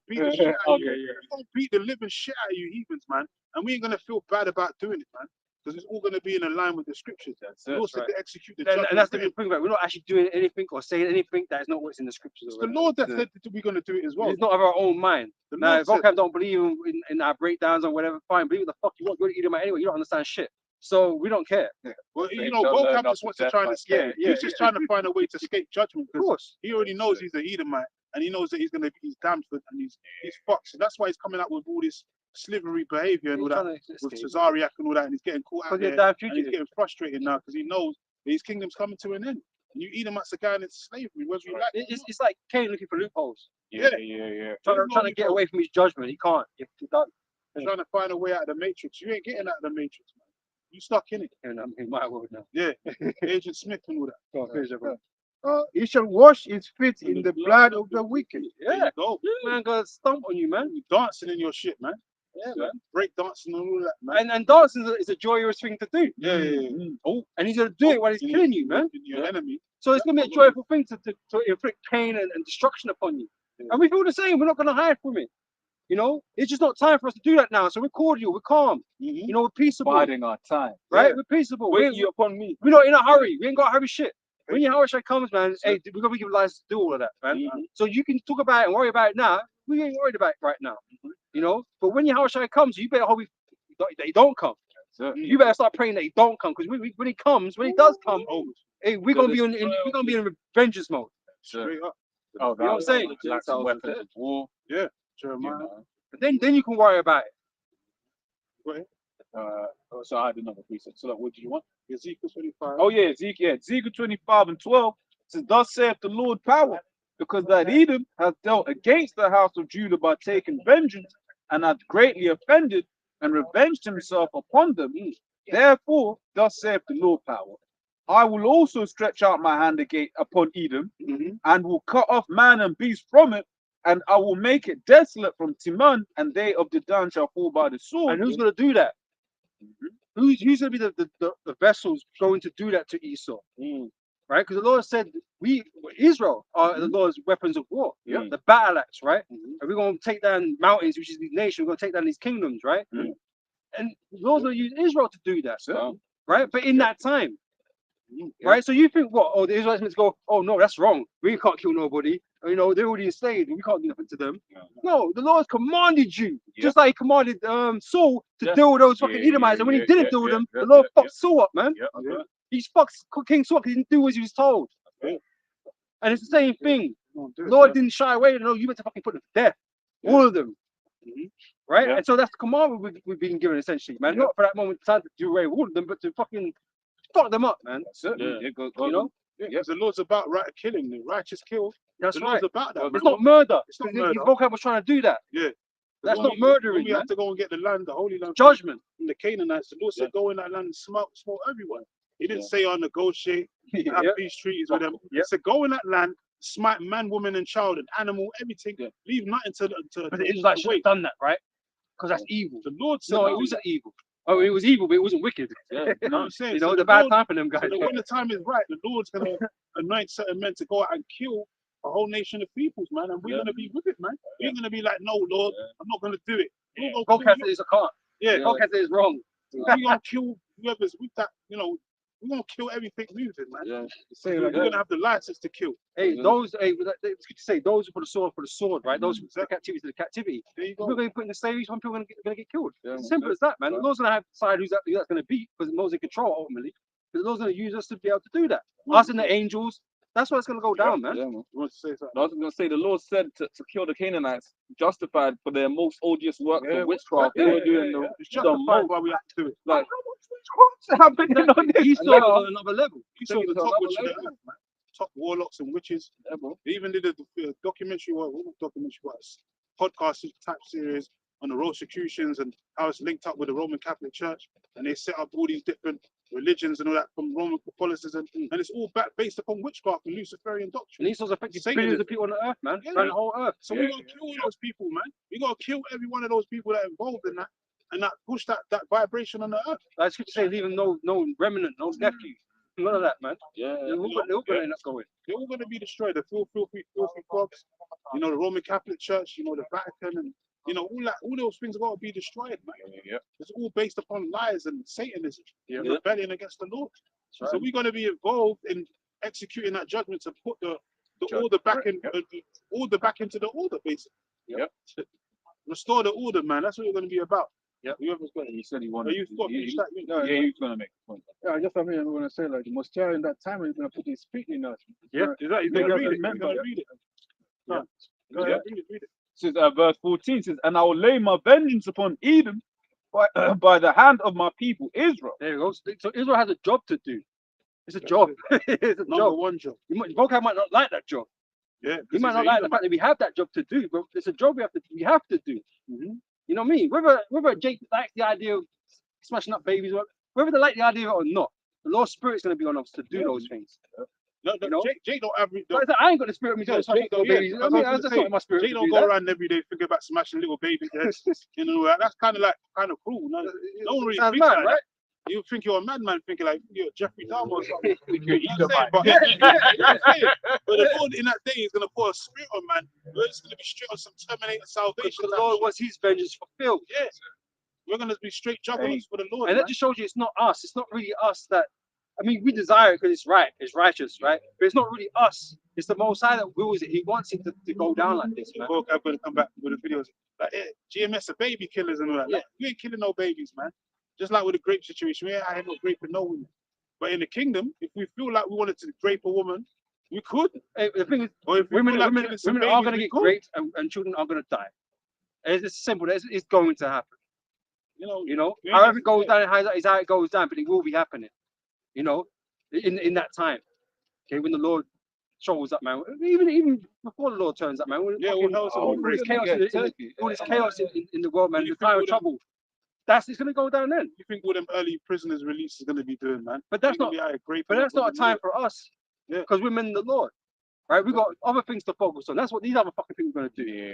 beat the shit out of you. We're gonna beat the living shit out of you heathens, man. And we ain't gonna feel bad about doing it, man. Because it's all gonna be in line with the scriptures. We also to execute the judgment. And that's the good thing about it. We're not actually doing anything or saying anything that is not what's in the scriptures. It's the Lord that said that we're gonna do it as well. It's not of our own mind. Now, if vocab don't believe in our breakdowns or whatever, fine. Believe what the fuck you want. You're gonna eat them anyway. You don't understand shit. So we don't care. Well, you know, vocab just wants to try and escape. He's just trying to find a way to escape judgment. Of course. He already knows he's a Edomite, and he knows that he's damned for, and he's fucked. So that's why he's coming out with all this slivery behavior and all that, with Cesariak and all that, and he's getting caught out there, and he's getting frustrated now because he knows that his kingdom's coming to an end. And you Edomites are going into slavery, whether you like it. It's like Cain looking for loopholes. Yeah. Trying to get away from his judgment. He can't. He's done. He's trying to find a way out of the matrix. You ain't getting out of the matrix, man. You stuck in it. And he might well now. Yeah. Agent Smith and all that. He shall wash his feet in the blood of the wicked. Yeah. Go. Man, got a stomp on you, man. You dancing in your shit, man. Yeah, man. Break dancing and all that, man. And dancing is a joyous thing to do. Yeah. Oh, and he's gonna do it while he's killing you, man. Your enemy. So it's gonna be a joyful thing to inflict pain and destruction upon you. And we feel the same. We're not gonna hide from it. You know, it's just not time for us to do that now. So we're cordial, we're calm. You know, we're peaceable. Biding our time. Right? Yeah. We're peaceable. Wait you upon me. We're not in a hurry. We ain't got to hurry shit. When your Hawashai comes, man, hey, we're gonna be given license to do all of that, man. So you can talk about it and worry about it now. We ain't worried about it right now. You know, but when your Hawashai comes, you better hope that he don't come. You better start praying that he don't come, because when he comes, when he does come, hey, we're gonna be in vengeance mode. Straight up. Oh, You know what I'm saying? Like some weapons of war. Yeah. Jeremiah. But then you can worry about it. Go ahead. So I had another precept. So what did you want? Ezekiel 25. Oh yeah, Ezekiel 25:12 says, "Thus saith the Lord power, because that Edom hath dealt against the house of Judah by taking vengeance, and hath greatly offended, and revenged himself upon them. Therefore, thus saith the Lord power, I will also stretch out my hand again upon Edom, and will cut off man and beast from it, and I will make it desolate from Timan, and they of Dedan shall fall by the sword." And who's gonna do that? Who's gonna be the vessels going to do that to Esau? Right? Because the Lord said Israel are the Lord's weapons of war. The battle axe, right? And we're gonna take down mountains, which is these nations, we're gonna take down these kingdoms, right? And the Lord's gonna use Israel to do that. Right? But in that time. Right? So you think what? Oh, the Israelites meant to go, oh no, that's wrong. We can't kill nobody. You know, they're already enslaved. We can't do nothing to them. No, the Lord commanded you. Just like he commanded Saul to deal with those fucking Edomites. And when he didn't deal with them, the Lord fucked Saul up, man. He fucked King Saul because he didn't do as he was told. And it's the same thing. The Lord didn't shy away. No, you meant to fucking put them to death. All of them. Right? And so that's the command we've been given, essentially, man. Not for that moment in time to do away with all of them, but to fucking fuck them up, man. You know? Yes, the Lord's about killing, the righteous kill. That's the right. Lord's about that. It's not murder. It's not His murder. vocab was trying to do that. Yeah. That's When not murdering, we man. have to go and get the land, the holy land. Judgment. From the Canaanites, the Lord said, go in that land and smoke everyone. He didn't say, I'll negotiate, have peace treaties with them. He said, go in that land, smite man, woman, and child, and animal, everything. Leave nothing to But the Israelites should have done that, right? Because that's evil. The Lord said, no, it wasn't evil. Oh, it was evil, but it wasn't wicked. You know what I'm saying? You know, So the bad time for them guys. So when the time is right, the Lord's gonna anoint certain men to go out and kill a whole nation of peoples, man, and we're gonna be with it, man. We're ain't gonna be like, no, Lord, I'm not gonna do it. God says it's a can't. Yeah, God says it's wrong. We're gonna kill whoever's with that, you know. We're gonna kill everything moving, man. We're gonna have the license to kill. Hey, those, it's good to say, those who put the sword, right? Those who put the captivity to the captivity. There you go. We're going to put in the slavery, some people are going to get killed. Simple as that, man. The Lord's going to have to decide who that's going to be, because the Lord's in control ultimately. But the Lord's going to use us to be able to do that. Us and the angels. That's what's going to go down, man. You want to say something? I was going to say the Lord said to kill the Canaanites, justified for their most odious works of witchcraft. They were doing It's justified why we have to do it. like What's happening on this? He's on another level. You saw the top witch of the earth, man. Top warlocks and witches. They even did a documentary, what documentary was, podcast type series on the Rosicrucians and how it's linked up with the Roman Catholic Church, and they set up all these different religions and all that from Roman Catholicism, and it's all based upon witchcraft and Luciferian doctrine. And these are affecting billions of people on the earth, man. Around the whole earth. So we gotta kill all those people, man. We gotta kill every one of those people that are involved in that, and that push that vibration on the earth. Like Scripture says, even no remnant, no nephew. None of that, man. Yeah, they're all going to end up going. They're all going to be destroyed. The filthy frogs, you know, the Roman Catholic Church, you know, the Vatican, and you know, all those things are going to be destroyed, man. It's all based upon lies and Satanism, rebellion against the Lord. So we're going to be involved in executing that judgment to put the order back in, order back into the order, basically. Restore the order, man. That's what you're going to be about. Whoever's going to. He said he wanted. He's going to make a point. Yeah, just I mean, I'm going to say like the Most High in that time is going to put his spirit in us. He's going to read it. He's going to read it. Go ahead, read it. Says verse 14 says, and I will lay my vengeance upon Edom by the hand of my people Israel. There you go. So Israel has a job to do. It's a job. It's a Number one job. Vocab might not like that job. Yeah. He might not like the fact that we have that job to do, but it's a job we have to do. You know what I mean? Whether Jake likes the idea of smashing up babies, whether they like the idea of it or not, the Lord's Spirit's going to be on us to do those things. No, You know? Jake don't have. But I ain't got the spirit of me to No, touch Jake little don't- yeah, babies. I that's mean, what I was that's gonna not in my spirit. Jake to don't do go that. around every day thinking about smashing little baby heads. You know, that's kind of cruel. No one really Sounds thinks mad, like right? that. You think you're a madman thinking like you're Jeffrey Dahmer or something. You're You know what I'm saying? Edomite. But, you know what I'm saying? But the Lord in that day is going to put a spirit on man. It's going to be straight on some Terminator Because salvation. the type Lord shit. wants his vengeance fulfilled. Yeah. We're going to be straight juggernauts for the Lord. And man. that just shows you it's not us. It's not really us that. I mean, we desire it because it's right, it's righteous, right? But it's not really us. It's the Most High that wills it. He wants it to go down like this, man. I'm going to come back with the videos. Like, GMS are baby killers and all that. Yeah. Like, you ain't killing no babies, man. Just like with the grape situation, I ain't not raping no women. But in the kingdom, if we feel like we wanted to grape a woman, we could. Hey, the thing is, Or if we women feel like killing some are babies, going to we get could. raped and children are going to die. It's simple. It's going to happen. You know, yeah, however it goes yeah. down is how it goes down, but it will be happening. You know, in that time. Okay, when the Lord shows up, man. Even before the Lord turns up, man. Yeah, Fucking, what else? all this chaos, all this chaos in the world, man. You The think time all of them- trouble. It's going to go down then. You think what them early prisoners release is going to be doing, man? But that's They're gonna not. be out here But graping that's up not a with the time Lord. for us. Yeah. Because we're men in the Lord, right? We got other things to focus on. That's what these other fucking things are going to do. Yeah.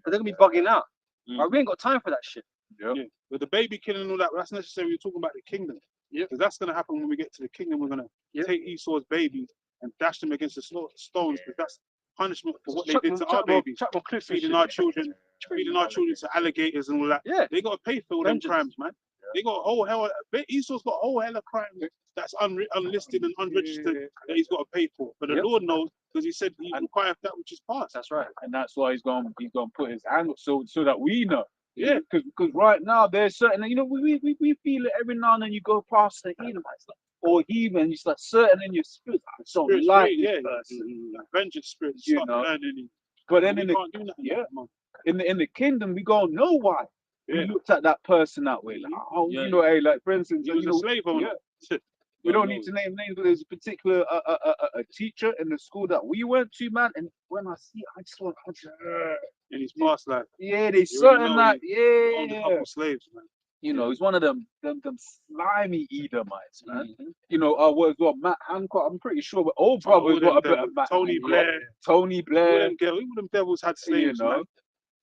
But they're going to be bugging out. Mm. Right? We ain't got time for that shit. Yeah. But the baby killing and all that, that's necessary. We're talking about the kingdom. Yep. Because that's going to happen when we get to the kingdom. We're going to Yep. take Esau's babies and dash them against the stones, because that's punishment for what they Chuck did them- to chuck our them off- babies. chuck them off cliffs and Feeding shit. our children to alligators and all that. Yeah. They got to pay for all them Vengeance. crimes, man. They got a whole hell. Esau's got a whole hell of crimes that's unlisted and unregistered that he's got to pay for. But the Yep. Lord knows, because He said He requires that which is past. That's right. And that's why he's going to put his hand up so that we know. Yeah. Because right now there's certain, you know, we feel it every now and then. You go past the Edomites or heathen, you start certain in your spirit. I don't Spirits, like yeah, this person. like vengeance spirits. You Stop know. learning. But then We in the can't do nothing. yeah. man. in the kingdom, we gonna know why. Yeah. We looked at that person that way. Like, oh, Yeah. you know, hey, like for instance, He was you a know, slave owner. yeah. We don't need to name names, but there's a particular a teacher in the school that we went to, man. And when I see, I just want, In his past life. yeah, they You already certain know that, he owned a yeah. couple slaves, man. You know, he's one of them slimy Edomites, man. Mm-hmm. You know, what Matt Hancock. I'm pretty sure, but old All brothers them got a bit devils. of Matt Tony Hancock. Blair. Tony Blair. All them devils had slaves, you know,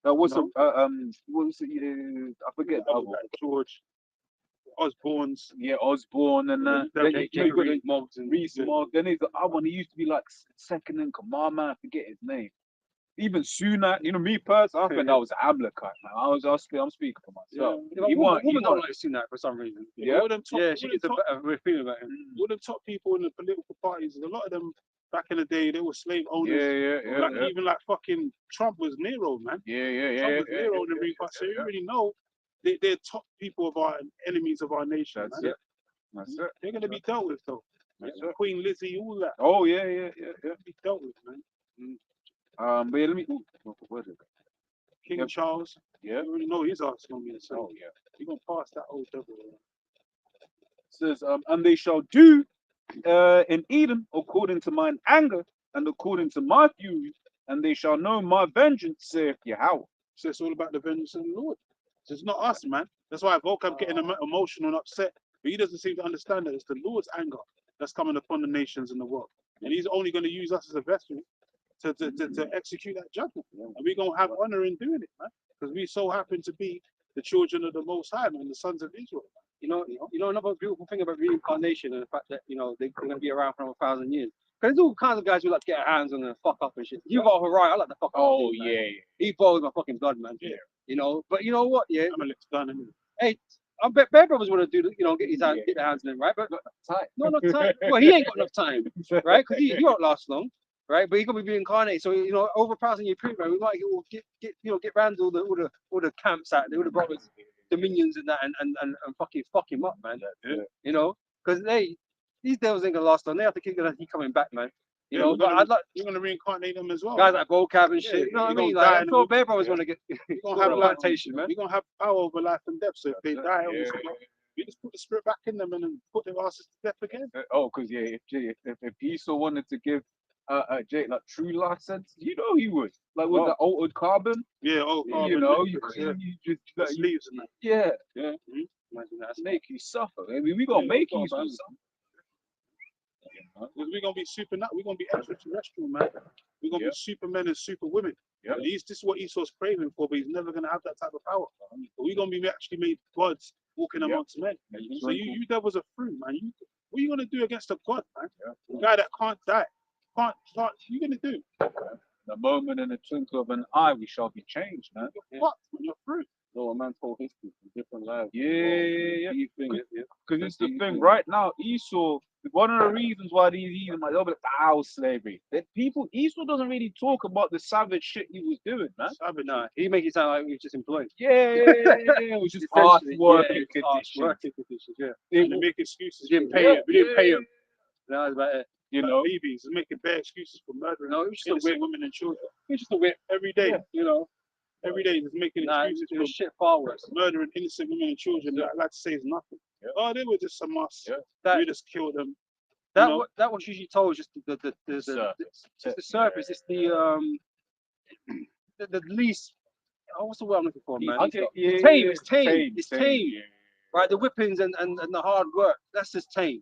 man. what's You what was it? I forget. the other one. George Osborne's. Yeah, Osborne and Yeah, then Jake you got Reed Moggs and Reese yeah. Mogg. Then there's the other one. He used to be like second in command, man. I forget his name. Even Sunak, you know, me personally, I think that was an Amalekite, man. I'm speaking for myself. Yeah, He woman won. don't like Sunak for some reason. Yeah. All them top, Yeah, all she them gets a top, better feeling about him. all them top people in the political parties, a lot of them back in the day, they were slave owners. Yeah, Like even like fucking Trump was Nero, man. Trump was Nero in the ring, so you already know they're top people of our enemies of our nation. That's man. it. That's it. They're gonna be dealt with though. That's it. Queen Lizzie, all that. Oh yeah. Be dealt with, man. But yeah, let me. What is it? King Yep. Charles, Yeah. you already know his ass gonna be the same. Oh yeah. He gonna pass that old devil. Says and they shall do in Eden according to mine anger and according to my fury, and they shall know my vengeance, saith Yahweh. So it's all about the vengeance of the Lord. So it's not us, man. That's why Volcab getting emotional and upset, but he doesn't seem to understand that it's the Lord's anger that's coming upon the nations in the world, and He's only going to use us as a vessel to execute that judgment, and we're gonna have honor in doing it, man, because we so happen to be the children of the Most High, man, the sons of Israel. You know another beautiful thing about reincarnation and the fact that they're going to be around for 1,000 years. Because there's all kinds of guys who like to get their hands on and fuck up and shit. You got Harai, I like to fuck up. Oh too, man. yeah. He boils my fucking blood, man. Yeah. You know, but you know what? Yeah. I'm a little done, anyway. Hey, I bet Bear Brothers want to do, get his hand, get their hands in it, right? But Tight. not enough time. Well, he ain't got enough time, right? Because he won't last long, right? But he's gonna be reincarnated. So over 1,000 year period, man, we might get round all the camps out there, all the brothers, the minions and that, and fuck him up, man. Yeah. You know, because these devils ain't gonna last long. They have to keep coming back, man. You Yeah, know, we're but gonna- I'd like You're gonna reincarnate them as well. guys like Vocab and Yeah, shit. You know what I you're mean? gonna die Like, and I'm sure Bear Brothers want to get You're gonna have have a life, plantation, man. you're gonna have power over life and death. So if they That's die, it. obviously, you just put the spirit back in them and then put their asses to death again. Oh, because yeah, if Esau wanted to give Jake like true life sentence, you know he would. Like with Oh. the altered carbon, Yeah, oh, you know, you yeah. just The like, sleeves and that. yeah, Yeah. Imagine that. make you suffer. I mean, we gonna Yeah, make no you problem. suffer. Because we're gonna be we're gonna be extraterrestrial, man. We're gonna be supermen and super women. Yeah. This is what Esau's craving for, but he's never gonna have that type of power. But we're gonna be actually made gods walking amongst men. So you devils are free, man. What are you gonna do against a god, man? A guy that can't die, can't. What are you gonna do? The moment in the twinkle of an eye, we shall be changed, man. What? You're free. No, a man told history from different lives. Yeah. Because Because it's the thing right now. Esau, one of the reasons why these Edomites, they'll be like, slavery. Esau doesn't really talk about the savage shit he was doing, man. Savage. No, he make it sound like he was just employed. It was just hard working conditions. Yeah. They make excuses. We didn't pay him. We didn't pay him. That was about it. You know, babies making bad excuses for murdering No, it was just a innocent whip. women and children. It's just a whip. Every day, you know, every day he's making Nah, excuses it for was shit far worse. murdering innocent women and children that I like to say is nothing. Oh, they were just some us. That- We just killed them. That was usually told just the surface. just the surface. It's the least. Oh, what's the word I'm looking for, man? It's tame. It's tame. It's tame. Right, the whippings and the hard work. That's just tame.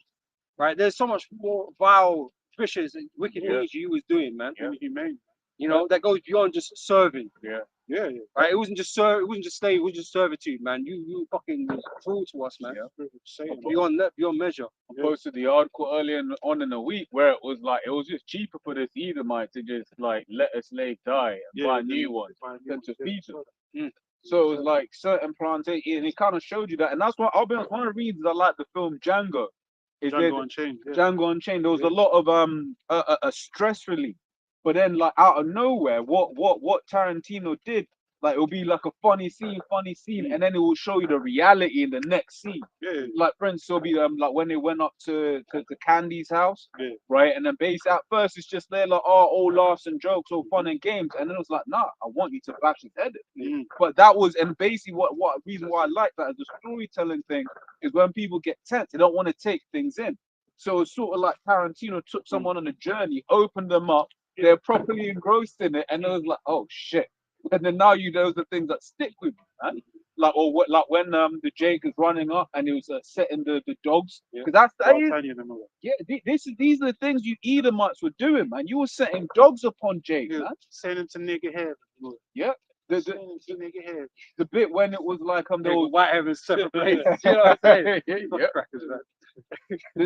Right, there's so much more vile, vicious, and wicked things you was doing, man. Inhumane. You know that goes beyond just serving. Yeah. Right, it wasn't just serve. It wasn't just slave. It was just servitude, man. You fucking was cruel to us, man. Beyond that, beyond measure. I posted the article earlier on in the week where it was like it was just cheaper for this Edomite to just like let a slave die and buy new ones than to feed them. So it was like certain plantations, and it kind of showed you that, and that's why I'll be honest. One of the reasons I like the film Django is Django Unchained. Django Unchained. There was a lot of a stress relief, but then like out of nowhere, what Tarantino did, like it'll be like a funny scene, and then it will show you the reality in the next scene. Like for instance, it'll be like when they went up to Candy's house, right? And then basically at first it's just there like all laughs and jokes, all fun and games, and then it was like, nah, I want you to bash his head in. But that was, and basically what reason why I like that as a storytelling thing is when people get tense, they don't want to take things in. So it's sort of like Tarantino took someone on a journey, opened them up, they're properly engrossed in it, and it was like, oh shit. And then now those are things that stick with you, man. Like when the Jake is running up and he was setting the dogs, because these are the things you Edomites were doing, man. You were setting dogs upon Jake, man. Sending to nigga heaven. Yeah. The bit when it was like there was white heavens separate places. You know what I'm saying?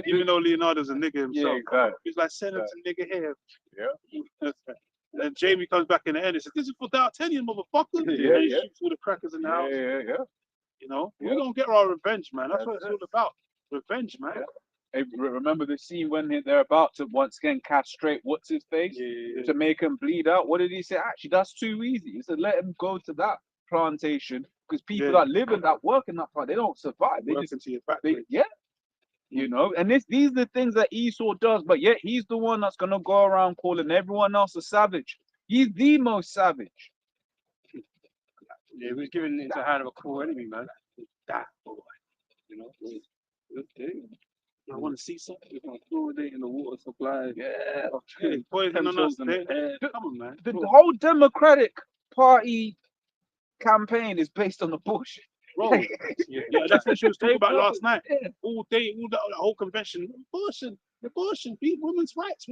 Even though Leonardo's a nigga himself, exactly. He's like send him to nigga heaven. And Jamie comes back in the end and says, "This is for D'Artagnan, motherfucker." And he shoots all the crackers in the house. You know, we're gonna get our revenge, man. That's what it's all about. Revenge, man. Hey, remember the scene when they're about to once again castrate what's his face to make him bleed out? What did he say? Actually, that's too easy. He said, let him go to that plantation because people that live in that work in that part, they don't survive. They just into your factory. You know, and these are the things that Esau does, but yet he's the one that's gonna go around calling everyone else a savage. He's the most savage. Yeah, he was given into the hand of a cruel enemy, man. That boy, you know. Good thing. I want to see something. We're gonna fluoridate in the water supply. Poison on us. Come on, man. The whole Democratic Party campaign is based on abortion. Bro, that's what she was talking about last night. All day, all the whole convention, abortion, women's rights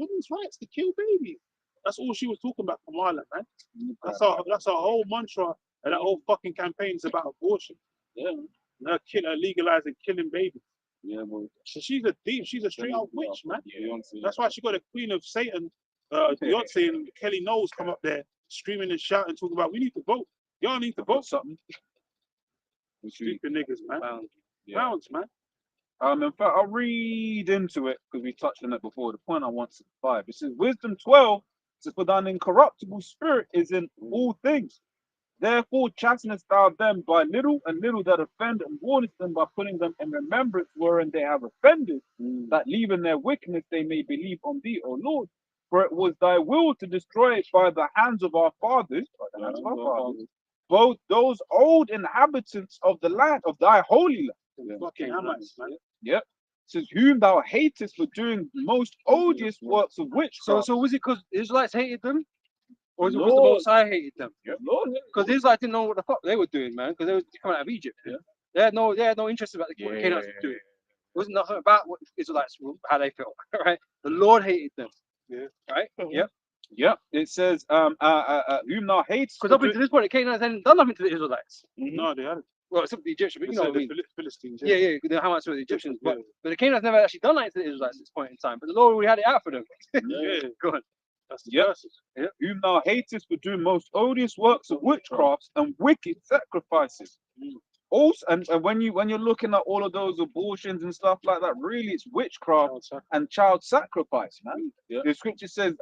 to kill babies. That's all she was talking about from Ireland, man. That's our whole mantra, and that whole fucking campaign is about abortion. Legalizing killing babies. Yeah, boy. So she's a straight out witch, man. That's why she got a queen of Satan, Beyonce and Kelly Knowles come up there screaming and shouting, talking about we need to vote. Y'all need to vote something. Stupid niggas, man. Bounds, man. In fact, I'll read into it because we touched on it before. The point I want to 5. It says, Wisdom 12 says, for thine incorruptible spirit is in all things. Therefore, chastenest thou them by little and little that offend, and warnest them by putting them in remembrance wherein they have offended, that leaving their wickedness they may believe on thee, O Lord. For it was thy will to destroy it by the hands of our fathers, both those old inhabitants of the land, of thy holy land. Fucking Hamites, man. Yep. Says, whom thou hatest for doing most odious works of witchcraft. So was it because Israelites hated them? Or was it because the Most High hated them? Because the Israelites didn't know what the fuck they were doing, man, because they were coming out of Egypt. They had no interest about what the Canaanites were doing. wasn't nothing about what Israelites how they felt, right? The Lord hated them. Yeah. Right? Yep. Yep. It says, whom thou hates. Because up until this point, the Canaanites hadn't done nothing to the Israelites. No, they hadn't. Well, except the Egyptians, but you know what I mean. The Philistines. Yeah, yeah, the Hamites were the Egyptians, Yeah. but the Canaanites never actually done anything to the Israelites at this point in time. But the Lord already had it out for them. Yeah. Go on. That's the Yep. curses. Whom thou hatest for doing most odious works of witchcrafts and wicked sacrifices. Also, and when you're looking at all of those abortions and stuff like that, really it's witchcraft and child sacrifice, man. Yeah. The scripture says,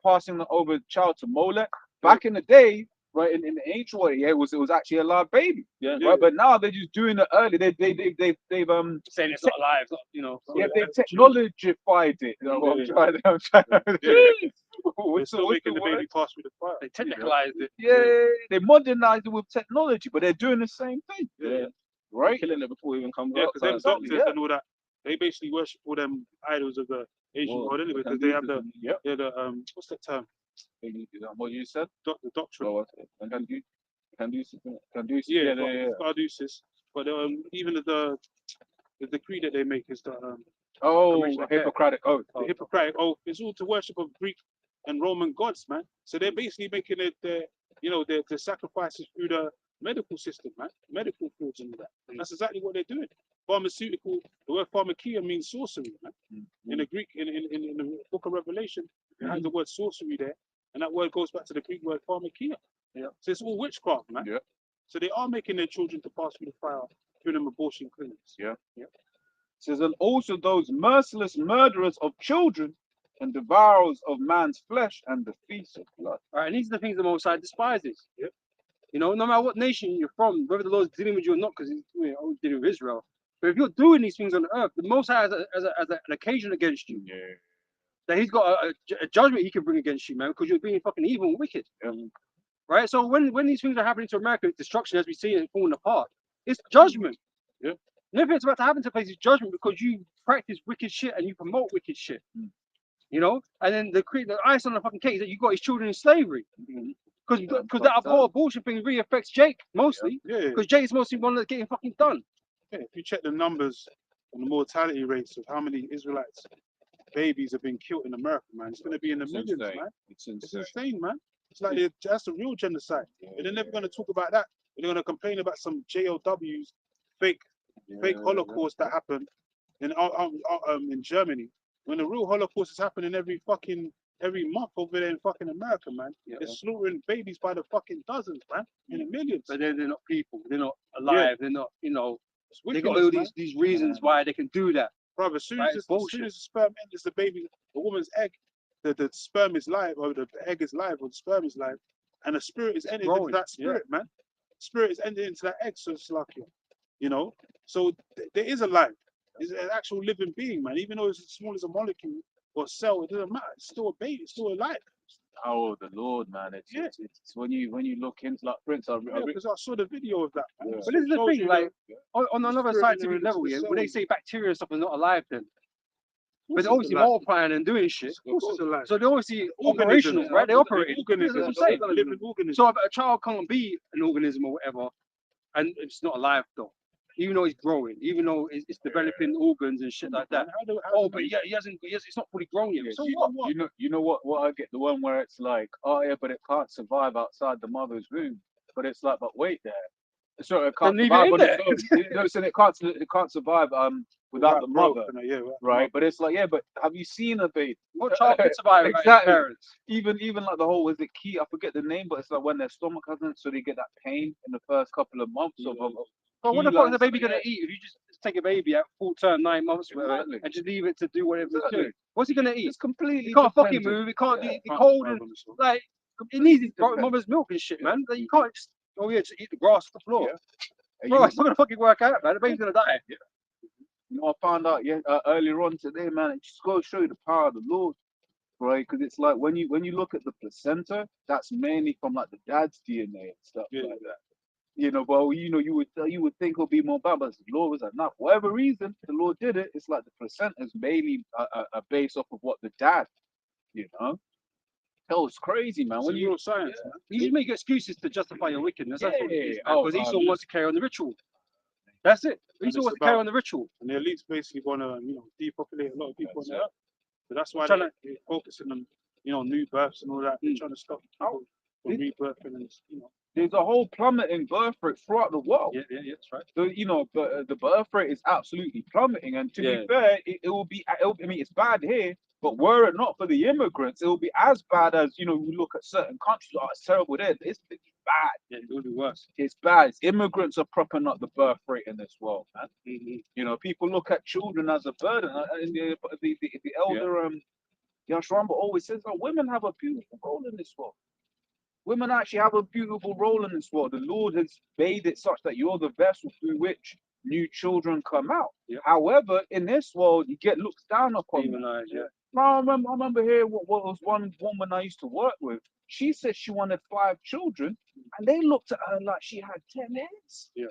passing over child to Molech. Back in the day, right, in the ancient way, yeah, it was actually a live baby. Yeah. Right, but now they're just doing it early. They've Saying it's not alive, it's not, you know. yeah, they've technologified it. You know, what I'm trying to We're still making the baby pass through the fire. They technicalized it. Yeah, they modernized it with technology, but they're doing the same thing. Yeah. Right? Killing it before it even comes Yeah, out. because them doctors and all that, they basically worship all them idols of the Asian Well, world anyway, because they have the, Yep. what's that term? What you said? The doctrine. Oh, okay. Can do Yeah, yeah. Caduceus. But even the decree that they make is the Oh, Commission of Hippocratic oath. the Hippocratic oath is all to worship of Greek and Roman gods, man. So they're basically making it their sacrifices through the medical system, man. Medical fields and all that. That's exactly what they're doing. Pharmaceutical, the word pharmakia means sorcery, man. In the Greek, in the book of Revelation, it has the word sorcery there, and that word goes back to the Greek word pharmakia. Yeah. So it's all witchcraft, man. Yeah. So they are making their children to pass through the fire through them abortion clinics. Yeah. It says, and also those merciless murderers of children and devourers of man's flesh and the feast of blood. All right, and these are the things the Most High despises. Yep. You know, no matter what nation you're from, whether the Lord's dealing with you or not, because He's always dealing with Israel. But if you're doing these things on earth, the Most High has an occasion against you. Yeah. That He's got a judgment He can bring against you, man, because you're being fucking evil and wicked. Right? So when these things are happening to America, destruction as we see it falling apart, it's judgment. Yeah. Nothing's about to happen to a place is judgment because you practice wicked shit and you promote wicked shit. You know? And then the ice on the fucking cake is that you got his children in slavery. Because that whole abortion thing really affects Jake mostly. Yeah. Because Jake's mostly one that's getting fucking done. Yeah, if you check the numbers and the mortality rates of how many Israelites babies have been killed in America, man, it's going to be in the millions, insane. man. It's It's insane. insane, man. It's like that's the real genocide. And they're never going to talk about that. They're going to complain about some JOWs, fake Holocaust that happened in Germany. When the real Holocaust is happening every month over there in fucking America, man. They're slaughtering babies by the fucking dozens, man, in the millions. But they're not people. They're not alive. They're not, It's they got wickedness, all man. these reasons why they can do that. Brother, as soon Right, as it's the sperm enters the woman's egg, the sperm is live, or the egg is live, or the sperm is live, and the spirit is entered into growing, that spirit, man. Spirit is entered into that egg, so it's like, so there is a life. It's an actual living being, man. Even though it's as small as a molecule or a cell, it doesn't matter. It's still a baby. It's still alive. Oh, the Lord, man. It's when you look into like Prince, Because I saw the video of that. Man. Yeah. But this is the Shows thing, you like on the another spirit scientific entering level, into yeah, the when they cell. say bacteria and stuff is not alive, then but it's they're obviously alive. multiplying and doing shit. Of course it's alive. So they're obviously Organisms, operational, right? They operate. Organisms, That's what I'm saying. living organisms. So if a child can't be an organism or whatever, and it's not alive though, even though it's growing, even though it's developing organs and shit like that. But it's not fully grown yet. So what? You know what I get, the one where it's like, oh yeah, but it can't survive outside the mother's womb. But it's like, but wait there. So it can't Then leave survive it on in its own. You know, so it can't survive without the mother. Right. But it's like, yeah, but have you seen a baby? What child can survive without his Exactly. parents? Even like the whole, was it key? I forget the name, but it's like when their stomach hasn't, so they get that pain in the first couple of months of But what the fuck is the baby gonna eat if you just take a baby at full term, 9 months, whatever, Exactly. and just leave it to do whatever it's Exactly. doing? What's he gonna eat? It's completely It can't fucking dependent. move. It can't Yeah, be cold and like it needs its dependent. mother's milk and shit, man. Like, you can't just just eat the grass off the floor. Yeah. Bro, it's not gonna fucking work out, man. The baby's gonna die. You know, I found out earlier on today, man. It just goes to show you the power of the Lord, right? Because it's like when you look at the placenta, that's mainly from like the dad's DNA and stuff like that. You know, but you would think it'll be more bad, but the Lord was like, no, for whatever reason, the Lord did it. It's like the placenta is mainly a base off of what the dad, Hell, it's crazy, man. When you science, you just make excuses to justify your wickedness. That's what it is, Oh, because Esau wants to carry on the ritual. That's it. And Esau it's wants to carry about- on the ritual. And the elites basically want to, depopulate a lot of people on the earth. So that's why Tryna- they're focusing on, new births and all that. They're trying to stop people from It- rebirthing and, There's a whole plummeting birth rate throughout the world. Yeah, that's right. But the birth rate is absolutely plummeting. And to be fair, it will be. I mean, it's bad here, but were it not for the immigrants, it will be as bad as we look at certain countries. Oh, it's terrible there. It's bad. Yeah, it will be worse. It's bad. Immigrants are propping up the birth rate in this world, man. Mm-hmm. People look at children as a burden. And the elder Yashwamba always says, "Oh, women have a beautiful role in this world. Women actually have a beautiful role in this world. The Lord has made it such that you're the vessel through which new children come out. Yeah. However, in this world, you get looked down upon. Demonized, yeah. I remember hearing what was one woman I used to work with. She said she wanted 5 children, and they looked at her like she had 10 heads. Yeah.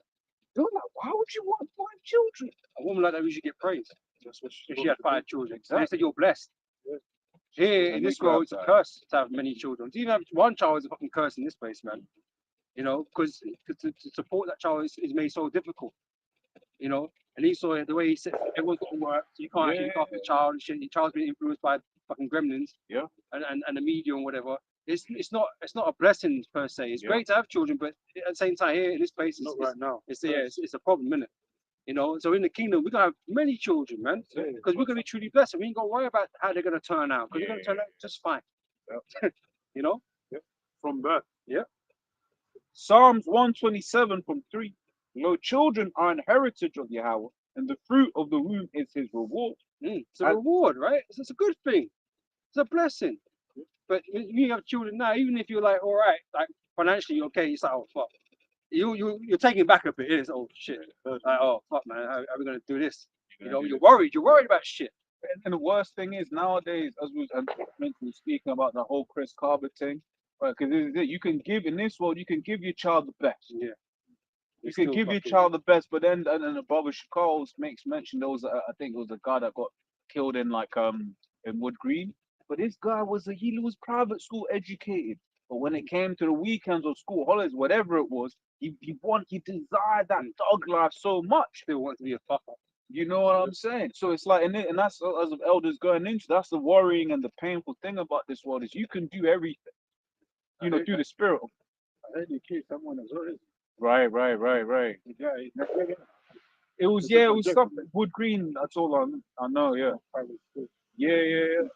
They were like, why would you want 5 children? A woman like that usually get praise. that's what If she had 5 children. Exactly. They said you're blessed. Yeah. Here in And this they grab world, it's a that. curse to have many children. To even have one child is a fucking curse in this place, man. Because to support that child is made so difficult. And Esau, the way he said, everyone's got to work, so you can't actually look after the child and shit. Your child's been influenced by fucking gremlins. Yeah. And the media and whatever. It's not a blessing per se. It's Yeah. great to have children, but at the same time here in this place, Not right now. it's a problem, isn't it? So in the kingdom, we're gonna have many children, man, because we're gonna be truly blessed. And we ain't gonna worry about how they're gonna turn out, because they're gonna turn out just fine. From birth. Psalms 127 from 3. Children are an heritage of Yahweh, and the fruit of the womb is his reward. It's a reward, right? It's a good thing. It's a blessing. But when you have children now, even if you're like, all right, like financially okay, it's like, oh fuck. You're taking back a bit. It's oh shit. Like, oh fuck, man, how are we gonna do this? You're worried. You're worried about shit. And the worst thing is nowadays, as we mentioned, speaking about the whole Chris Carver thing, right? Because you can give in this world, you can give your child the best. Yeah. You can give your child the best, but then the brother Shakals makes mention there was I think it was a guy that got killed in in Wood Green. But this guy he was private school educated. But when it came to the weekends or school holidays, whatever it was, he desired that dog life so much. Still want to be a fucker. You know what I'm saying? So it's like, and that's as of elders going into. That's the worrying and the painful thing about this world is you can do everything, through the spirit. I educate someone as well. Right. It was something. Wood Green. That's all I know. Yeah. Yeah.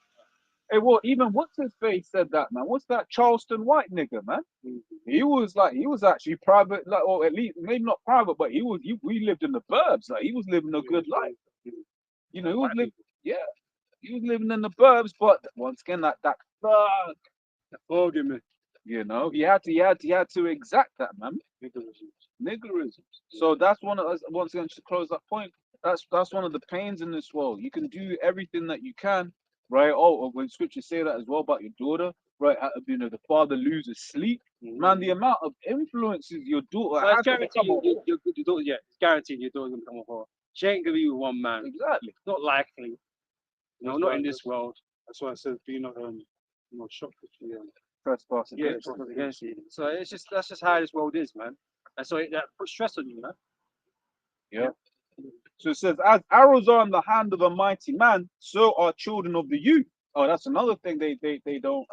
Hey, what's his face said that, man? What's that Charleston White nigga, man? He was actually private, like, or at least maybe not private, but we lived in the burbs. Like, he was living a good life. He was living in the burbs, but once again, that thug, Argument. he had to exact that, man. Niggerism. So that's one of us. Once again, to close that point, that's one of the pains in this world. You can do everything that you can. Right. Oh, when scriptures say that as well about your daughter, right? The father loses sleep. Man, the amount of influences your daughter has. It's guaranteed your daughter. Yeah, it's guaranteed your daughter's gonna come off her. She ain't gonna be with one man. Exactly. Not likely. Not in this world. That's why I said be not shocked if you Trespass against you. So that's just how this world is, man. And so that puts stress on you, man. Yeah. So it says, as arrows are in the hand of a mighty man, so are children of the youth. Oh, that's another thing they don't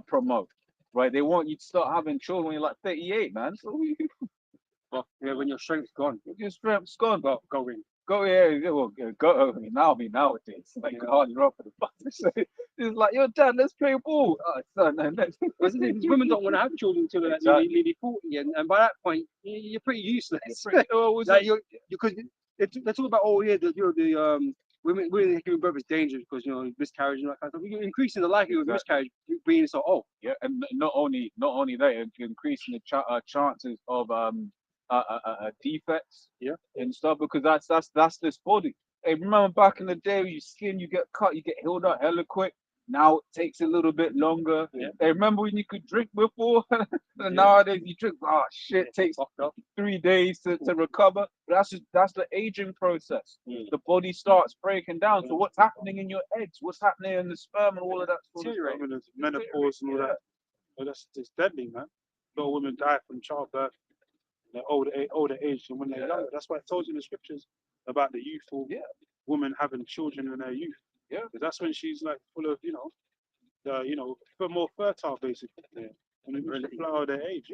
promote, right? They want you to start having children when you're like 38, man. So when your strength's gone. Your strength's gone. Go in. Go, yeah, well, go. I mean, nowadays, like, hardly rough for the bus. It's like, yo, dad, let's play ball. Oh, son, women don't want to have children until they're nearly 40, and by that point, you're pretty useless. Because they talk about, oh yeah, the women giving birth is dangerous because miscarriage and that kind of stuff. You're increasing the likelihood of miscarriage being so old. Yeah, and not only that, you're increasing the chances of defects, and stuff, because that's this body. Hey, remember back in the day, you skin, you get cut, you get healed up hella quick. Now it takes a little bit longer. Yeah. Hey, remember when you could drink before? And nowadays you drink, shit, takes 3 days to recover. But that's the aging process. The body starts breaking down. So what's happening in your eggs? What's happening in the sperm and all of that sort of stuff? Menopause and all that. But it's deadly, man. A lot of women die from childbirth. They're older age and when they're younger. That's why it tells you in the scriptures about the youthful woman having children in her youth. Yeah. Because that's when she's like full of, more fertile basically. Yeah. When they reach the flower of their age,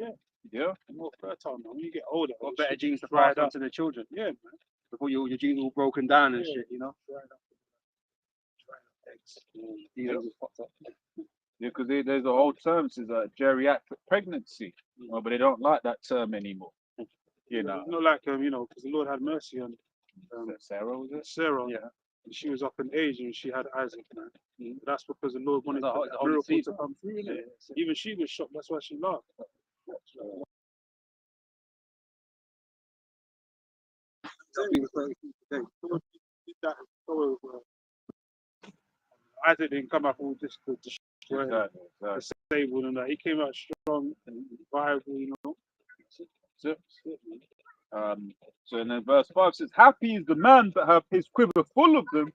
Yeah. more fertile, man. When you get older, Got better shit genes to dried pass on up. to the children. Yeah, man. Before your genes all broken down and Yeah. shit, you know. Dried up eggs. DNA just fucked up. Yeah, because there's a whole term, it's a geriatric pregnancy, but they don't like that term anymore. You know, It's not like because the Lord had mercy on Sarah, was it? Sarah. Yeah. And she was up in age and she had Isaac, man. That's because the Lord wanted The whole- that the whole miracle seed, to come through. Yeah. innit? Even she was shocked. That's why she laughed. Isaac didn't come up all just to destroy Exactly. disabled and that. He came out strong and viable, So in verse 5 says, "Happy is the man that have his quiver full of them.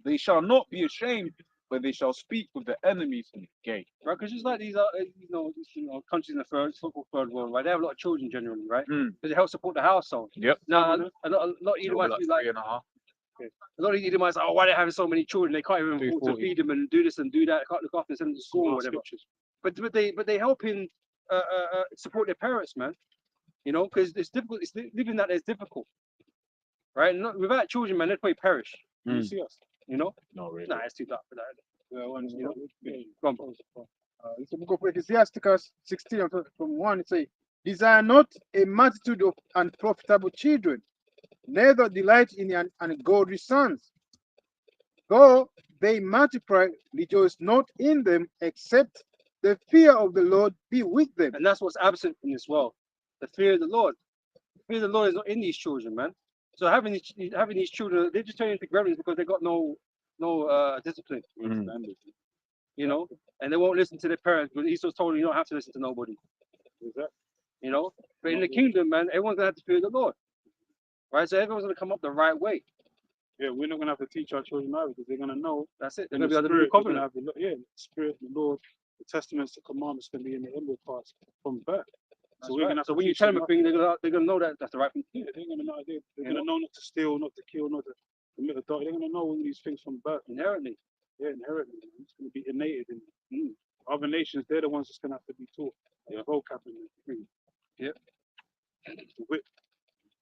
They shall not be ashamed, but they shall speak with the enemies in the gate." Right, because just like these countries in the so-called third world, right? They have a lot of children generally, right? Because it helps support the household. Yep. Now, a lot of Edomites be like, 3.5. a lot of Edomites are, oh, why are they having so many children? They can't even afford to 240. feed them and do this and do that. They can't look after them, send them to school or whatever. But they helping support their parents, man. You know, because it's difficult. It's living that is difficult, right? Not, without children, man, they'd probably perish. You see us? You know? Not really. Nah, it's too dark for that. It's the book of Ecclesiasticus 16 from 1. It says, "Desire not a multitude of unprofitable children, neither delight in ungodly sons. Though they multiply, rejoice not in them, except the fear of the Lord be with them." And that's what's absent from this world. The fear of the Lord. The fear of the Lord is not in these children, man. So having these children, they're just turning into gremlins because they got no discipline. You know, and they won't listen to their parents. But Esau's told you don't have to listen to nobody. You know, but in the kingdom, man, everyone's gonna have to fear the Lord, right? So everyone's gonna come up the right way. Yeah, we're not gonna have to teach our children either because they're gonna know. That's it. They're in gonna be the under the new spirit, they're gonna covenant. have the spirit, the Lord, the testaments, the commandments can be in the inward parts from birth. So we're gonna have So to when you teach tell them a up. they're gonna know that that's the right thing to do. Yeah, they're gonna know. They're gonna know not to steal, not to kill, not to commit adultery. They're gonna know all these things from birth. Inherently. Yeah, inherently. It's gonna be innate in them. Other nations, they're the ones that's gonna have to be taught. Vocab and everything. Yep. The whip.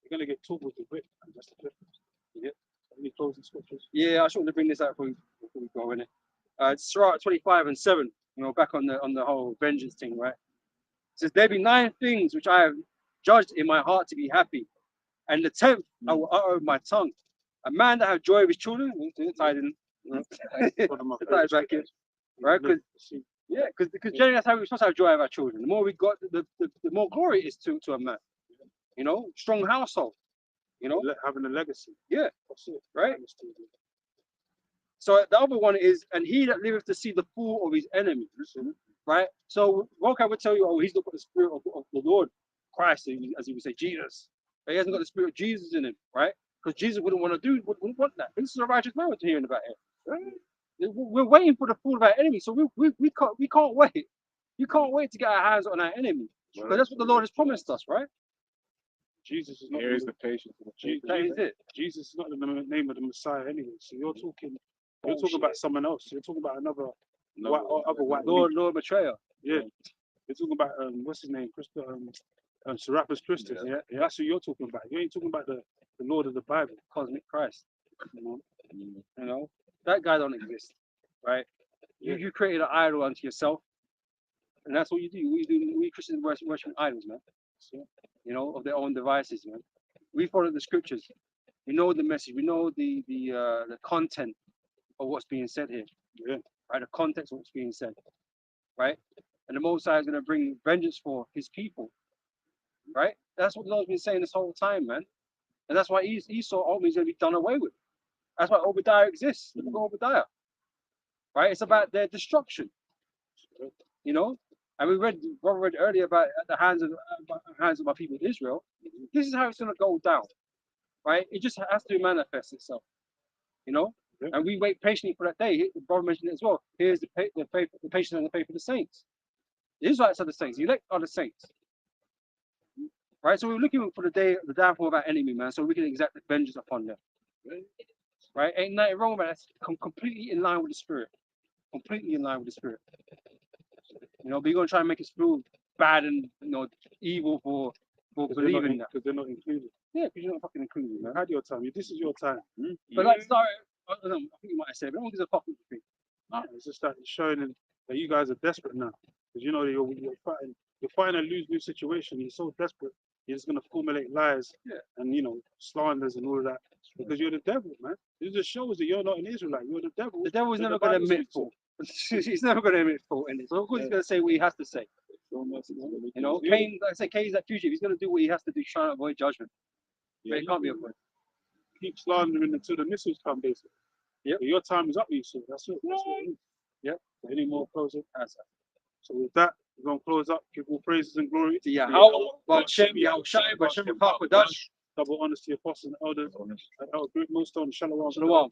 You're gonna get taught with the whip. And that's the difference. Yep. Any closing scriptures? Yeah, I just want to bring this out before we go in it. It's Surah 25 and 7. You know, back on the whole vengeance thing, right? It says, "There be 9 things which I have judged in my heart to be happy, and the 10th I will utter with my tongue. A man that have joy of his children," tied in, tied back in, right? Because generally that's how we're supposed to have joy of our children. The more we got, the more glory it is to a man. You know, strong household. You know, having a legacy. Yeah, that's it. Right. So the other one is, "And he that liveth to see the fall of his enemies," right? So Vocab would tell you, oh, he's not got the spirit of the Lord Christ, as he would say, Jesus. But he hasn't got the spirit of Jesus in him, right? Because Jesus wouldn't want want that. This is a righteous man we're hearing about here. Right? We're waiting for the fall of our enemy, so we can't wait. You can't wait to get our hands on our enemy, because that's what the Lord has promised us, right? Jesus is not. Here is the patience. That is it. Jesus is not the name of the Messiah anyway. So you're talking about someone else. You're talking about other white Lord betrayer. Yeah. You're talking about what's his name? Serapis Christus. Yeah. That's who you're talking about. You ain't talking about the Lord of the Bible. Cosmic Christ. You know? That guy don't exist. Right? Yeah. You created an idol unto yourself. And that's what you do. We Christians worship idols, man. You know, of their own devices, man. We follow the scriptures. We know the message. We know the content of what's being said here. Yeah. Right? The context of what's being said. Right? And the Most High is going to bring vengeance for his people. Right? That's what the Lord's been saying this whole time, man. And that's why Esau ultimately is going to be done away with. That's why Obadiah exists. The book of Obadiah. Right? It's about their destruction. You know? And we read earlier about the hands of my people Israel. This is how it's going to go down. Right? It just has to manifest itself. You know? Yeah. And we wait patiently for that day. The brother mentioned it as well. Here's the patience and the faith of the saints. The Israelites are the saints. The elect are the saints. right? So we're looking for the downfall of our enemy, man, so we can exact vengeance upon them. Right? Ain't nothing wrong with that. That's completely in line with the spirit. Completely in line with the spirit. You know, but you're gonna try and make us feel bad and evil for believing that. Because they're not included. Yeah, because you're not fucking included, man. Had your time. This is your time. But like, sorry, I don't know, I think you might have said, but no one gives a fuck what you think. No, it's just that it's showing them that you guys are desperate now. Because you know you're fighting a lose-lose situation. You're so desperate. You're just gonna formulate lies and slanders and all of that. Because you're the devil, man. It just shows that you're not an Israelite. You're the devil. The devil is never going to admit fault. He's never going to admit fault in it. So of course he's going to say what he has to say. You know, Cain, like I said, Cain's that fugitive. He's going to do what he has to do, trying to avoid judgment. But it can't be avoided. Keep slandering until the missiles come, basically. Yep. But your time is up, Esau. That's it. That's what it is. Yep. Any more closing? So with that, we're going to close up. Give all praises and glory to Yahweh, Bashem, Yahushai, Bashem, Papa, Dash. Double honors to the apostles and elders. And our great millstone, Shalom. Shalom.